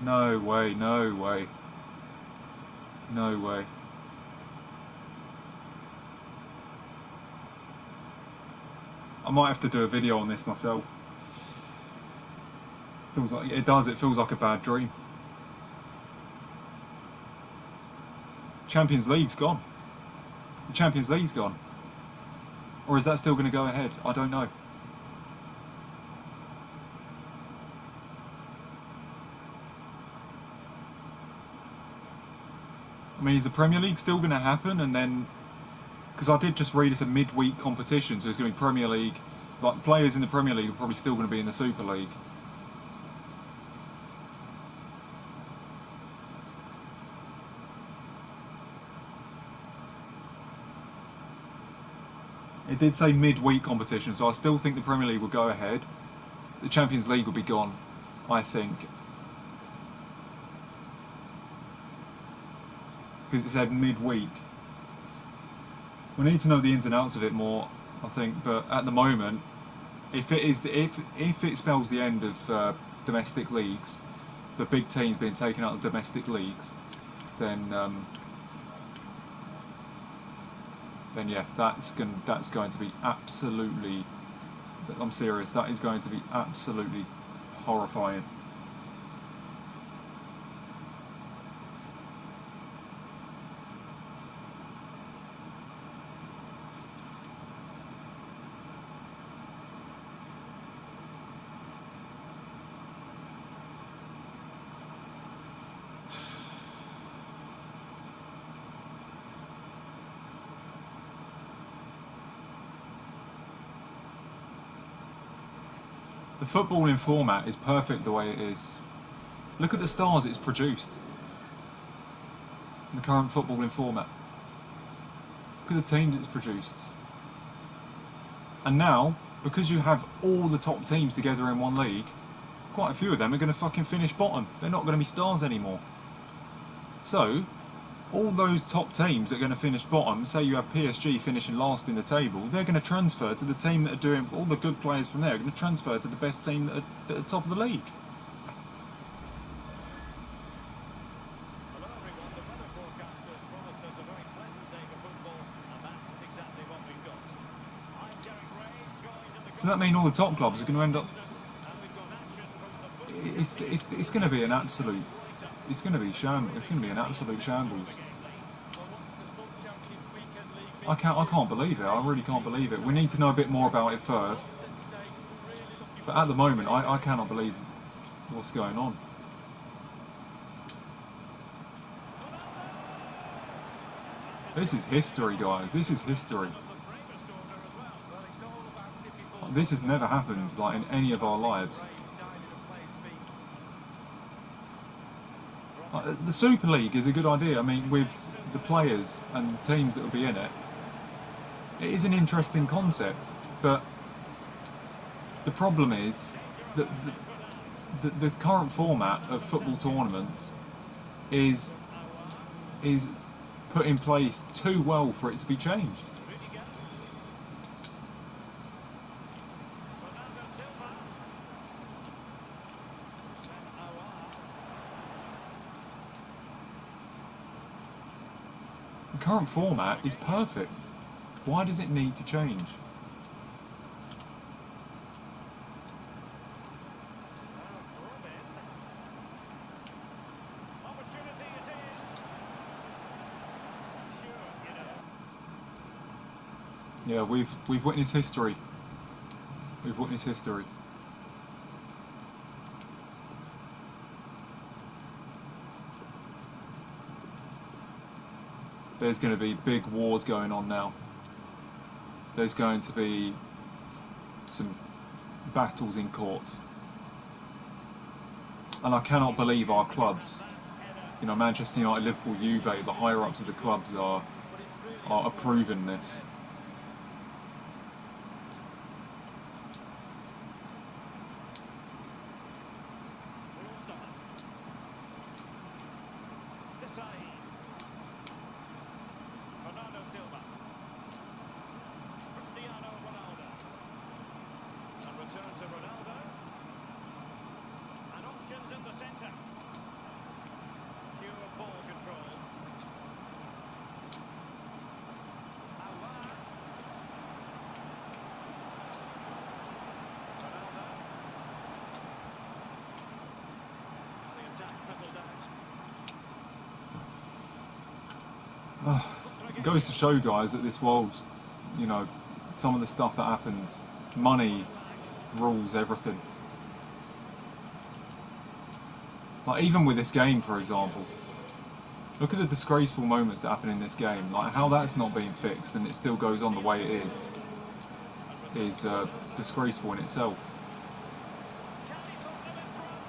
No way, no way. No way. I might have to do a video on this myself. Feels like it does, it feels like a bad dream. Champions League's gone. The Champions League's gone. Or is that still going to go ahead? I don't know. I mean, is the Premier League still going to happen? And then, because I did just read it's a midweek competition, so it's going to be Premier League. Like, players in the Premier League are probably still going to be in the Super League. It did say midweek competition, so I still think the Premier League will go ahead. The Champions League will be gone, I think. Because it said midweek. We need to know the ins and outs of it more, I think. But at the moment, if it spells the end of domestic leagues, the big teams being taken out of domestic leagues, then yeah, that's going to be absolutely. I'm serious. That is going to be absolutely horrifying. The footballing format is perfect the way it is. Look at the stars it's produced. The current footballing format. Look at the teams it's produced. And now, because you have all the top teams together in one league, quite a few of them are going to fucking finish bottom. They're not going to be stars anymore. So, all those top teams that are going to finish bottom, say you have PSG finishing last in the table, they're going to transfer to the team that are doing, all the good players from there are going to transfer to the best team that are at the top of the league. Hello everyone, the weather forecasters promised us a very pleasant day for football, and that's exactly what we've got. I'm Derek Ray, joined in the... Does that mean all the top clubs are going to end up... And we've got action from the FUT It's going to be an absolute... It's going to be an absolute shambles. I can't believe it. I really can't believe it. We need to know a bit more about it first. But at the moment, I cannot believe what's going on. This is history, guys. This is history. This has never happened like in any of our lives. The Super League is a good idea. I mean, with the players and the teams that will be in it, it is an interesting concept. But the problem is that the current format of football tournaments is put in place too well for it to be changed. The current format is perfect. Why does it need to change? Robin. Opportunity it is. Sure, you know. Yeah, we've witnessed history. We've witnessed history. There's going to be big wars going on now. There's going to be some battles in court. And I cannot believe our clubs, you know, Manchester United, Liverpool, Juve, the higher ups of the clubs are approving this. Bernardo Silva. Cristiano Ronaldo. And return to Ronaldo. And options in the centre. Pure ball control. Alvar. Ronaldo. And the attack fizzled out. It goes to show, guys, that this world, you know, some of the stuff that happens, money rules everything. Like, even with this game, for example, look at the disgraceful moments that happen in this game. Like, how that's not being fixed and it still goes on the way it is disgraceful in itself. Can he put them in front?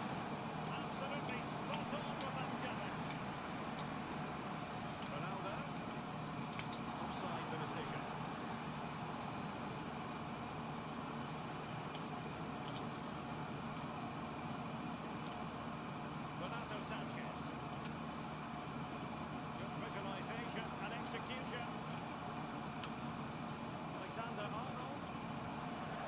Absolutely spot on with that challenge. Ronaldo. Offside the decision. Renato Sanchez. Good visualisation and execution. Alexander Arnold.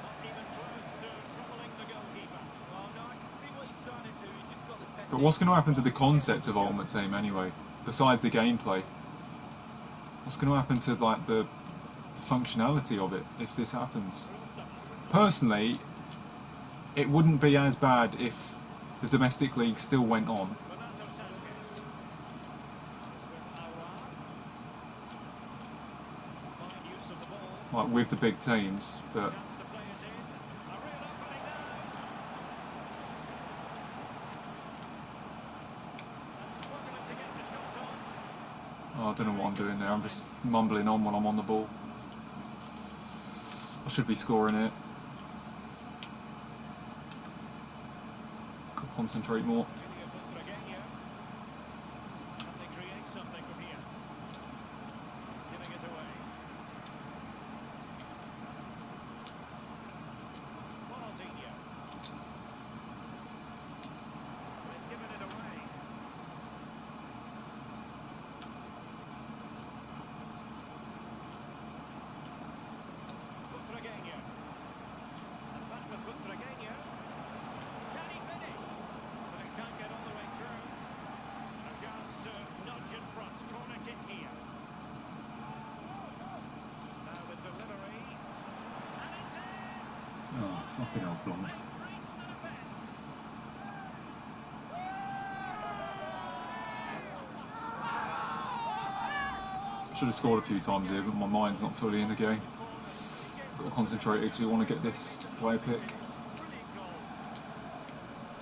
Not even close to troubling the goalkeeper. Well, no, I can see what he's trying to do. He just got the technique. But what's going to happen to the concept of Ultimate Team anyway, besides the gameplay? What's going to happen to, like, the functionality of it if this happens? Personally, it wouldn't be as bad if the domestic league still went on. Renato Sanchez. With Alvar. Fine use of the ball. Like, with the big teams, but Chance to play it in. A real opening now. And struggling to get the shot on. oh, I don't know what I'm doing there. I'm just mumbling on when I'm on the ball. I should be scoring it. Could concentrate more. Can they create something from here? Giving it away. RONALDINHO. They've given it away. Butragueño. And back with Butragueño. Can he finish? But it can't get all the way through. A chance to nudge in front. Corner kick here. Now the delivery. And it's in! Oh, fucking hell, Blonde. They've breached the defence. Should have scored a few times here, but my mind's not fully in the game. Got to concentrate because we want to get this player pick. Brilliant goal.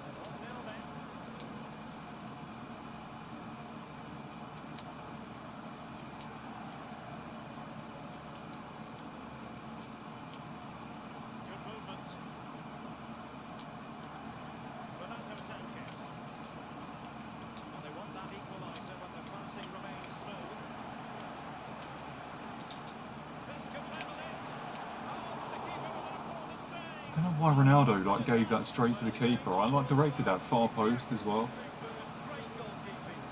1-0 then. Good movement. Renato Sanchez. And they want that equaliser when the passing remains smooth. This could level it. Oh, the keeper with an important save. I don't know why Ronaldo like gave that straight to the keeper. I like directed that far post as well. Great goalkeeping.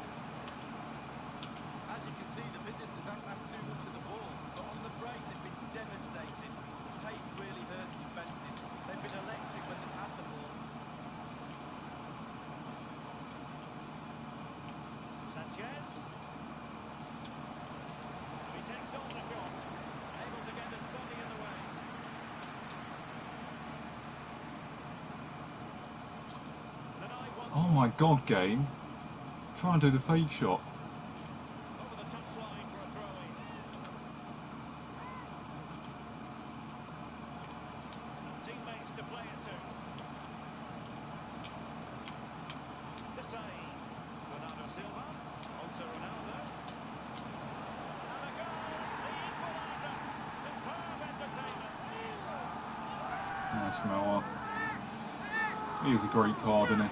As you can see, the visitors haven't had too much of the ball, but on the break they've been devastating. Pace really hurts defences. They've been electric when they've had the ball. Sanchez. my god, game. Try and do the fake shot. Over the touchline for a throw-in. And teammates to play it to. Bernardo Silva, on to Ronaldo. And a goal, the equaliser. Superb entertainment. Nice from our. He was a great card, isn't he?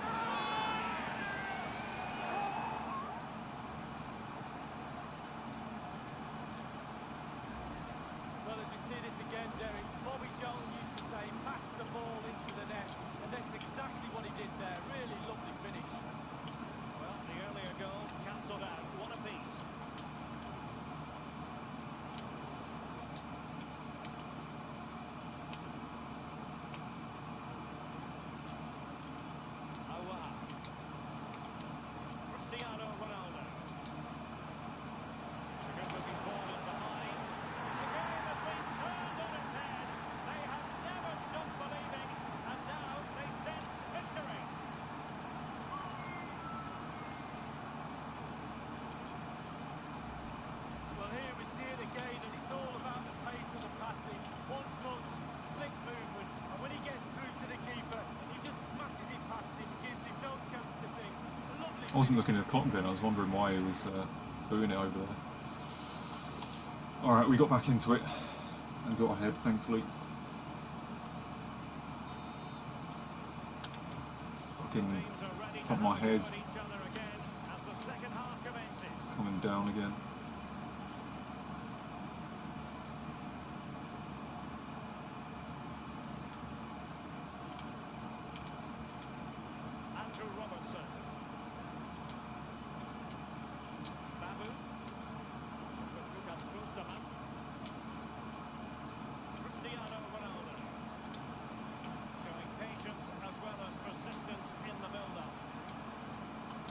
Well, as we see this again, Derek, Bobby Joel used to say, pass the ball into the net, and that's exactly what he did there. Really lovely finish. Well, the earlier goal cancelled out. One apiece. Cristiano Ronaldo. It's a good-looking ball in behind. The game has been turned on its head. They have never stopped believing, and now they sense victory. Well, here we see it again, and it's all about the pace of the passing. One touch, slick movement, and when he gets through to the keeper, he just smashes it past him, gives him no chance to think. A lovely I wasn't looking at the clock then, I was wondering why he was doing it over there. Alright, we got back into it and got ahead, thankfully. Fucking Teams are ready to top of my have a head go at each other again as the second half commences. coming down again. Andrew Robertson. Babu. With Lucas Klostermann. Cristiano Ronaldo. Showing patience as well as persistence in the build-up.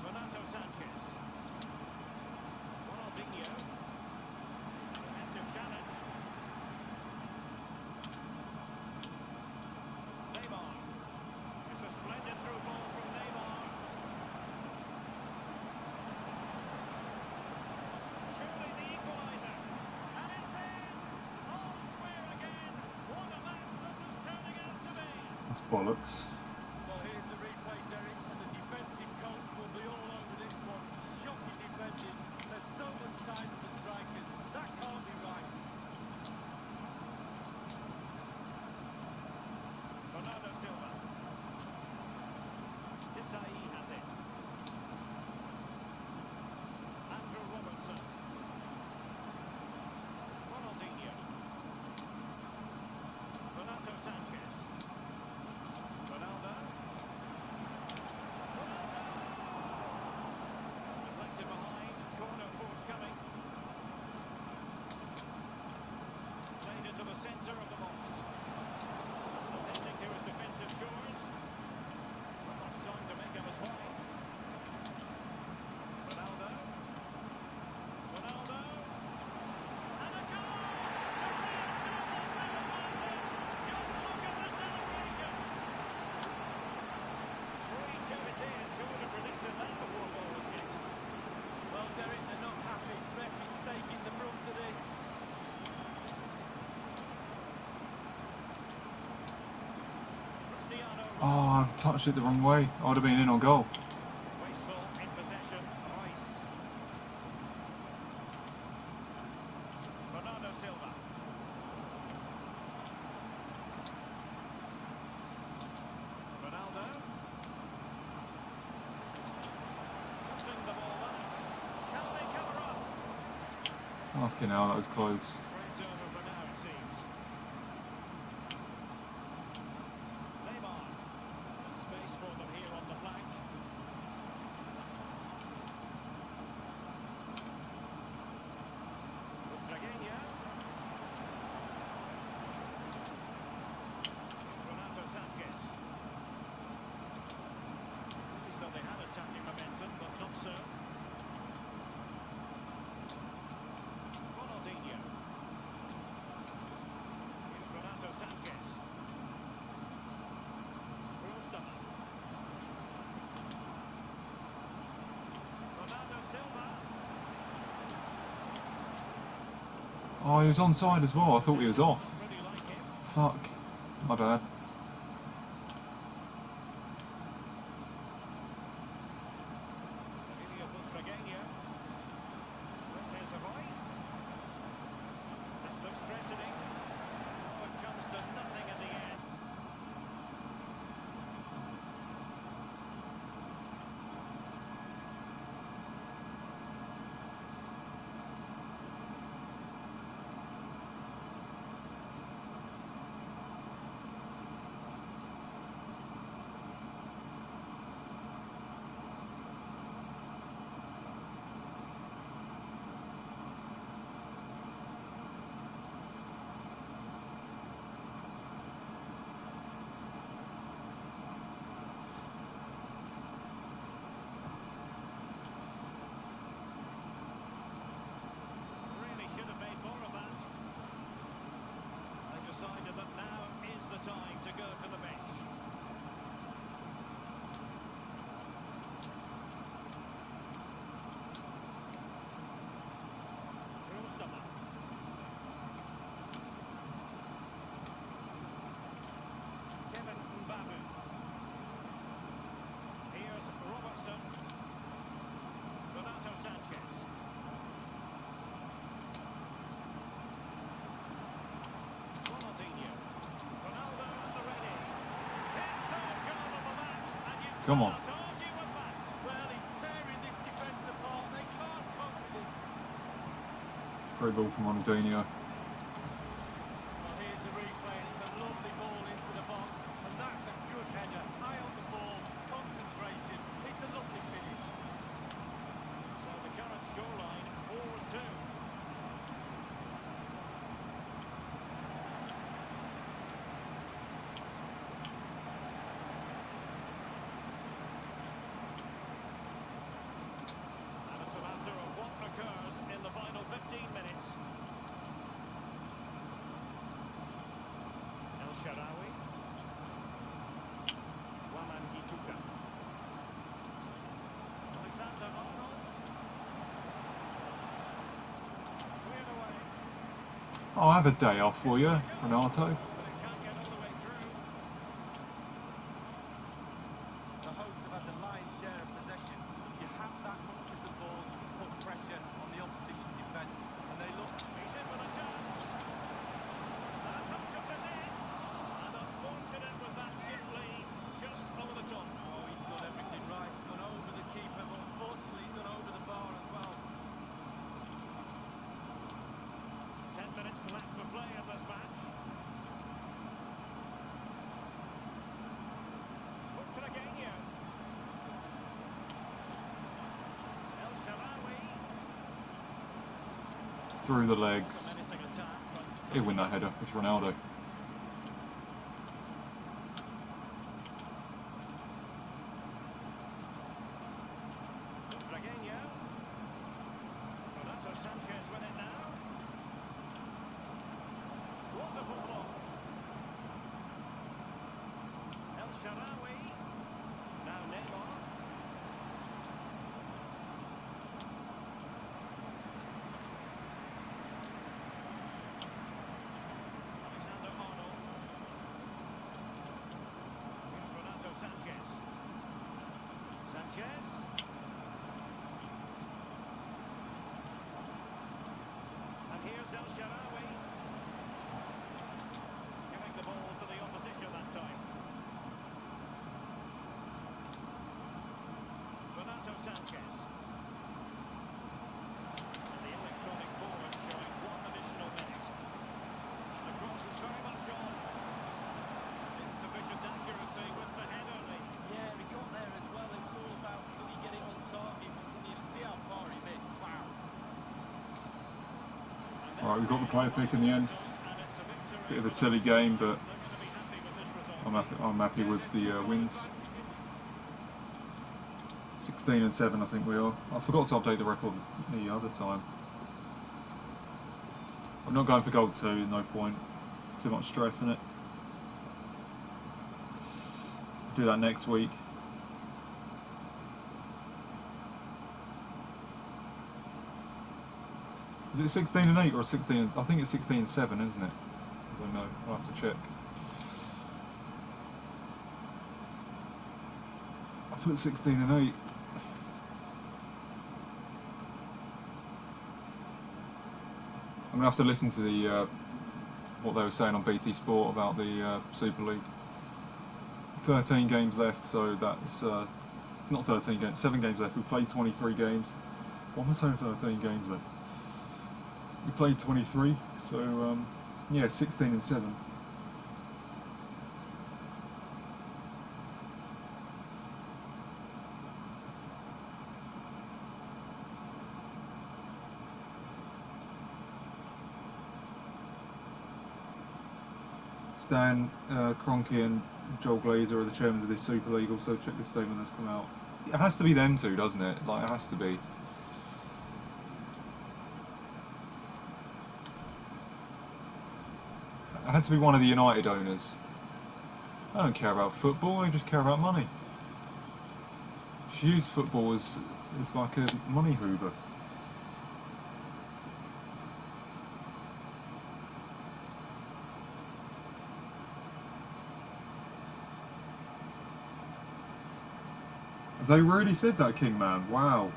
Renato Sanchez. Ronaldinho. Defensive challenge. Neymar. It's a splendid through ball from Neymar. Surely the equaliser. And it's in! All square again. What a match this is turning out to be. That's bollocks. Well, here's the replay, Derek, and the defensive coach will be all over this one. Shocking defending. There's so much time for the strikers. That can't be right. Bernardo Silva. Desai has it. Andrew Robertson. Ronaldinho. Renato Sanchez. Ronaldo. Ronaldo! Deflected behind. Corner forthcoming. Played into the centre of the box. Attending to his defensive chores. Not much time to make up his mind. Ronaldo. Ronaldo. And a goal! The Real Stars have advantage. Just look at the celebrations. Three Cheveteas who would have predicted that before goal was kicked. Well, Derek, they're not happy. Ref is taking the brunt of this. Cristiano Oh, Ronaldo. I touched it the wrong way. I would have been in on goal. Wasteful in possession. Rice. Bernardo Silva. Ronaldo. Crossing the ball back. Can they cover up? Fucking hell, that was close. Friends over for now, it seems. Neymar. And space for them here on the flank. Dragueña. It's Renato Sanchez. So they had attacking momentum, but not so. Ronaldinho. Oh, he was onside as well. I thought he was off. Pretty like him. Fuck. My bad. Emilio Butragueño. This is Royce. This looks threatening. Oh, it comes to nothing in the end. Really should have made more of that. They decided that now is the time to go to the bench. Rustama. Kevin Mbabu. Here's Robertson. Renato Sanchez. RONALDINHO. Ronaldo at the ready. His third goal of the match, and you Come on. cannot argue with that. Well, he's tearing this defence apart. They can't cope with him. Great ball from Ronaldinho. Well, here's the replay. It's a lovely ball into the box, and that's a good header. High on the ball, concentration. It's a lovely finish. So the current scoreline, 4-2. And it's a matter of what occurs in the final 15 minutes. El Shaarawy. Waman Gituka. Alexander Arnold. Cleared away. I'll have a day off for you, Renato. But it can't get all the way through. The hosts have had the lion's share of possession. If you have that much of the ball, you can put pressure on the opposition defence, and they look. He's in with a chance. And a touch of finesse. And unfortunate with that chip lead. Just over the top. Oh, he's done everything right. He's gone over the keeper, but unfortunately he's gone over the bar as well. 10 minutes left for play in this match. Butragueño. El Shaarawy. Through the legs. A menacing attack, but He'll win that header. It's Ronaldo. Butragueño. Renato Sanchez with it now. Wonderful ball. El Shaarawy. Now Neymar. Alexander Arnold. Here's Renato Sanchez. Sanchez. And here's El Shaarawy. Giving the ball to the opposition that time. Renato Sanchez. And the electronic board showing 1 additional minute. And the cross is very much on. Insufficient accuracy with the header. Yeah, he got there as well. It was all about could he get it on target. You can see how far he missed. Wow. Alright, we've got the player pick in the end. Bit of a silly game, but I'm happy with the wins. 16 and 7, I think we are. I forgot to update the record the other time. I'm not going for gold 2, no point. Too much stress in it. Do that next week. Is it 16 and 8 or 16? I think it's 16 and 7, isn't it? I don't know. I'll have to check. I put 16 and 8. I'm gonna have to listen to the what they were saying on BT Sport about the Super League. 13 games left, so that's not 13 games, 7 games left. We played 23 games. What am I saying? 13 games left. We played 23, so yeah, 16 and 7. Stan Kroenke and Joel Glazer are the chairmen of this Super League. Also, check the statement that's come out. It has to be them two, doesn't it? Like, it has to be. It had to be one of the United owners. I don't care about football, I just care about money. She used football as like a money hoover. They really said that, Kingman. Wow.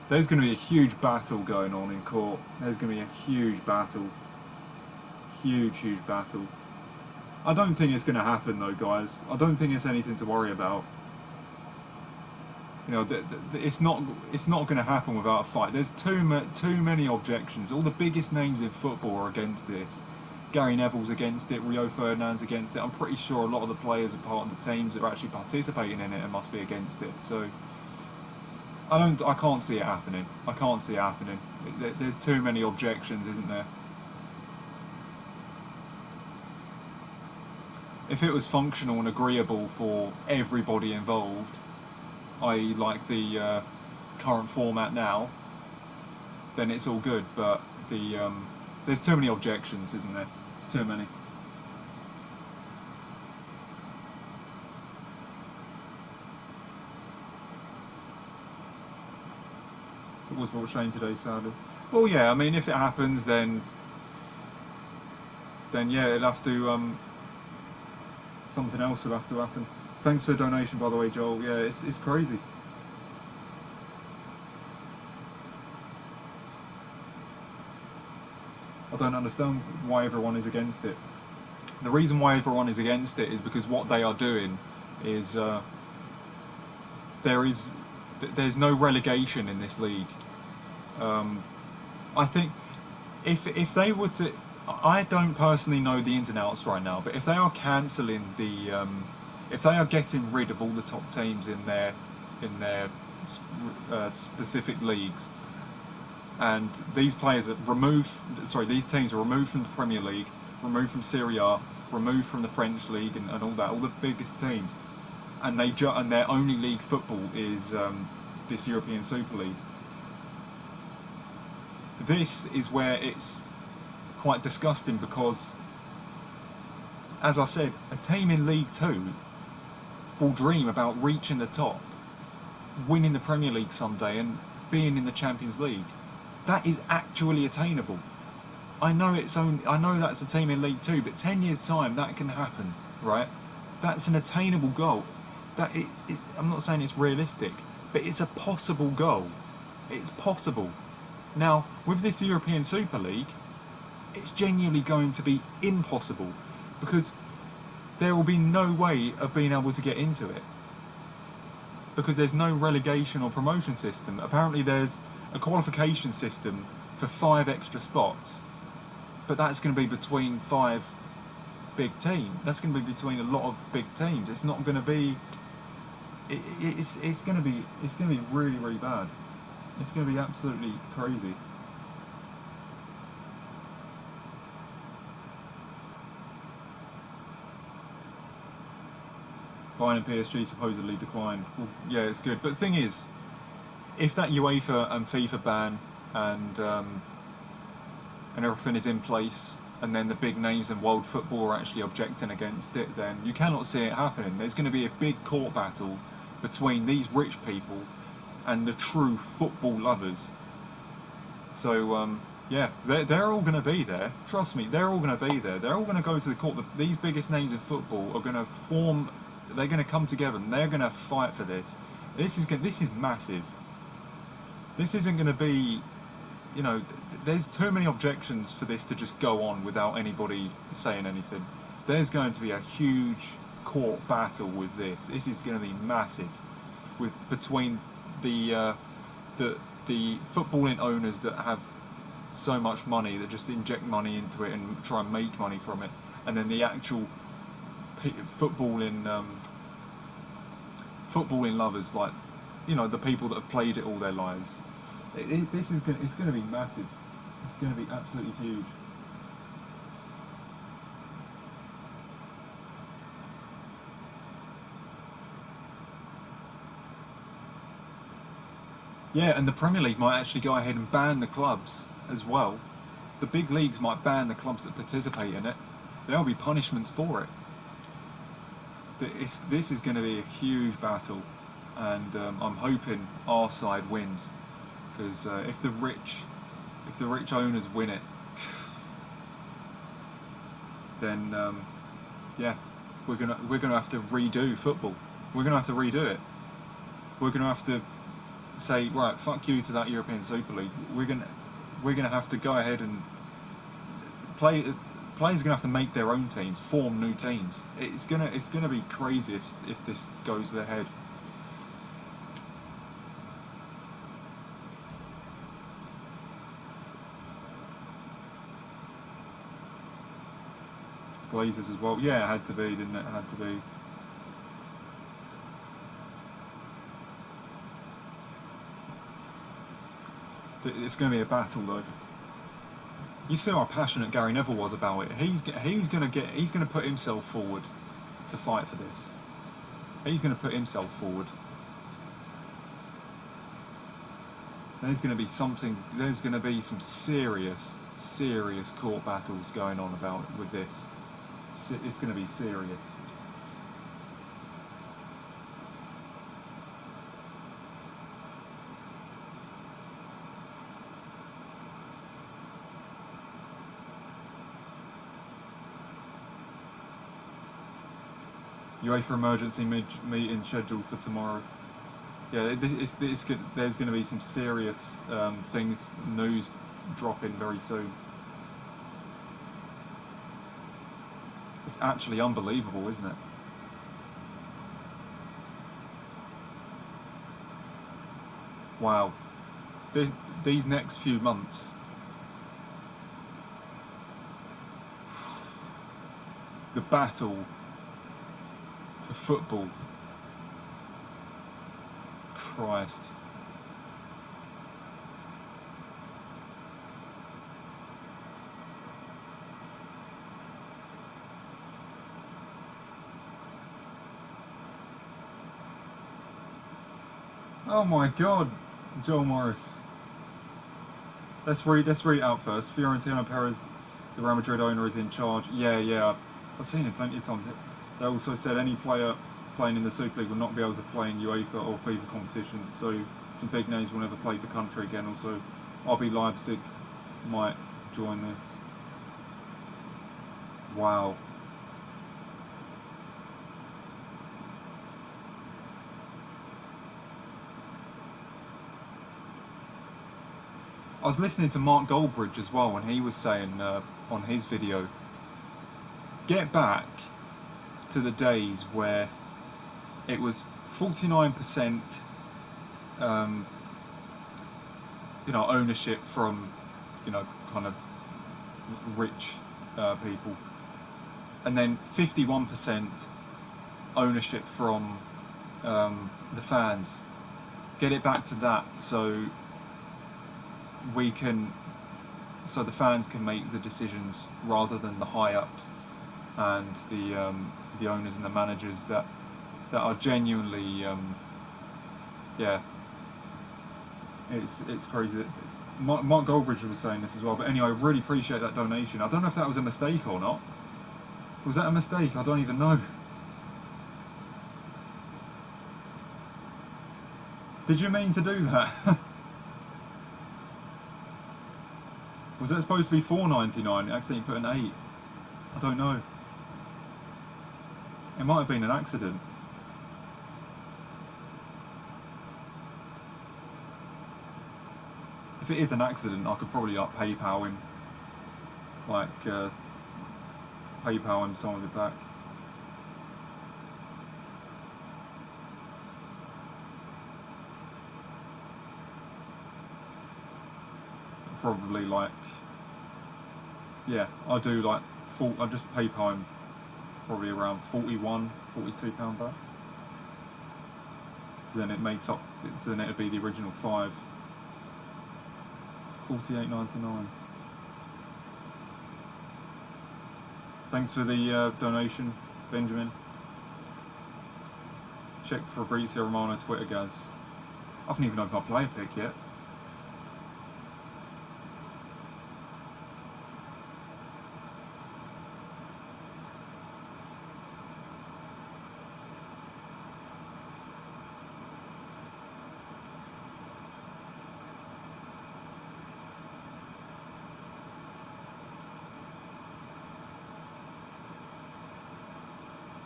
There's going to be a huge battle going on in court. There's going to be a huge battle. Huge battle. I don't think it's going to happen though, guys. I don't think it's anything to worry about. You know, it's not going to happen without a fight. There's too many objections. All the biggest names in football are against this. Gary Neville's against it, Rio Ferdinand's against it. I'm pretty sure a lot of the players are part of the teams that are actually participating in it and must be against it. So I can't see it happening. I can't see it happening. There's too many objections, isn't there? If it was functional and agreeable for everybody involved, i.e. like the current format now, then it's all good. But there's too many objections, isn't there? Too many. It was brought shame today, sadly. Well, yeah. I mean, if it happens, then yeah, it'll have to something else will have to happen. Thanks for the donation, by the way, Joel. Yeah, it's crazy. I don't understand why everyone is against it. The reason why everyone is against it is because what they are doing is there's no relegation in this league. I think if they were to, I don't personally know the ins and outs right now, but if they are cancelling the, if they are getting rid of all the top teams in their specific leagues, and these players are removed, these teams are removed from the Premier League, removed from Serie A, removed from the French League, and all that, all the biggest teams, and and their only league football is this European Super League. This is where it's quite disgusting because, as I said, a team in League 2 will dream about reaching the top, winning the Premier League someday, and being in the Champions League. That is actually attainable. I know that's a team in League 2, but 10 years' time that can happen, right? That's an attainable goal. I'm not saying it's realistic, but it's a possible goal. It's possible. Now, with this European Super League, it's genuinely going to be impossible because there will be no way of being able to get into it because there's no relegation or promotion system. Apparently there's a qualification system for 5 extra spots, but that's going to be between 5 big teams. That's going to be between a lot of big teams. It's not going to be. It's going to be really bad. It's going to be absolutely crazy. Bayern and PSG supposedly declined. Well, yeah, it's good. But the thing is, if that UEFA and FIFA ban and everything is in place, and then the big names in world football are actually objecting against it, then you cannot see it happening. There's going to be a big court battle between these rich people and the true football lovers. So yeah, they're all going to be there. Trust me, they're all going to be there. They're all going to go to the court. These biggest names in football are going to form. They're going to come together and they're going to fight for this. This is massive. This isn't going to be, you know, there's too many objections for this to just go on without anybody saying anything. There's going to be a huge court battle with this. This is going to be massive, between the the footballing owners that have so much money that just inject money into it and try and make money from it, and then the actual footballing footballing lovers, like, you know, the people that have played it all their lives. This is it's going to be massive. It's going to be absolutely huge. Yeah, and the Premier League might actually go ahead and ban the clubs as well. The big leagues might ban the clubs that participate in it. There'll be punishments for it. This is going to be a huge battle, and I'm hoping our side wins, because if the rich owners win it, then yeah, we're gonna have to redo football. We're gonna have to redo it. We're gonna have to say, right, fuck you to that European Super League. We're gonna have to go ahead and play. Players are gonna have to make their own teams, form new teams. It's gonna be crazy if this goes ahead. Glazers as well. Yeah, it had to be, didn't it? It had to be. It's going to be a battle, though. You see how passionate Gary Neville was about it. He's going to put himself forward to fight for this. He's going to put himself forward. There's going to be something. There's going to be some serious court battles going on with this. It's going to be serious. UEFA emergency meeting scheduled for tomorrow. Yeah, there's going to be some serious news dropping very soon. It's actually unbelievable, isn't it? Wow. These next few months, the battle for football. Christ. Oh my God, Joel Morris. Let's read it out first. Fiorentino Perez, the Real Madrid owner, is in charge. Yeah. I've seen it plenty of times. They also said any player playing in the Super League will not be able to play in UEFA or FIFA competitions. So some big names will never play for country again. Also, RB Leipzig might join this. Wow. I was listening to Mark Goldbridge as well, and he was saying on his video, get back to the days where it was 49% ownership from, kind of rich people, and then 51% ownership from the fans. Get it back to that, so the fans can make the decisions rather than the high ups and the owners and the managers that are genuinely it's crazy. Mark Goldbridge was saying this as well, but anyway, I really appreciate that donation. I don't know if that was a mistake or not. Was that a mistake? I don't even know. Did you mean to do that? Was that supposed to be £4.99? It accidentally put an 8. I don't know. It might have been an accident. If it is an accident, I could probably like PayPal him. PayPal him some of it back. Probably like, yeah, I do like I just PayPal him probably around £41, £42 back. So then it makes up. Then it'd be the original 5. 48.99. Thanks for the donation, Benjamin. Check Fabrizio Romano Twitter, guys. I haven't even opened my player pick yet.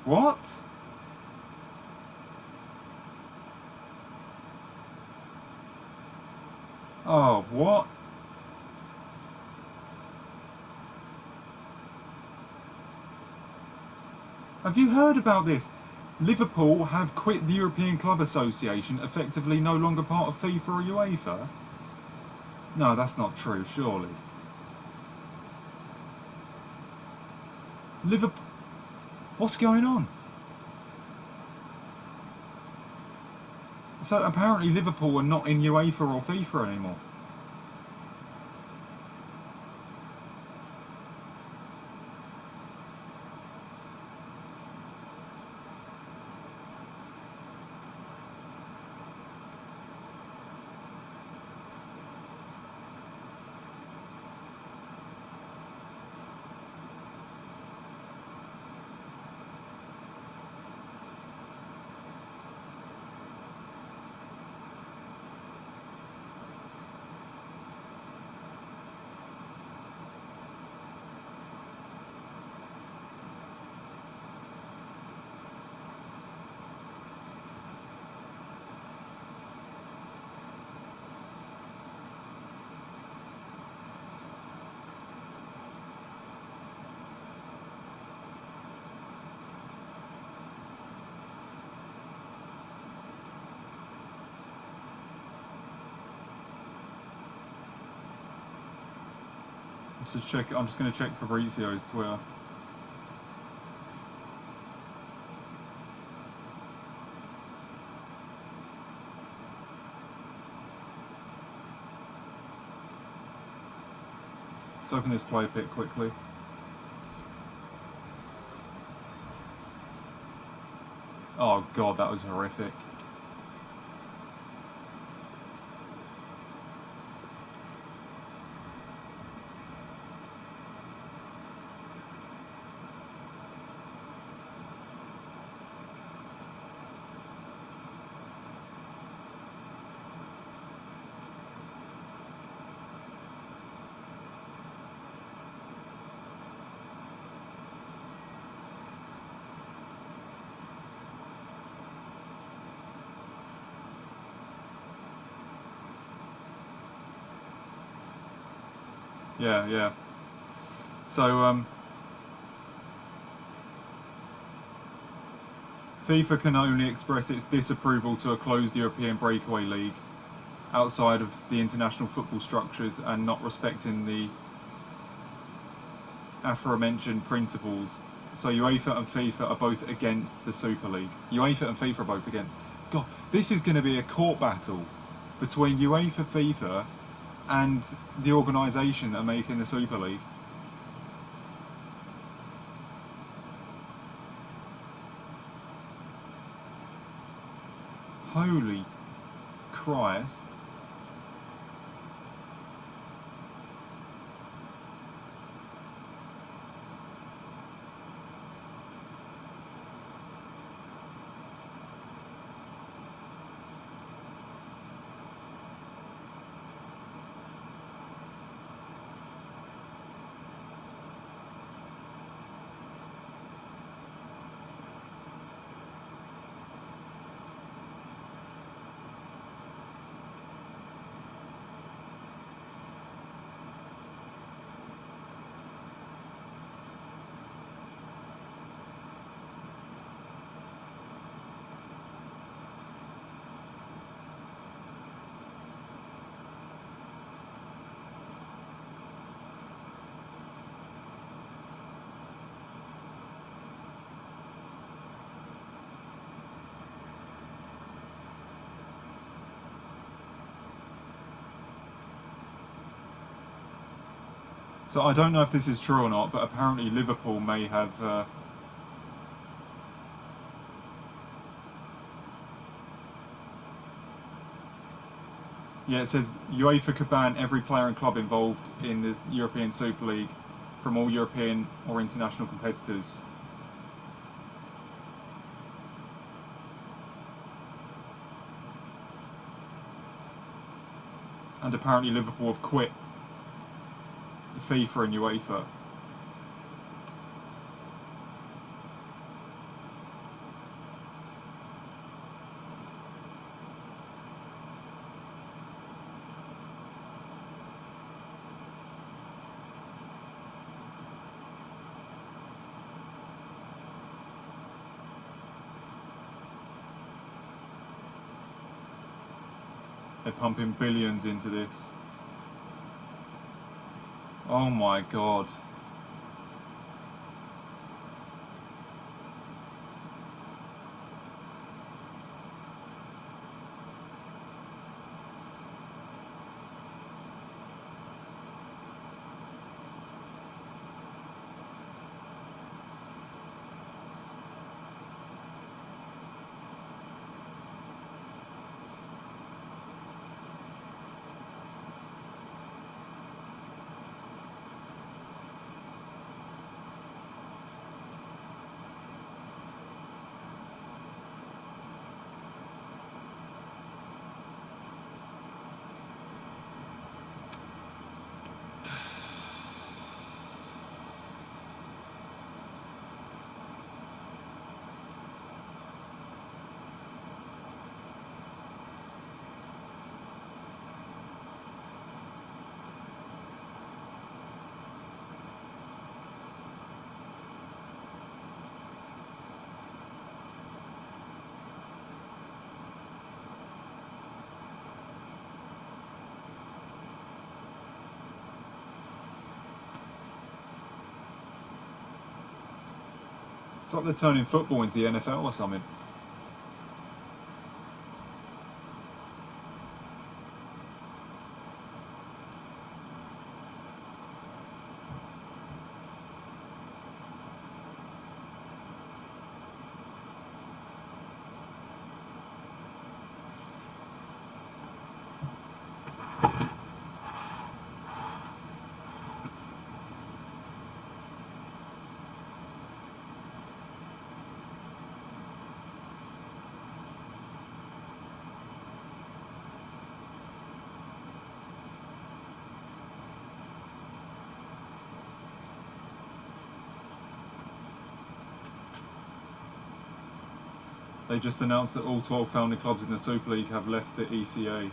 What? Oh, what? Have you heard about this? Liverpool have quit the European Club Association, effectively no longer part of FIFA or UEFA? No, that's not true, surely. Liverpool... What's going on? So apparently Liverpool are not in UEFA or FIFA anymore. I'm just going to check Fabrizio's Twitter. Let's open this play pick quickly. Oh god, that was horrific. Yeah. So, FIFA can only express its disapproval to a closed European breakaway league outside of the international football structures and not respecting the aforementioned principles. So UEFA and FIFA are both against the Super League. UEFA and FIFA are both against. God, this is going to be a court battle between UEFA, FIFA and the organisation that are making the Super League. Holy Christ. So I don't know if this is true or not, but apparently Liverpool may have. Yeah, it says UEFA could ban every player and club involved in the European Super League from all European or international competitors. And apparently Liverpool have quit FIFA and UEFA. They're pumping billions into this. Oh my god. It's like they're turning football into the NFL or something. They just announced that all 12 founding clubs in the Super League have left the ECA.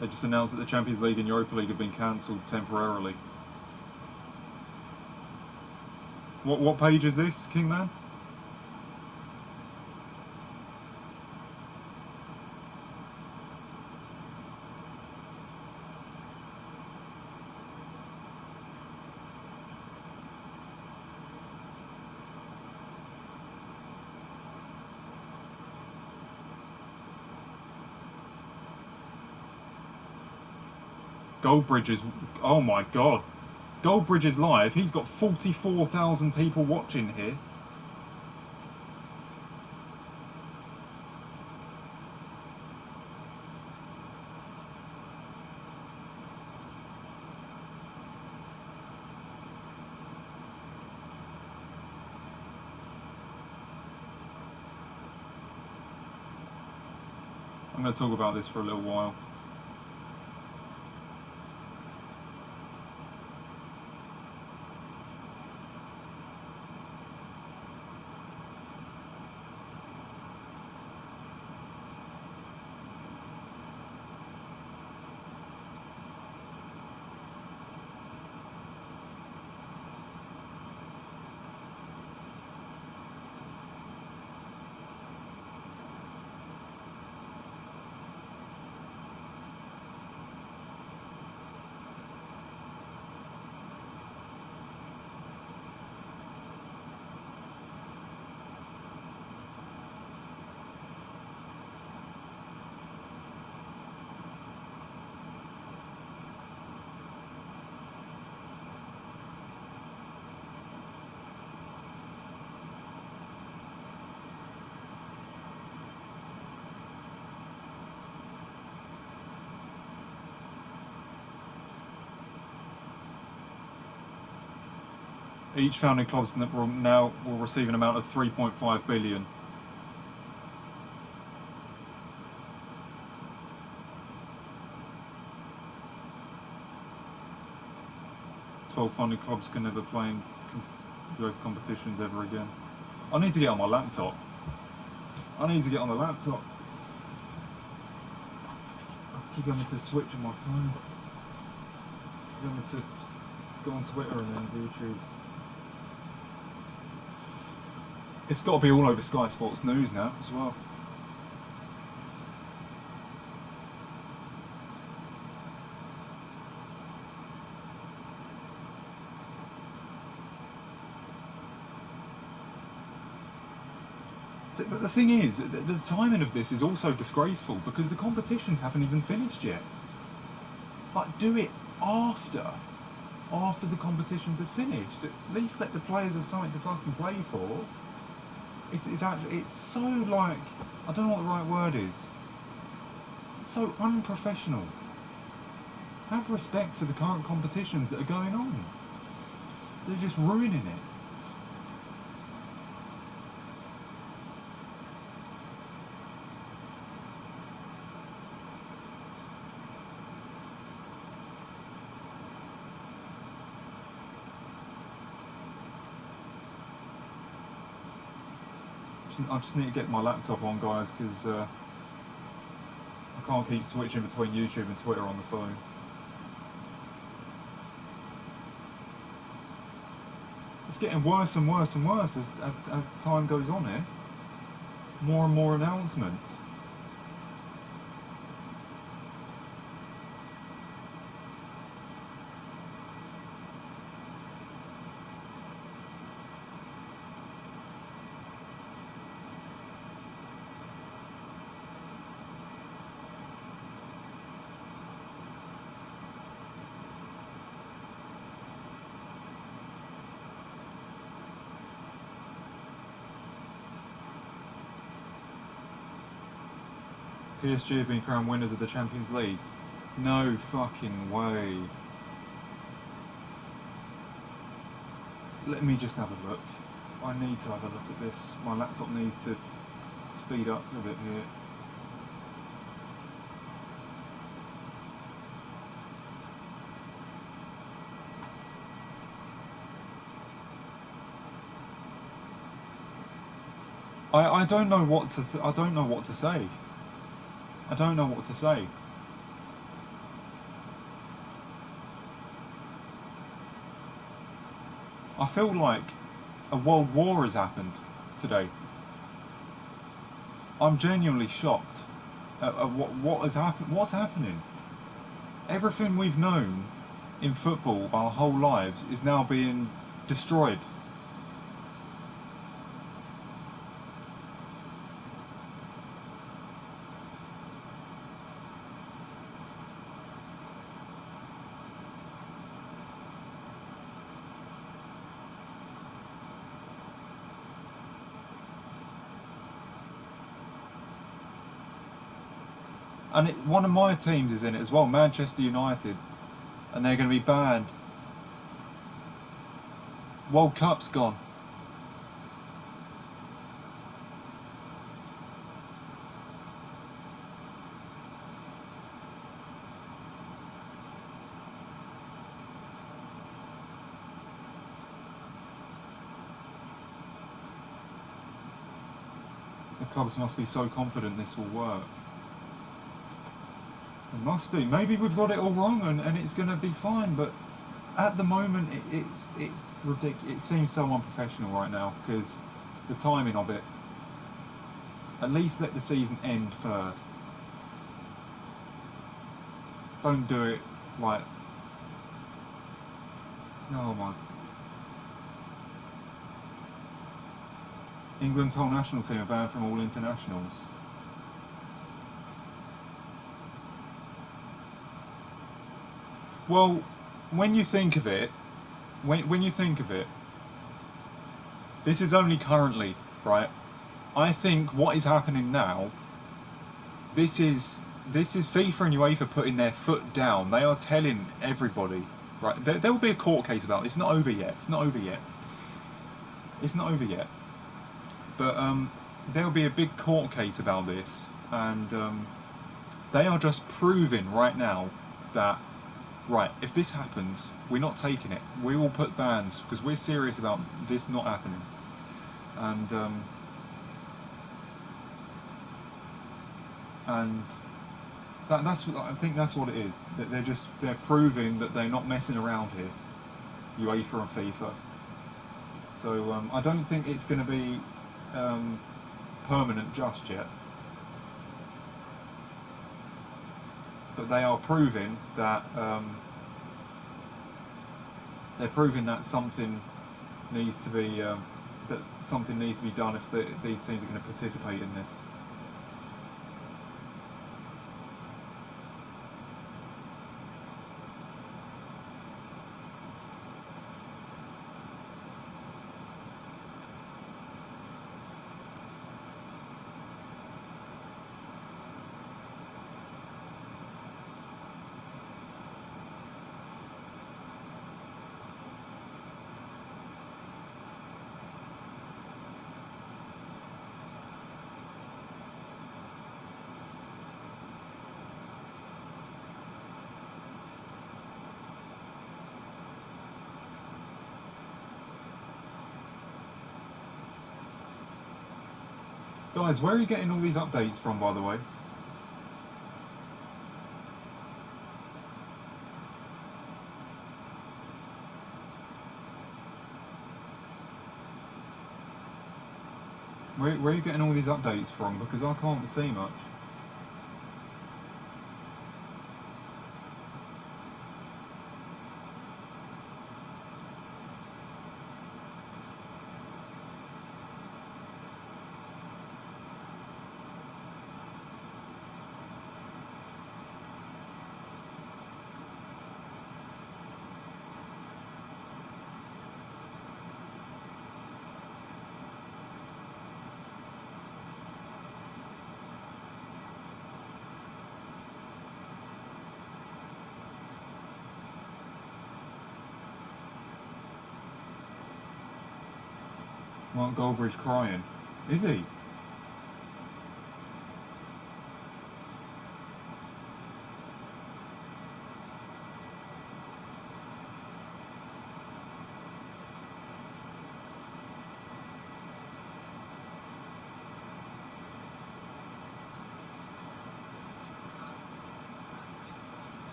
They just announced that the Champions League and Europa League have been cancelled temporarily. What page is this, Kingman? Goldbridge is... Oh my god. Goldbridge is live. He's got 44,000 people watching here. I'm going to talk about this for a little while. Each founding club now will receive an amount of 3.5 billion. Twelve funding clubs can never play in UEFA competitions ever again. I need to get on my laptop. I need to get on the laptop. I keep having to switch on my phone. I'm having to go on Twitter and then YouTube. It's got to be all over Sky Sports News now as well. So, but the thing is, the timing of this is also disgraceful because the competitions haven't even finished yet. Like, do it after the competitions have finished. At least let the players have something to fucking play for. It's actually, it's so like, I don't know what the right word is. It's so unprofessional. Have respect for the current competitions that are going on. So they're just ruining it. I just need to get my laptop on, guys, because I can't keep switching between YouTube and Twitter on the phone. It's getting worse and worse and worse as time goes on here. More and more announcements. PSG have been crowned winners of the Champions League. No fucking way. Let me just have a look. I need to have a look at this. My laptop needs to speed up a bit here. I don't know what to I don't know what to say. I don't know what to say. I feel like a world war has happened today. I'm genuinely shocked at what has happened. What's happening? Everything we've known in football our whole lives is now being destroyed. And one of my teams is in it as well, Manchester United, and they're going to be banned. World Cup's gone. The clubs must be so confident this will work. It must be. Maybe we've got it all wrong and it's going to be fine, but at the moment it's ridiculous. It seems so unprofessional right now because the timing of it. At least let the season end first. Don't do it like, oh my. England's whole national team are banned from all internationals. Well, when you think of it, when you think of it, this is only currently, right? I think what is happening now, this is FIFA and UEFA putting their foot down. They are telling everybody, right? There will be a court case about it. It's not over yet. It's not over yet. It's not over yet. But there'll be a big court case about this, and they are just proving right now that, right, if this happens, we're not taking it. We will put bans because we're serious about this not happening. And that's what, I think that's what it is. That they're proving that they're not messing around here, UEFA and FIFA. So I don't think it's going to be permanent just yet. But they are proving that something needs to be done if these teams are going to participate in this. Guys, where are you getting all these updates from, by the way? Where are you getting all these updates from? Because I can't see much. Mark Goldbridge crying. Is he?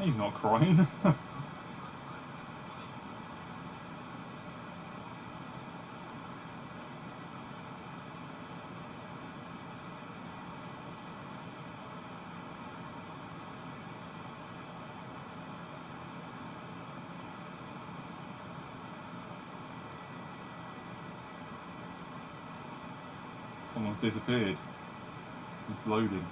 He's not crying. Someone's disappeared. It's loading.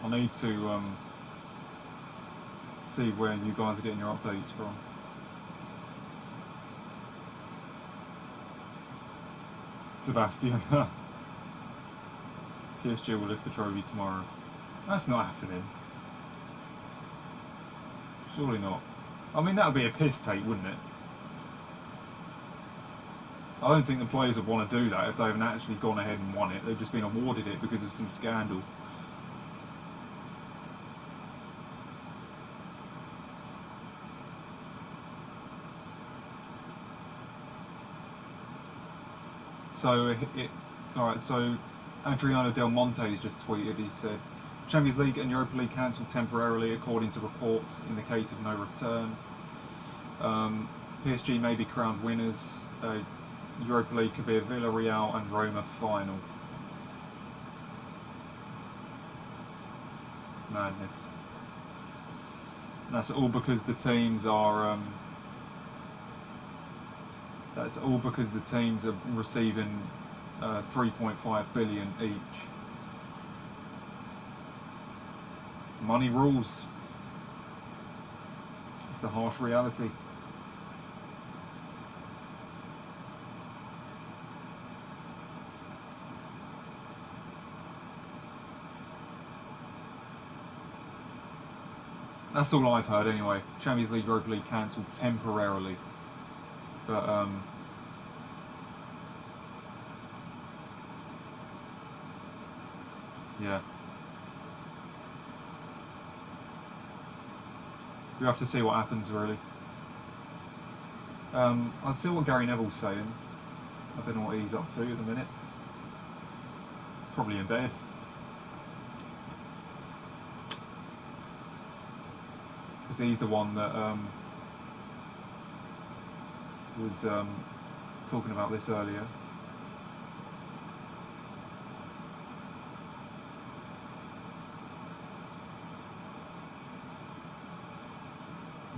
I need to see where you guys are getting your updates from. Sebastian. PSG will lift the trophy tomorrow. That's not happening. Surely not. I mean, that would be a piss take, wouldn't it? I don't think the players would want to do that if they haven't actually gone ahead and won it. They've just been awarded it because of some scandal. So it's alright. So Adriano Del Monte has just tweeted. He said, "Champions League and Europa League cancelled temporarily, according to reports. In the case of no return, PSG may be crowned winners. Europa League could be a Villarreal and Roma final." Madness. And that's all because the teams are. That's all because the teams are receiving 3.5 billion each. Money rules. It's the harsh reality. That's all I've heard anyway. Champions League, Europa League cancelled temporarily. But yeah. We have to see what happens, really. I'll see what Gary Neville's saying. I don't know what he's up to at the minute. Probably in bed. Because he's the one that was talking about this earlier.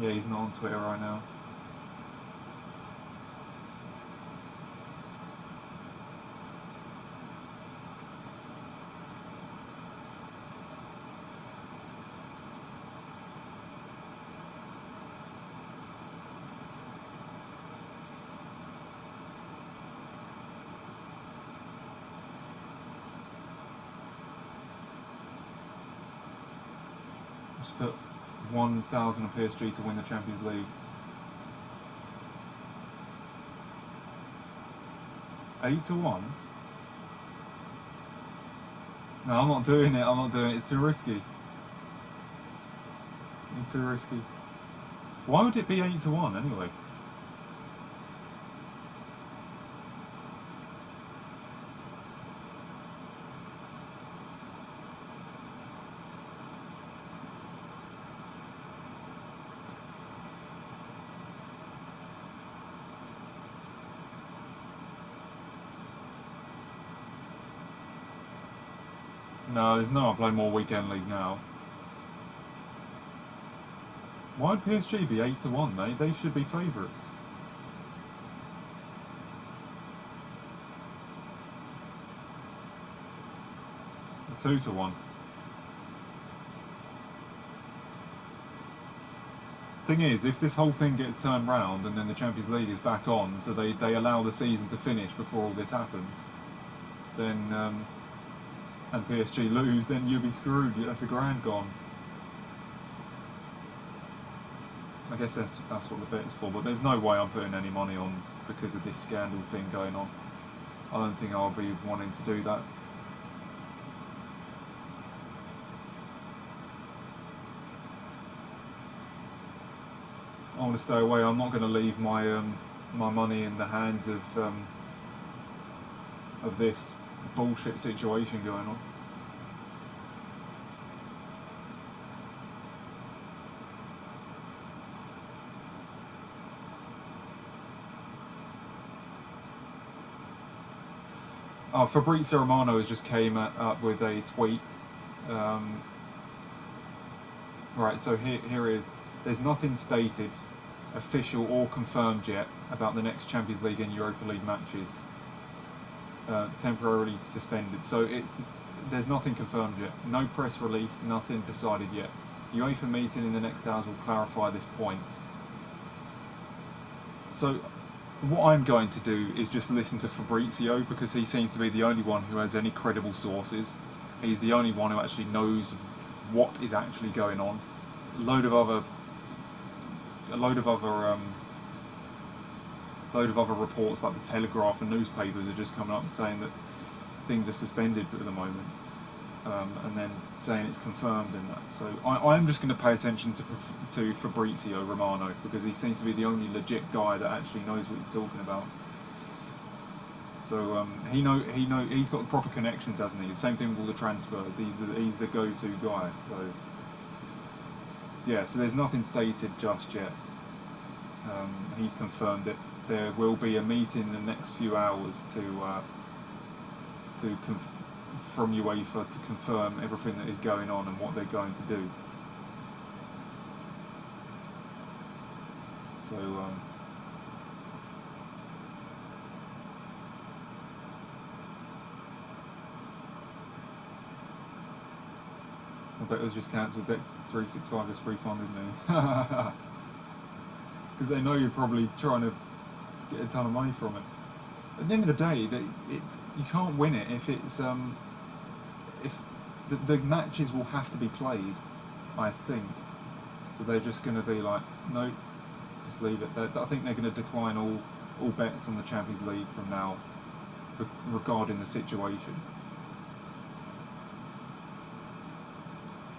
Yeah, he's not on Twitter right now. Let's put 1,000 on PSG to win the Champions League. 8-1? No, I'm not doing it. I'm not doing it. It's too risky. It's too risky. Why would it be 8-1 anyway? No, there's no. I play more weekend league now. Why would PSG be 8-1? They should be favourites. A 2-1. Thing is, if this whole thing gets turned round and then the Champions League is back on, so they allow the season to finish before all this happens, then and PSG lose, then you'll be screwed. That's a grand gone. I guess that's what the bet's for, but there's no way I'm putting any money on because of this scandal thing going on. I don't think I'll be wanting to do that. I want to stay away. I'm not going to leave my my money in the hands of this bullshit situation going on. Oh, Fabrizio Romano has just came up with a tweet. Right, so here is. There's nothing stated, official or confirmed yet, about the next Champions League and Europa League matches. Temporarily suspended. So there's nothing confirmed yet. No press release, nothing decided yet. The UEFA meeting in the next hours will clarify this point. So what I'm going to do is just listen to Fabrizio because he seems to be the only one who has any credible sources. He's the only one who actually knows what is actually going on. A load of other a load of other reports like the Telegraph and newspapers are just coming up and saying that things are suspended at the moment, and then saying it's confirmed and that. So I am just going to pay attention to Fabrizio Romano, because he seems to be the only legit guy that actually knows what he's talking about. So he's got the proper connections, hasn't he? The same thing with all the transfers. He's the go-to guy. So yeah, so there's nothing stated just yet. He's confirmed that there will be a meeting in the next few hours from UEFA to confirm everything that is going on and what they're going to do. So I bet it was just cancelled. Bet 365 is refunded me. Because they know you're probably trying to get a ton of money from it. At the end of the day, you can't win it if it's if the matches will have to be played, I think. So they're just going to be like, no, just leave it. I think they're going to decline all bets on the Champions League from now, regarding the situation.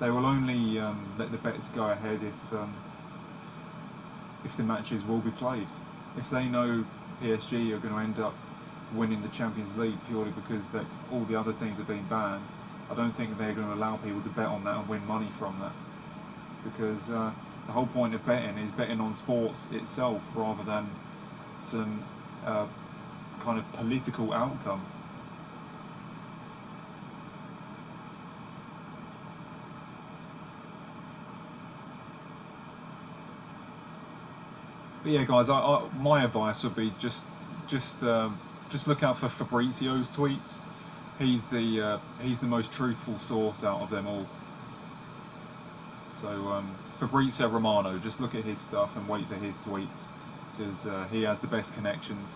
They will only let the bets go ahead if the matches will be played. If they know PSG are going to end up winning the Champions League purely because all the other teams are being banned, I don't think they're going to allow people to bet on that and win money from that. Because the whole point of betting is betting on sports itself rather than some kind of political outcome. But yeah, guys, my advice would be just look out for Fabrizio's tweets. He's the most truthful source out of them all. So Fabrizio Romano, just look at his stuff and wait for his tweets, because he has the best connections.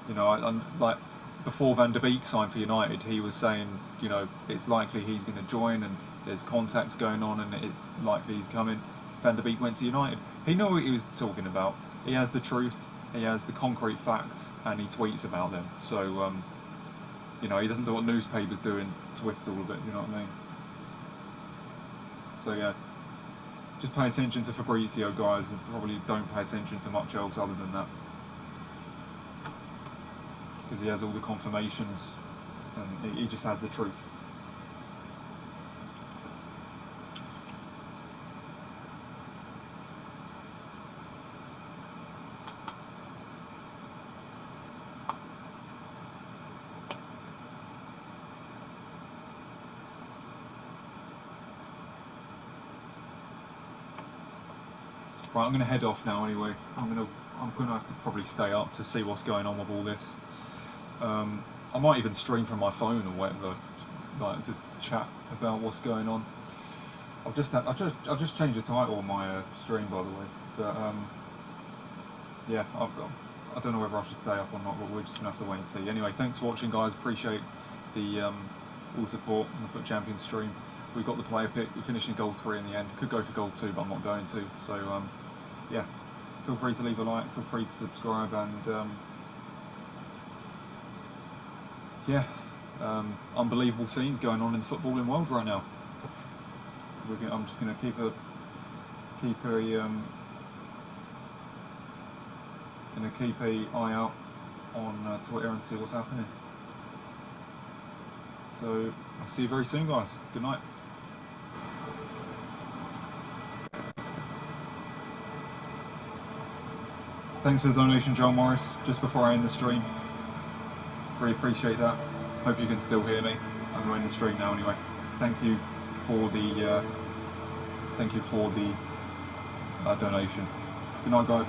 You know, I'm like before Van der Beek signed for United, he was saying, you know, it's likely he's going to join and there's contacts going on and it's likely he's coming. Van der Beek went to United. He knew what he was talking about. He has the truth, he has the concrete facts, and he tweets about them. So, you know, he doesn't do what newspapers do and twist all of it, you know what I mean? So yeah, just pay attention to Fabrizio, guys, and probably don't pay attention to much else other than that. Because he has all the confirmations, and he just has the truth. Right, I'm going to head off now anyway. I'm going to have to probably stay up to see what's going on with all this. I might even stream from my phone or whatever, like to chat about what's going on. I've just changed the title on my stream, by the way. But yeah, I don't know whether I should stay up or not, but we're just going to have to wait and see. Anyway, thanks for watching, guys. Appreciate the all the support on the FUT Champions stream. We got the player pick. We're finishing goal 3 in the end. Could go for goal 2, but I'm not going to. So yeah, feel free to leave a like. Feel free to subscribe, and yeah, unbelievable scenes going on in the footballing world right now. I'm just going to keep a eye out on Twitter and see what's happening. So I'll see you very soon, guys. Good night. Thanks for the donation, Joel Morris, just before I end the stream. Really appreciate that. Hope you can still hear me. I'm going to end the stream now anyway. Thank you for the donation. Good night, guys.